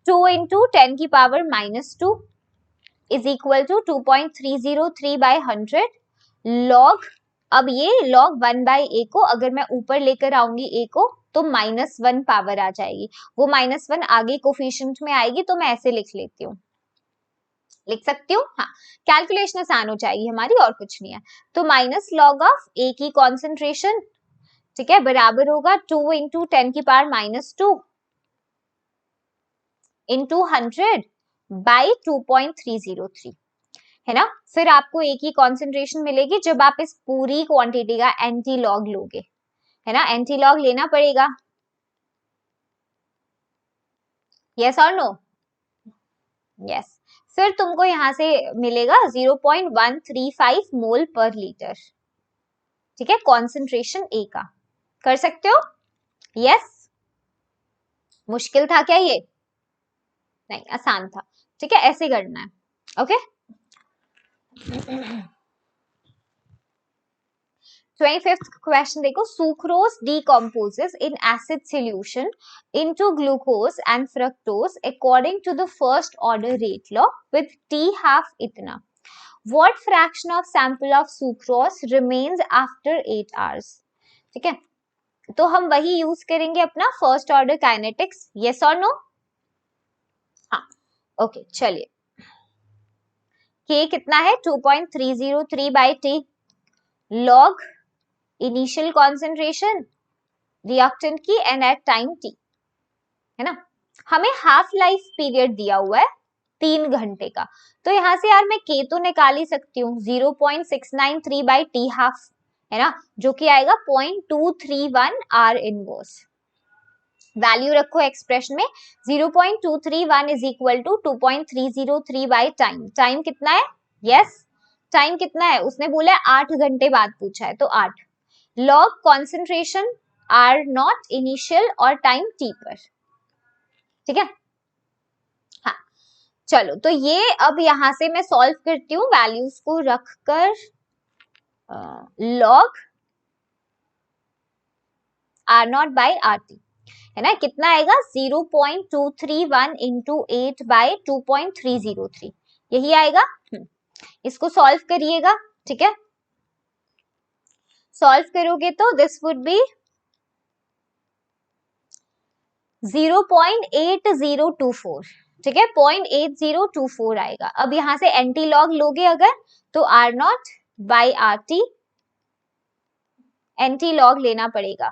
2 इंटू 10 की power -2 is equal to 2.303 by 100 log, अब ये लॉग 1 बाय ए को अगर मैं ऊपर लेकर आऊंगी ए को तो -1 पावर आ जाएगी, वो -1 आगे कोफिशिएंट में आएगी, तो मैं ऐसे लिख लेती हूँ, लिख सकती हूँ। हाँ, कैलकुलेशन आसान हो जाएगी हमारी, और कुछ नहीं है। तो माइनस लॉग ऑफ ए की कॉन्सेंट्रेशन, ठीक है, बराबर होगा 2 इंटू 10 की पावर -2 इंटू 100 बाई 2.303, है ना। फिर आपको एक ही कॉन्सेंट्रेशन मिलेगी जब आप इस पूरी क्वांटिटी का एंटी लॉग लोगे, है ना। एंटी लॉग लेना पड़ेगा, यस और नो, यस। फिर तुमको यहां से मिलेगा 0.135 मोल पर लीटर, ठीक है, कॉन्सेंट्रेशन ए का। कर सकते हो, यस। मुश्किल था क्या ये? नहीं, आसान था, ठीक है, ऐसे करना है, ओके। 25th क्वेश्चन देखो, sucrose decomposes in acid solution into glucose and fructose according to the first order rate law with T half इतना. What fraction of sample of sucrose remains after 8 hours? ठीक है, तो हम वही use करेंगे अपना first order kinetics, yes और no? हाँ, ओके, चलिए। K कितना है? 2.303 by T, log initial concentration reactant की एंड एट टाइम T, है ना। हमें हाफ लाइफ पीरियड दिया हुआ है 3 घंटे का, तो यहां से यार मैं K तो निकाल ही सकती हूँ, 0.693 by T हाफ, है ना, जो कि आएगा 0.231 R इनवर्स। वैल्यू रखो एक्सप्रेशन में, 0.231 is equal to 2.303 by time. Time कितना है? यस, टाइम कितना है? उसने बोला 8 घंटे बाद पूछा है, तो 8 log concentration R naught initial और टाइम टी पर, ठीक है। हाँ, चलो, तो ये अब यहां से मैं सॉल्व करती हूँ वैल्यूज को रखकर, log are naught by R T, है ना, कितना आएगा? 0.231 इंटू 8 बाई 2.303, यही आएगा। इसको सॉल्व करिएगा, ठीक है। सॉल्व करोगे तो दिस वुड बी 0.8024, ठीक है, 0.8024 आएगा। अब यहां से एंटी लॉग लोगे अगर, तो R naught by R t antilog लेना पड़ेगा,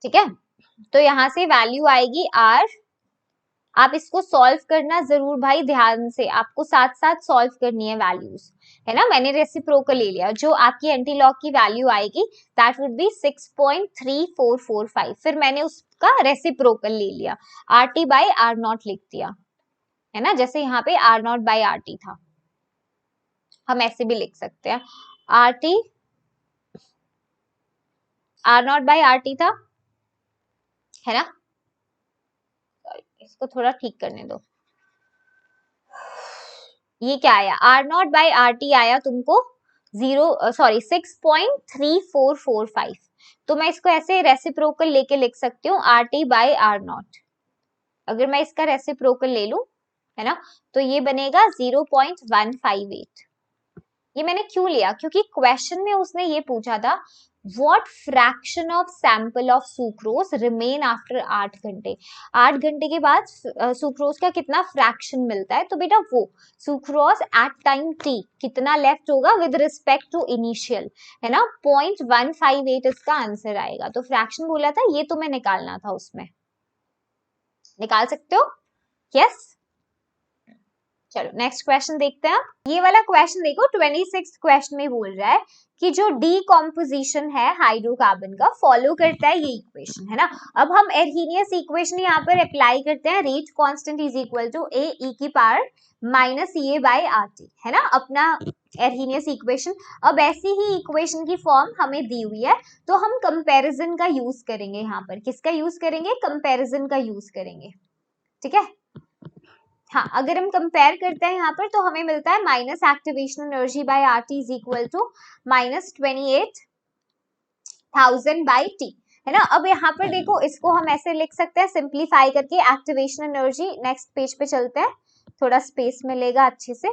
ठीक है। तो यहां से वैल्यू आएगी आर, आप इसको सॉल्व करना जरूर भाई ध्यान से, आपको साथ साथ सॉल्व करनी है वैल्यूज, है ना। मैंने रेसिप्रोकल ले लिया, जो आपकी एंटी लॉग की वैल्यू आएगी दैट वुड बी 6.3445, फिर मैंने उसका रेसिप्रोकल ले लिया, R t by R naught लिख दिया, है ना, जैसे यहाँ पे R naught by R t था, हम ऐसे भी लिख सकते हैं, R t R naught by R t था, है ना। इसको थोड़ा ठीक करने दो, ये क्या आया? R naught by R t आया तुमको 6.3445, तो मैं इसको ऐसे रेसिप्रोकल लेके लिख सकती हूँ, R t by R naught. अगर मैं इसका रेसिप्रोकल ले लूं, है ना, तो ये बनेगा 0.158। ये मैंने क्यों लिया? क्योंकि क्वेश्चन में उसने ये पूछा था what fraction of sample of sucrose remain after 8 घंटे, 8 घंटे के बाद सुक्रोज का कितना फ्रैक्शन मिलता है, तो बेटा वो सुक्रोज एट टाइम टी कितना लेफ्ट होगा विद रिस्पेक्ट टू इनिशियल, है ना, 0.158 इसका आंसर आएगा। तो फ्रैक्शन बोला था, ये तुम्हें निकालना था, उसमें निकाल सकते हो, यस। चलो नेक्स्ट क्वेश्चन देखते हैं। ये वाला क्वेश्चन देखो, 26th क्वेश्चन में बोल रहा है कि जो डीकॉम्पोजिशन है हाइड्रोकार्बन का फॉलो करता है ये इक्वेशन, है ना। अब हम एर्हीनियस इक्वेशन यहाँ पर अप्लाई करते हैं, rate constant is equal to A E की power minus A by R T, है ना, अपना एर्हीनियस इक्वेशन। अब ऐसी ही इक्वेशन की फॉर्म हमें दी हुई है, तो हम कंपैरिजन का यूज करेंगे यहाँ पर। किसका यूज करेंगे? कंपैरिजन का यूज करेंगे, ठीक है। हाँ, अगर हम कंपेयर करते हैं यहाँ पर, तो हमें मिलता है minus activation energy by R T is equal to minus 28,000 by T, है ना। अब यहाँ पर देखो, इसको हम ऐसे लिख सकते हैं सिंप्लीफाई करके, एक्टिवेशन एनर्जी, नेक्स्ट पेज पे चलते हैं, थोड़ा स्पेस मिलेगा अच्छे से,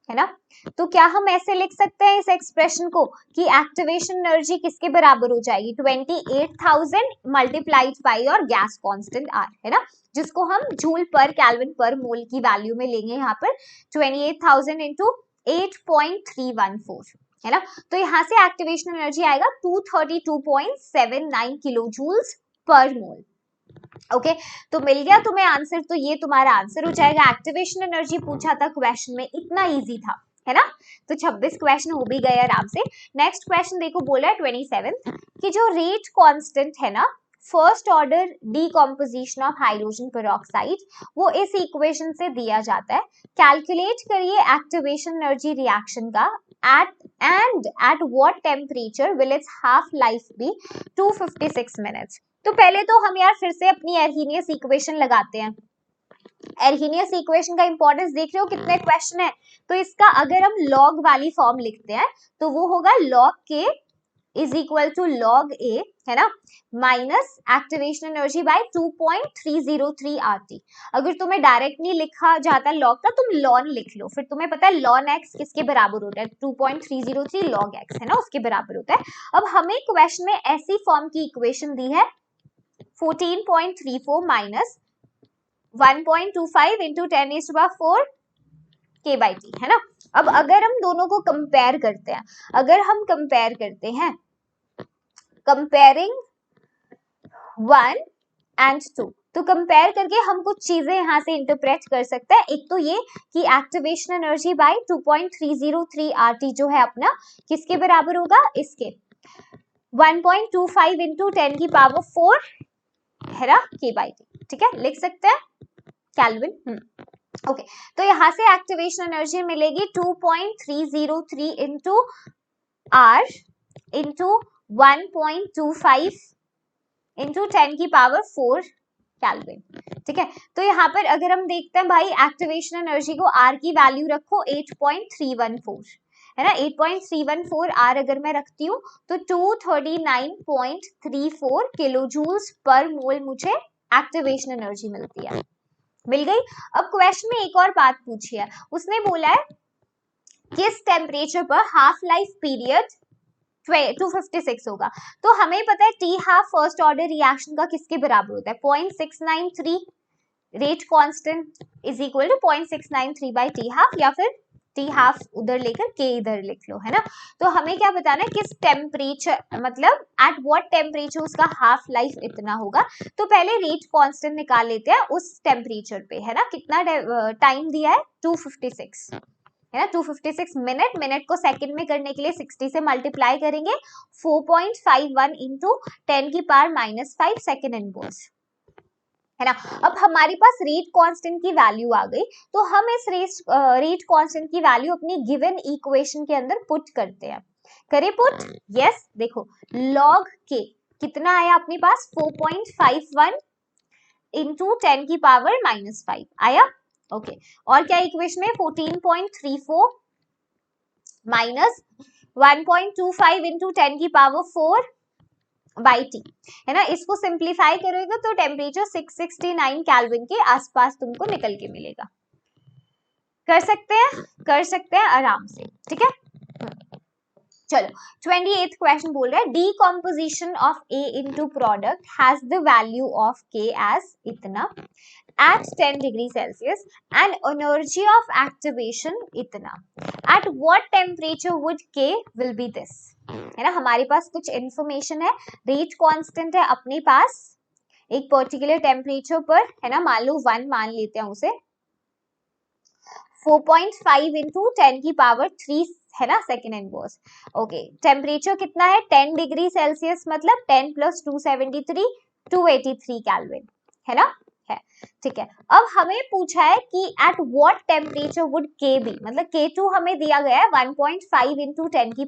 है ना। तो क्या हम ऐसे लिख सकते हैं इस एक्सप्रेशन को कि एक्टिवेशन एनर्जी किसके बराबर हो जाएगी? 28,000 मल्टीप्लाइड बाई और गैस कांस्टेंट आर, है ना, जिसको हम जूल पर केल्विन पर मोल की वैल्यू में लेंगे यहाँ पर 28,000 इंटू 8.314, है ना। तो यहाँ से एक्टिवेशन एनर्जी आएगा 232.79 किलो जूल्स पर मोल, ओके तो मिल गया तुम्हें आंसर, तो ये तुम्हारा आंसर हो जाएगा। एक्टिवेशन एनर्जी पूछा था क्वेश्चन में, इतना इजी था, है ना। तो 26 क्वेश्चन हो भी गए आराम से। नेक्स्ट क्वेश्चन देखो, बोला है 27 कि जो रेट कांस्टेंट है ना first order decomposition of hydrogen peroxide, वो इस इक्वेशन से दिया जाता है। कैलकुलेट करिए एक्टिवेशन एनर्जी रिएक्शन का at what temperature will its half life be 256 minutes। तो पहले तो हम यार फिर से अपनी एर्हीनियस इक्वेशन लगाते हैं। एर्हीनियस इक्वेशन का इंपॉर्टेंस देख रहे हो, कितने क्वेश्चन है। तो इसका अगर हम लॉग वाली फॉर्म लिखते हैं तो वो होगा log k is equal to log a, है ना, minus activation energy by 2.303 RT। अगर तुम्हें डायरेक्ट नहीं लिखा जाता लॉग का, तुम लॉन लिख लो, फिर तुम्हें पता है लॉन एक्स किसके बराबर होता है, 2.303 log x, है ना, उसके बराबर होता है। अब हमें क्वेश्चन में ऐसी फॉर्म की इक्वेशन दी है 14.34 माइनस 1.25 इंटू 10⁴ k/t, है ना। अब अगर हम दोनों को कंपेयर करते हैं, अगर हम कंपेयर करते हैं, कंपेयरिंग 1 एंड 2, तो कंपेयर करके हम कुछ चीजें यहां से इंटरप्रेट कर सकते हैं। एक तो ये कि एक्टिवेशन एनर्जी बाय 2.303 RT जो है अपना किसके बराबर होगा, इसके 1.25 इंटू 10⁴, है ना, k/t, ठीक है, लिख सकते हैं केल्विन। ओके तो यहां से एक्टिवेशन एनर्जी मिलेगी 2.303 into R into 1.25 into 10⁴ kelvin, ठीक है। तो यहाँ पर अगर हम देखते हैं भाई एक्टिवेशन एनर्जी को R की वैल्यू रखो 8.314, है ना, 8.314 R अगर मैं रखती हूँ तो 239.34 किलो जूल्स पर मोल मुझे एक्टिवेशन एनर्जी मिलती है, मिल गई। अब क्वेश्चन में एक और बात पूछी है, उसने बोला है किस टेम्परेचर पर हाफ लाइफ पीरियड 256 होगा। तो हमें पता है t half first order reaction का किसके बराबर होता है, 0.693 rate constant is equal to 0.693 by t half, या फिर टी हाफ उधर लेकर के इधर लिख लो, है ना। तो हमें क्या बताना है किस टेम्परेचर, मतलब एट व्हाट टेम्परेचर उसका हाफ लाइफ इतना होगा। तो पहले रेट कांस्टेंट निकाल लेते हैं उस टेम्परेचर पे, है ना। कितना टाइम दिया है 256, है ना, 256 मिनट, मिनट को सेकंड में करने के लिए 60 से मल्टीप्लाई करेंगे, 4.51 इंटू 10⁻⁻5 सेकंड इनवर्स, है ना। अब हमारे पास रेट कांस्टेंट की वैल्यू आ गई, तो हम इस रेट कांस्टेंट की वैल्यू अपनी गिवन इक्वेशन के अंदर पुट करते हैं। करें पुट, यस। देखो log k कितना आया अपने पास 4.51 इंटू 10⁻⁻5 आया, ओके। और क्या इक्वेशन में 14.34 माइनस 1.25 इंटू 10⁻⁴ बाई टी, है ना। इसको सिंप्लीफाई करोगे तो टेम्परेचर 669 केल्विन के आसपास तुमको निकल के मिलेगा। कर सकते हैं आराम से, ठीक है। चलो 28th क्वेश्चन बोल रहा है decomposition of A into product has the value of के एज इतना at 10 degree Celsius and energy of activation इतना, at what temperature would K will be this, है ना। हमारे पास कुछ इंफॉर्मेशन है, रेट कांस्टेंट है अपने पास एक पर्टिकुलर टेम्परेचर पर, है ना, मान लो 1 मान लेते हैं उसे, 4.5 इंटू 10⁻3, है ना, सेकेंड इनवर्स, ओके। टेम्परेचर कितना है 10 डिग्री सेल्सियस, मतलब 10 + 273 283 केल्विन, है ना, है, ठीक है। अब हमें पूछा है कि एट व्हाट टेम्परेचर वुड के बी, मतलब K2 हमें दिया गया है 1.5 इंटू 10⁴,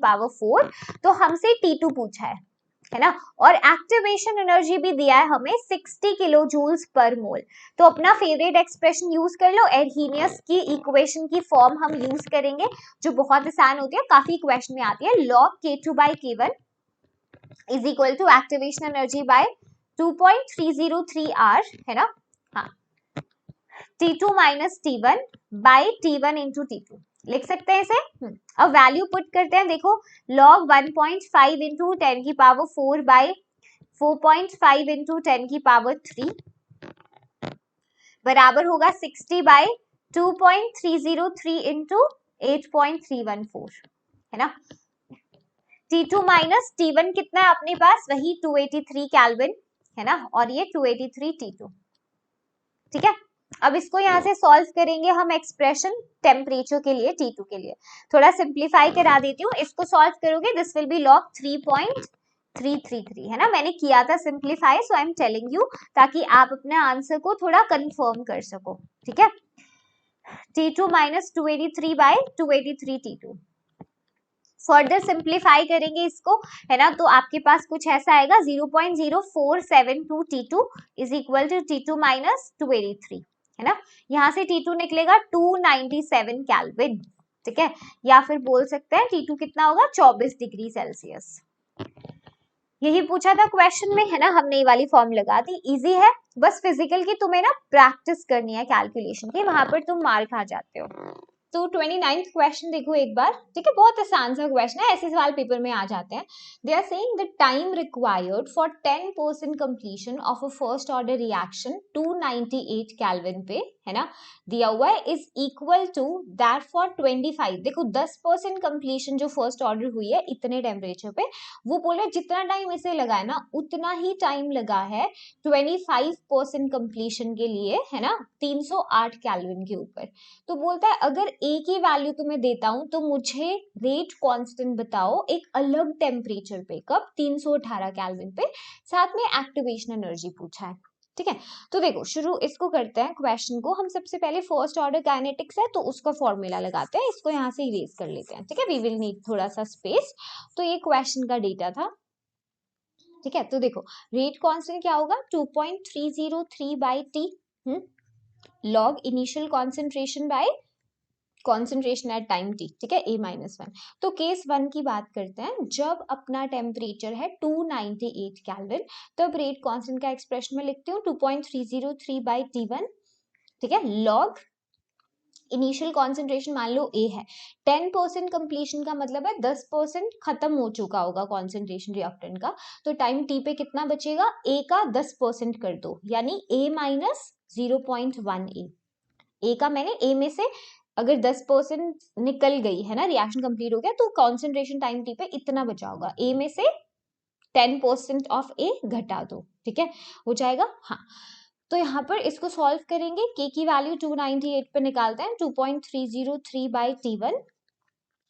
तो हमसे T2 पूछा है ना। और एक्टिवेशन एनर्जी भी दिया है हमें 60 किलो जूल्स पर मोल। तो अपना फेवरेट एक्सप्रेशन यूज कर लो, एर्हीनियस की इक्वेशन की फॉर्म हम यूज करेंगे जो बहुत आसान होती है, काफी क्वेश्चन में आती है, log K2 by K1 is equal to activation energy by 2.303 R, है ना, हाँ, T2 minus T1 by T1 into T2 लिख सकते हैं इसे। अब वैल्यू पुट करते हैं, देखो log 1.5 इंटू 10⁴ बाई 4.5 इंटू 10⁻3 बराबर होगा 60 बाई 2.303 इंटू 8.314, है ना। T2 माइनस T1 कितना है अपने पास, वही 283 केल्विन, है ना, और ये 283 T2, ठीक है। अब इसको यहाँ से सॉल्व करेंगे हम एक्सप्रेशन टेम्परेचर के लिए, T2 के लिए। थोड़ा सिंप्लीफाई करा देती हूँ, इसको सॉल्व करोगे दिस विल बी लॉग 3.333, है ना, मैंने किया था simplify, so I am telling you ताकि आप अपने आंसर को थोड़ा कंफर्म कर सको, ठीक है। T2 minus 283 bye 283 T2, further simplify करेंगे इसको, है ना, तो आपके पास कुछ ऐसा आएगा 0.0472 T2 is equal to T2 minus 283, है ना। यहाँ से T2 निकलेगा 297 केल्विन, ठीक है, या फिर बोल सकते हैं T2 कितना होगा 24 डिग्री सेल्सियस। यही पूछा था क्वेश्चन में, है ना, हमने ये वाली फॉर्म लगा दी, इजी है, बस फिजिकल की तुम्हें ना प्रैक्टिस करनी है कैलकुलेशन की, वहां पर तुम मार्क आ जाते हो। तो 29th क्वेश्चन देखो एक बार, ठीक है, बहुत आसान सा क्वेश्चन है, ऐसे सवाल पेपर में आ जाते हैं। They are saying the time required for 10% completion of a first order reaction 298 kelvin पे, है ना, दिया हुआ है, is equal to that for 25, देखो 10% कंप्लीशन जो फर्स्ट ऑर्डर हुई है इतने टेम्परेचर पे, वो बोले जितना टाइम इसे लगा है ना उतना ही टाइम लगा है 25% कंप्लीशन के लिए, है ना, 308 केल्विन के ऊपर। तो बोलता है अगर ए की वैल्यू तुम्हें देता हूं तो मुझे रेट कांस्टेंट बताओ एक अलग टेम्परेचर पे, कब 318 केल्विन पे, साथ में एक्टिवेशन एनर्जी पूछा है, ठीक है। तो देखो शुरू इसको करते हैं क्वेश्चन को, हम सबसे पहले फर्स्ट ऑर्डर काइनेटिक्स है तो उसका फॉर्मूला लगाते हैं, इसको यहाँ से इरेज कर लेते हैं, ठीक है, वी विल नीड थोड़ा सा स्पेस। तो ये क्वेश्चन का डेटा था, ठीक है। तो देखो रेट कांस्टेंट क्या होगा 2.303 by T log initial concentration bye concentration eight time T, ठीक है, A-1। तो केस 1 की बात करते हैं, जब अपना टेम्परेचर है 298 केल्विन, तब रेट कांस्टेंट का एक्सप्रेशन में लिखती हूँ 2.303 बाई T1, ठीक है, लॉग इनिशियल कॉन्सेंट्रेशन मान लो A है, 10% कंप्लीशन का मतलब है 10% खत्म हो चुका होगा कॉन्सेंट्रेशन रिएक्टेंट का, तो टाइम T पे कितना बचेगा, A का 10% कर दो, यानी A माइनस 0.1 A का मैंने A में से अगर 10% निकल गई है ना, रिएक्शन कंप्लीट हो गया, तो कॉन्सेंट्रेशन टाइम T पे इतना बचा होगा, A में से 10% ऑफ A घटा दो, ठीक है, हो जाएगा। हाँ, तो यहाँ पर इसको सॉल्व करेंगे, K की वैल्यू 298 पे निकालते हैं, 2.303 बाई T1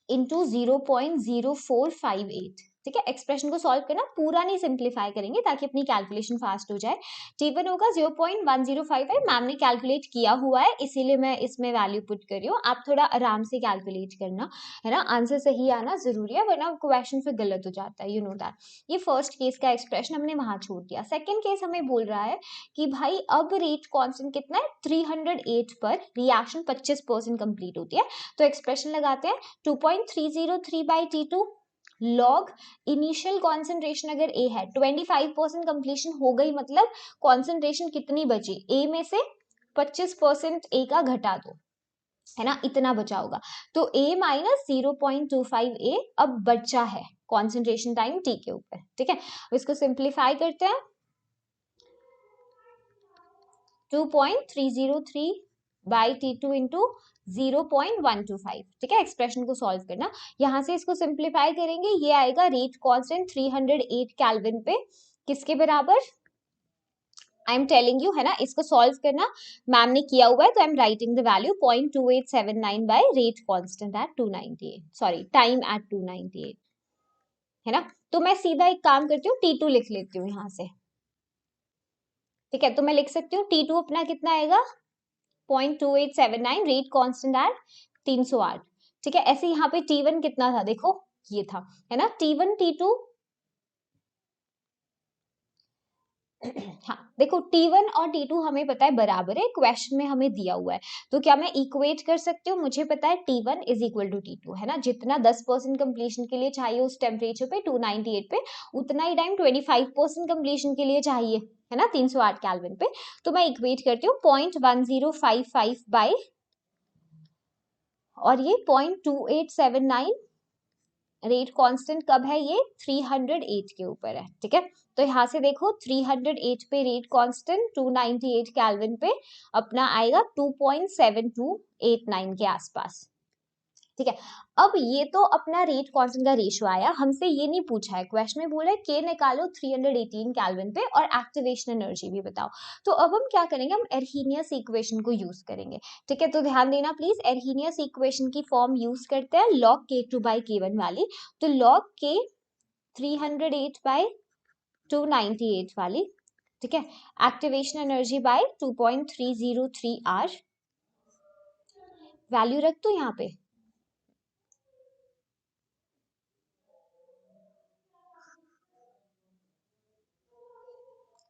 इंटू 0.0458, ठीक है। एक्सप्रेशन को सॉल्व करना, पूरा नहीं सिंप्लीफाई करेंगे ताकि अपनी कैलकुलेशन फास्ट हो जाए। T1 होगा 0.105 है, मैम ने कैलकुलेट किया हुआ है इसीलिए मैं इसमें वैल्यू पुट कर रही हूँ, आप थोड़ा आराम से कैलकुलेट करना, है ना, आंसर सही आना जरूरी है वरना क्वेश्चन फिर गलत हो जाता है, यू नो दैट। ये फर्स्ट केस का एक्सप्रेशन हमने वहां छोड़ दिया। सेकेंड केस हमें बोल रहा है कि भाई अब रेट कॉन्स्टेंट कितना है 308 पर रिएक्शन 25% कंप्लीट होती है, तो एक्सप्रेशन लगाते हैं 2.303 by T2 log initial concentration अगर A है 25% कंप्लीशन हो गई, मतलब कॉन्सेंट्रेशन कितनी बची, A में से 25% A का घटा दो, है ना, इतना बचा होगा, तो A माइनस 0.25 A अब बचा है कॉन्सेंट्रेशन टाइम T के ऊपर, ठीक है। इसको सिंप्लीफाई करते हैं, 2.303 बाई T2 इंटू 0.125, ठीक है, एक्सप्रेशन को सॉल्व करना, यहां से इसको सिंप्लीफाई करेंगे, ये आएगा रेट कांस्टेंट 308 केल्विन पे, किसके बराबर, आई एम टेलिंग यू, है ना, इसको सॉल्व करना, मैम ने किया हुआ है तो I am writing the value 0.2879 by rate constant at 298, sorry time at 298, है ना। तो मैं सीधा एक काम करती हूँ T2 लिख लेती हूँ यहाँ से, ठीक है, तो मैं लिख सकती हूँ T2 अपना कितना आएगा 0.2879 रेट कांस्टेंट एट 308, ठीक है। ऐसे यहाँ पे T1 कितना था, देखो ये था, है ना, T1 T2 हाँ देखो T1 और T2 हमें पता है बराबर है, क्वेश्चन में हमें दिया हुआ है, तो क्या मैं इक्वेट कर सकती हूँ, मुझे पता है T1 is equal to T2, है ना, जितना 10% कंप्लीशन के लिए चाहिए उस टेम्परेचर पे 298 पे, उतना ही टाइम 25% कंप्लीशन के लिए चाहिए, है ना, 308 केल्विन पे, तो मैं इक्वेट करती हूँ 0.1055 बाई और ये 0.2879 रेट कांस्टेंट कब है, ये 308 के ऊपर है, ठीक है। तो यहां से देखो 308 पे रेट कांस्टेंट 298 केल्विन पे अपना आएगा 2.7289 के आसपास, ठीक है। अब ये तो अपना रेट कांस्टेंट का रेशियो आया, हमसे ये नहीं पूछा है, क्वेश्चन में बोला है के निकालो 318 केल्विन पे और एक्टिवेशन एनर्जी भी बताओ। तो अब हम क्या करेंगे, हम एर्हीनियस इक्वेशन को यूज करेंगे। ठीक है, तो ध्यान देना प्लीज, एर्हीनियस इक्वेशन की फॉर्म यूज करते हैं log k2 by k1 वाली। तो log k 308 by 298 वाली, ठीक है, activation energy by 2.303 R, value रख दो यहाँ पे।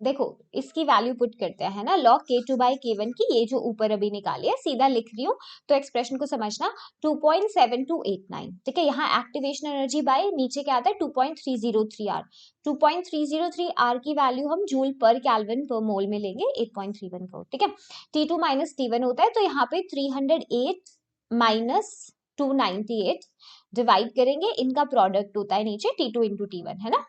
देखो इसकी वैल्यू पुट करते हैं ना, log k2 by k1 की, ये जो ऊपर अभी निकाली है सीधा लिख रही हूँ, तो एक्सप्रेशन को समझना 2.7289। ठीक है, यहाँ एक्टिवेशन एनर्जी बाय नीचे क्या आता है 2.303 आर, 2.303 आर की वैल्यू हम जूल पर केल्विन पर मोल में लेंगे 8.314। ठीक है, T2 माइनस T1 होता है, तो यहाँ पे 308 माइनस 298 डिवाइड करेंगे, इनका प्रोडक्ट होता है नीचे T2 इंटू T1, है ना।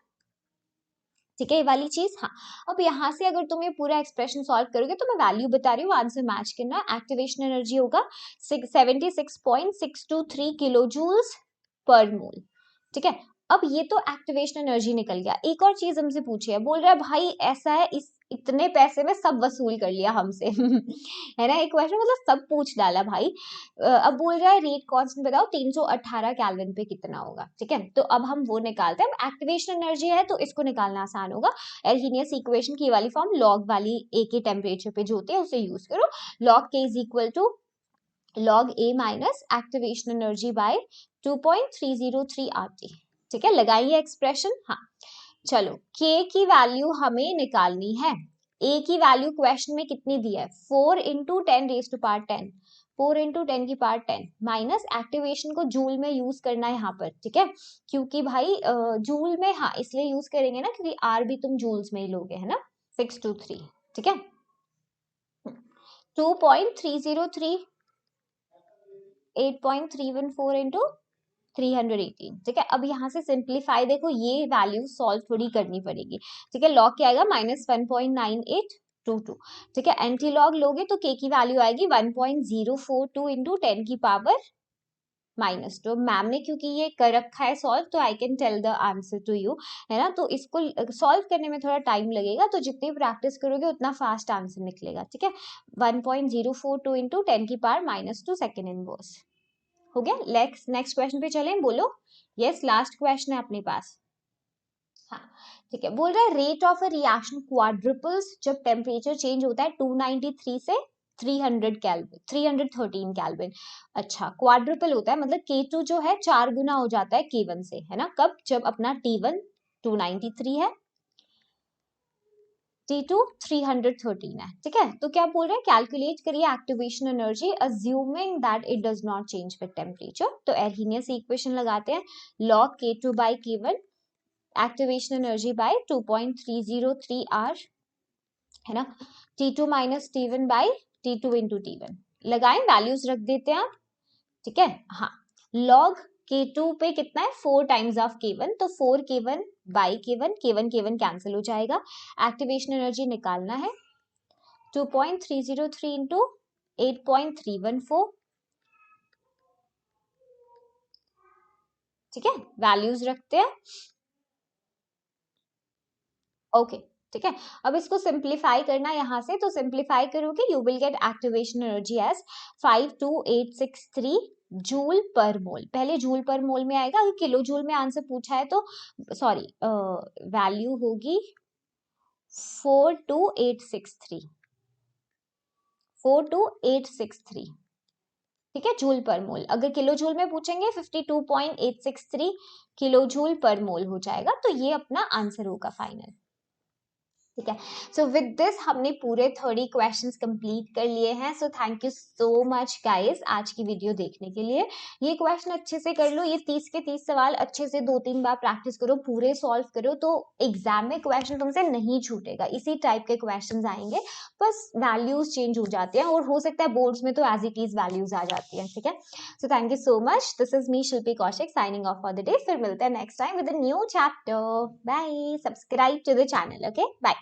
ठीक है, ये वाली चीज। हाँ, अब यहाँ से अगर तुम ये पूरा एक्सप्रेशन सॉल्व करोगे तो मैं वैल्यू बता रही हूँ, आंसर मैच करना। एक्टिवेशन एनर्जी होगा 76.623 किलो जूल्स पर मोल। ठीक है, अब ये तो एक्टिवेशन एनर्जी निकल गया। एक और चीज हमसे पूछी है, बोल रहा है भाई ऐसा है, इस इतने पैसे में सब वसूल कर लिया हमसे है ना, एक क्वेश्चन मतलब सब पूछ डाला भाई। अब बोल रहा है रेट कांस्टेंट बताओ 318 केल्विन पे कितना होगा। ठीक है, तो अब हम वो निकालते हैं। एक्टिवेशन एनर्जी है तो इसको निकालना आसान होगा, एर्हीनियस इक्वेशन की वाली फॉर्म लॉग वाली ए के टेम्परेचर पे जो होती है उसे यूज करो। Log K is equal to log A minus activation energy by 2.303 RT. ठीक है, लगाइए एक्सप्रेशन। हाँ चलो, k की वैल्यू हमें निकालनी है, a की वैल्यू क्वेश्चन में कितनी दी है 4 into 10 raise to power 10, 4 into 10 की पावर 10 माइनस एक्टिवेशन को जूल में यूज करना है यहाँ पर। ठीक है, क्योंकि भाई जूल में, हाँ इसलिए यूज करेंगे ना क्योंकि आर भी तुम जूल्स में ही लोगे, है ना। 623, ठीक है, 2.303 8.314 इंटू 318। ठीक है, अब यहाँ से सिंप्लीफाई, देखो ये वैल्यू सॉल्व थोड़ी करनी पड़ेगी। ठीक है, लॉग क्या आएगा -1.9822। ठीक है, एंटी लॉग लोगे तो के की वैल्यू आएगी 1.042 इंटू 10 की पावर -2। मैम ने क्योंकि ये कर रखा है सॉल्व, तो I can tell the answer to you, है ना। तो इसको सॉल्व करने में थोड़ा टाइम लगेगा, तो जितनी प्रैक्टिस करोगे उतना फास्ट आंसर निकलेगा। ठीक है, 1.042 इंटू 10 की पावर -2 सेकेंड इनवर्स हो गया। नेक्स्ट क्वेश्चन पे चलें, बोलो। यस, लास्ट क्वेश्चन है अपने पास। हाँ ठीक है, बोल रहा है रेट ऑफ अ रिएक्शन क्वाड्रुपल्स जब टेम्परेचर चेंज होता है 293 से 300 केल्विन, 313 केल्विन। अच्छा, क्वाड्रुपल होता है मतलब K2 जो है 4 गुना हो जाता है K1 से, है ना। कब, जब अपना T1 293 है, T2 313 है। ठीक है, तो क्या बोल रहे हैं, कैलकुलेट करिए activation energy assuming that it does not change with temperature. तो एर्हीनियस इक्वेशन लगाते हैं, log K2 by K1 activation energy by 2.303 R, है ना, T2 minus T1 bye T2 into T1। लगाएं, वैल्यूज रख देते हैं आप। ठीक है, हाँ, log K2 पे कितना है 4 टाइम्स ऑफ K1, तो 4 K1 by K1, K1 K1 cancel हो जाएगा। एक्टिवेशन एनर्जी निकालना है 2.303 इंटू 8.314। ठीक है, वैल्यूज रखते हैं। ओके ठीक है, अब इसको सिंप्लीफाई करना यहाँ से, तो सिंप्लीफाई करोगे you will get activation energy as 52863 joule per mole. पहले जूल पर मोल में आएगा, अगर किलो जूल में आंसर पूछा है तो सॉरी, वैल्यू होगी 42863, 42863। ठीक है, जूल पर मोल। अगर किलो जूल में पूछेंगे 52.863 किलो जूल पर मोल हो जाएगा, तो ये अपना आंसर होगा फाइनल। ठीक है, सो विद दिस हमने पूरे 30 क्वेश्चंस कंप्लीट कर लिए हैं। सो thank you so much guys आज की वीडियो देखने के लिए। ये क्वेश्चन अच्छे से कर लो, ये 30 के 30 सवाल अच्छे से 2-3 बार प्रैक्टिस करो, पूरे सॉल्व करो, तो एग्जाम में क्वेश्चन तुमसे नहीं छूटेगा। इसी टाइप के क्वेश्चन आएंगे, बस वैल्यूज चेंज हो जाते हैं, और हो सकता है बोर्ड्स में तो एज इट इज वैल्यूज आ जाती है। ठीक है, so thank you so much, this is me Shilpi Kaushik signing off for the day. फिर मिलते हैं next time with a new chapter. Bye, subscribe to the channel. Okay, bye.